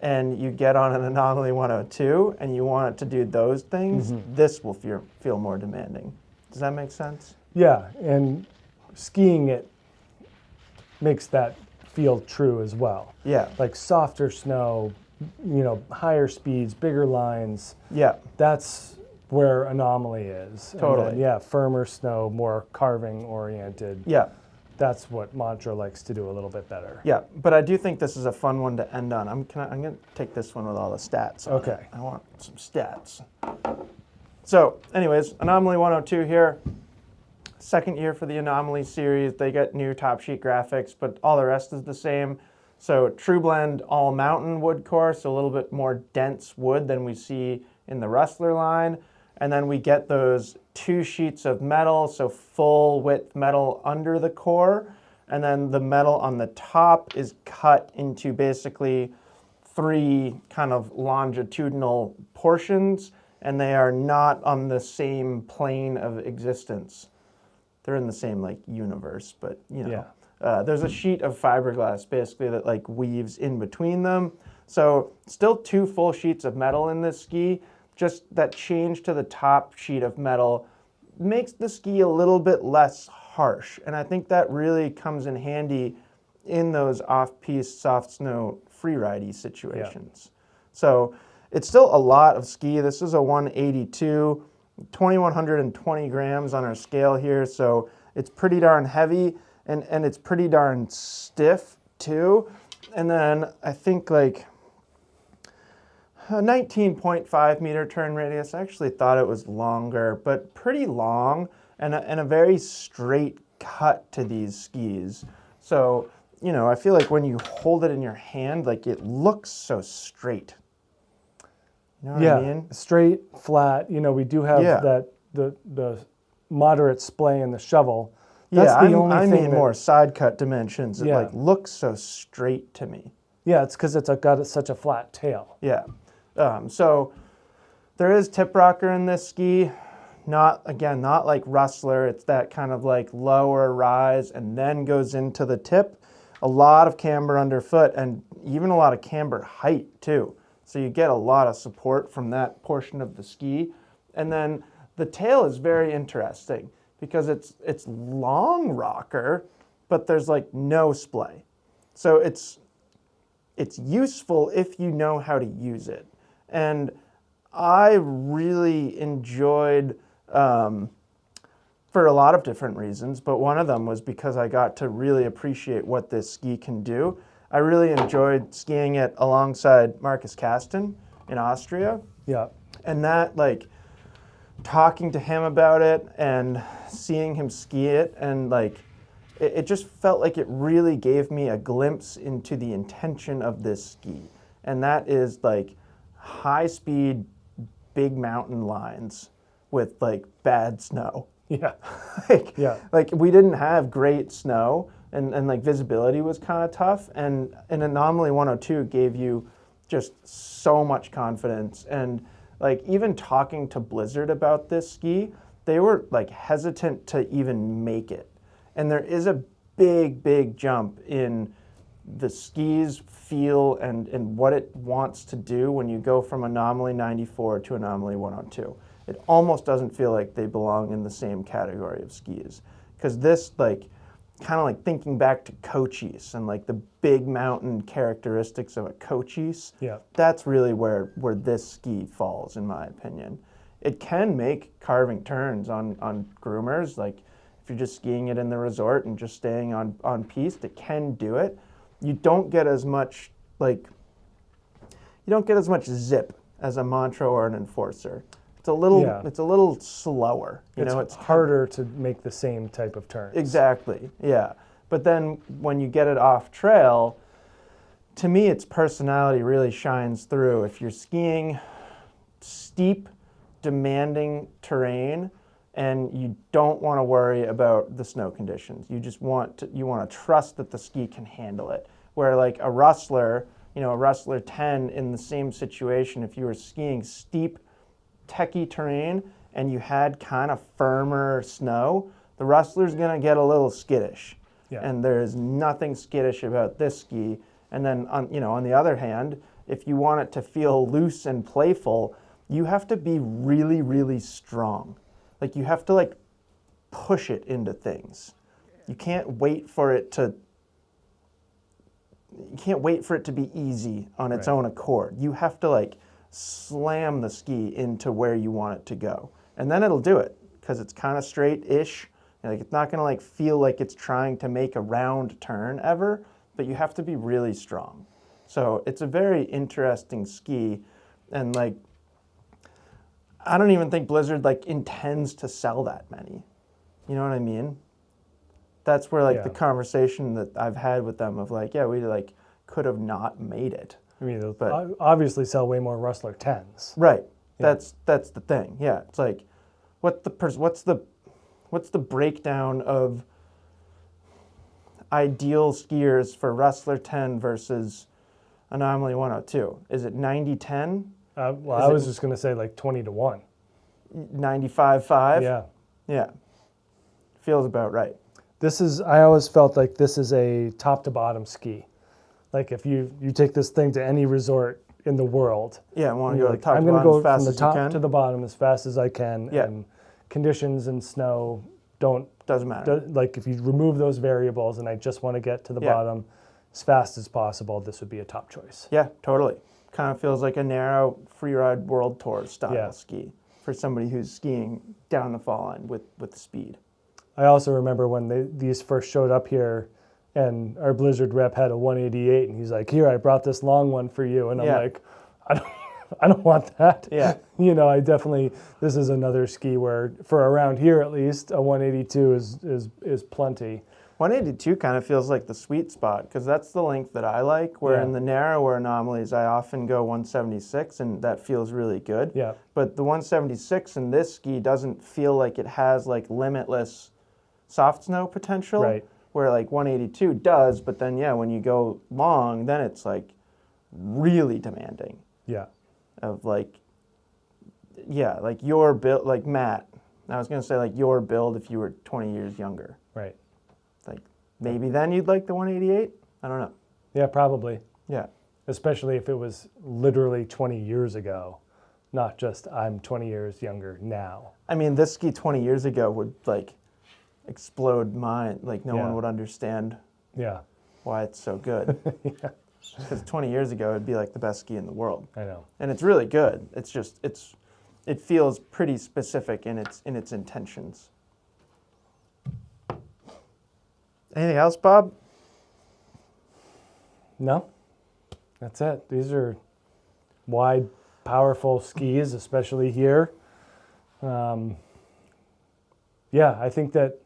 and you get on an Anomaly 102 and you want it to do those things, this will feel more demanding. Does that make sense?
Yeah, and skiing it makes that feel true as well.
Yeah.
Like softer snow, you know, higher speeds, bigger lines.
Yeah.
That's where Anomaly is.
Totally.
And then, yeah, firmer snow, more carving oriented.
Yeah.
That's what Mantra likes to do a little bit better.
Yeah, but I do think this is a fun one to end on. I'm going to take this one with all the stats on it. I want some stats. So, anyways, Anomaly 102 here. Second year for the Anomaly series. They get new top sheet graphics, but all the rest is the same. So, true blend all mountain wood core, so a little bit more dense wood than we see in the Rustler line. And then we get those 2 sheets of metal, so full width metal under the core. And then the metal on the top is cut into basically 3 kind of longitudinal portions, and they are not on the same plane of existence. They're in the same like universe, but you know. Yeah. There's a sheet of fiberglass basically that like weaves in between them. So still 2 full sheets of metal in this ski. Just that change to the top sheet of metal makes the ski a little bit less harsh. And I think that really comes in handy in those off-piste soft snow freeride situations. So it's still a lot of ski. This is a 182, 2,120 grams on our scale here. So it's pretty darn heavy, and it's pretty darn stiff too. And then I think like a 19.5 meter turn radius. I actually thought it was longer, but pretty long, and a very straight cut to these skis. So, you know, I feel like when you hold it in your hand, like it looks so straight. You know what I mean?
Straight, flat. You know, we do have that the moderate splay in the shovel. That's the only thing. I mean
more side cut dimensions. It like looks so straight to me.
Yeah, it's because it's got such a flat tail.
Yeah. So there is tip rocker in this ski. Not like Rustler. It's that kind of like lower rise and then goes into the tip. A lot of camber underfoot and even a lot of camber height too. So you get a lot of support from that portion of the ski. And then the tail is very interesting because it's long rocker, but there's like no splay. So it's useful if you know how to use it. And I really enjoyed, for a lot of different reasons, but one of them was because I got to really appreciate what this ski can do. I really enjoyed skiing it alongside Marcus Kasten in Austria.
Yeah.
And that, like, talking to him about it and seeing him ski it, and like, it just felt like it really gave me a glimpse into the intention of this ski. And that is like high speed, big mountain lines with like bad snow.
Yeah.
Like we didn't have great snow, and like visibility was kind of tough, and an Anomaly 102 gave you just so much confidence. And like even talking to Blizzard about this ski, they were like hesitant to even make it. And there is a big jump in the ski's feel and what it wants to do when you go from Anomaly 94 to Anomaly 102. It almost doesn't feel like they belong in the same category of skis. Because this, like, kind of like thinking back to Cochise and like the big mountain characteristics of a Cochise, that's really where this ski falls, in my opinion. It can make carving turns on groomers, like if you're just skiing it in the resort and just staying on piste, it can do it. You don't get as much zip as a Mantra or an Enforcer. It's a little slower.
It's harder to make the same type of turns.
Exactly, yeah. But then when you get it off trail, to me its personality really shines through. If you're skiing steep, demanding terrain and you don't want to worry about the snow conditions, you want to trust that the ski can handle it. Where like a Rustler, a Rustler 10 in the same situation, if you were skiing steep, techie terrain and you had kind of firmer snow, the Rustler's gonna get a little skittish. And there's nothing skittish about this ski. And then on the other hand, if you want it to feel loose and playful, you have to be really strong. Like you have to like push it into things. You can't wait for it to be easy on its own accord. You have to like slam the ski into where you want it to go. And then it'll do it because it's kind of straight-ish. Like it's not gonna like feel like it's trying to make a round turn ever, but you have to be really strong. So it's a very interesting ski, and like I don't even think Blizzard like intends to sell that many. You know what I mean? That's where like the conversation that I've had with them of like, yeah, we like could have not made it.
I mean, they'll obviously sell way more Rustler 10s.
Right. Yeah. That's the thing. Yeah. It's like, what's the breakdown of ideal skiers for Rustler 10 versus Anomaly 102? Is it 90-10?
Well, I was just going to say like 20-1.
95-5?
Yeah.
Yeah. Feels about right.
I always felt like this is a top to bottom ski. Like if you take this thing to any resort in the world.
Yeah, I want to go like top
I'm
to
going to
bottom
go
as fast
from the
as you can.
top to the bottom as fast as I can.
Yeah.
And conditions and snow
doesn't matter.
Like if you remove those variables and I just want to get to the bottom as fast as possible, this would be a top choice.
Yeah, totally. Kind of feels like a narrow freeride world tour style ski for somebody who's skiing down the fall line with speed.
I also remember when these first showed up here, and our Blizzard rep had a 188, and he's like, "Here, I brought this long one for you," and I'm like, I don't want that.
Yeah.
You know, this is another ski where, for around here at least, a 182 is plenty.
182 kind of feels like the sweet spot because that's the length that I like, where in the narrower anomalies I often go 176 and that feels really good.
Yeah.
But the 176 in this ski doesn't feel like it has like limitless soft snow potential.
Right.
Where like 182 does, but then when you go long, then it's like really demanding.
Yeah.
Of like your build, like Matt. I was gonna say like your build if you were 20 years younger.
Right.
Like maybe then you'd like the 188. I don't know.
Yeah, probably.
Yeah.
Especially if it was literally 20 years ago, not just I'm 20 years younger now.
I mean, this ski 20 years ago would like explode mine. Like no one would understand.
Yeah.
Why it's so good. Because 20 years ago it'd be like the best ski in the world.
I know.
And it's really good. It's just it feels pretty specific in its intentions. Anything else, Bob?
No. That's it. These are wide, powerful skis, especially here. I think that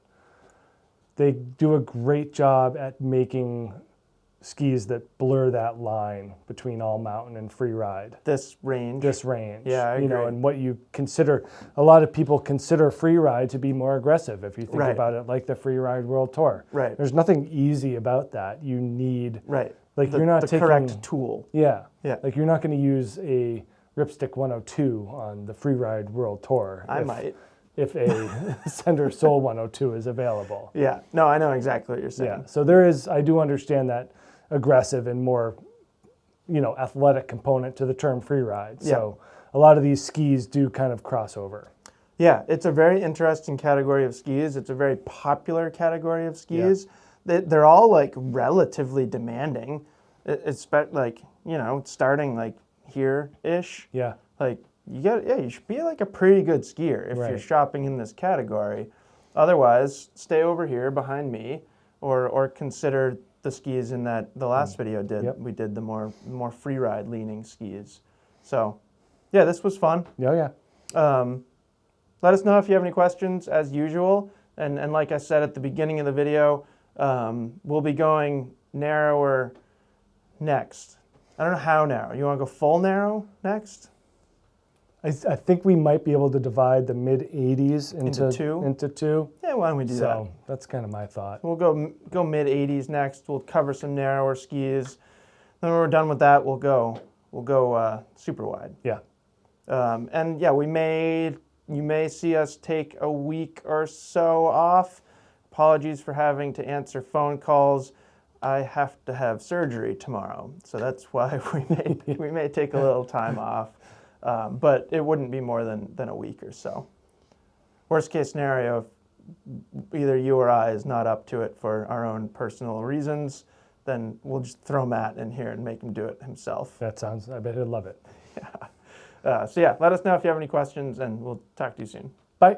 they do a great job at making skis that blur that line between all mountain and free ride.
This range.
Yeah,
I agree.
And what you consider, a lot of people consider free ride to be more aggressive if you think about it like the free ride world tour.
Right.
There's nothing easy about that. You need like
you're
not
the
taking
correct tool.
Yeah.
Yeah.
Like you're not going to use a Ripstick 102 on the free ride world tour.
I might.
If a Sender Soul 102 is available.
Yeah. No, I know exactly what you're saying.
Yeah. So I do understand that aggressive and more, athletic component to the term free ride. So a lot of these skis do kind of cross over.
Yeah, it's a very interesting category of skis. It's a very popular category of skis. Yeah. They're all like relatively demanding. It's like, starting like here-ish.
Yeah.
Like you should be like a pretty good skier if you're shopping in this category. Otherwise, stay over here behind me or consider the skis in the last video we did the more free ride leaning skis. So yeah, this was fun.
Yeah.
Let us know if you have any questions as usual. And like I said at the beginning of the video, we'll be going narrower next. I don't know how narrow. You want to go full narrow next?
I think we might be able to divide the mid 80s into two.
Yeah, why don't we do that?
So that's kind of my thought.
We'll go mid 80s next. We'll cover some narrower skis. Then when we're done with that, we'll go super wide.
Yeah.
And yeah, you may see us take a week or so off. Apologies for having to answer phone calls. I have to have surgery tomorrow, so that's why we may take a little time off. But it wouldn't be more than a week or so. Worst case scenario, if either you or I is not up to it for our own personal reasons, then we'll just throw Matt in here and make him do it himself.
I bet he'll love it.
Yeah. So yeah, let us know if you have any questions, and we'll talk to you soon.
Bye.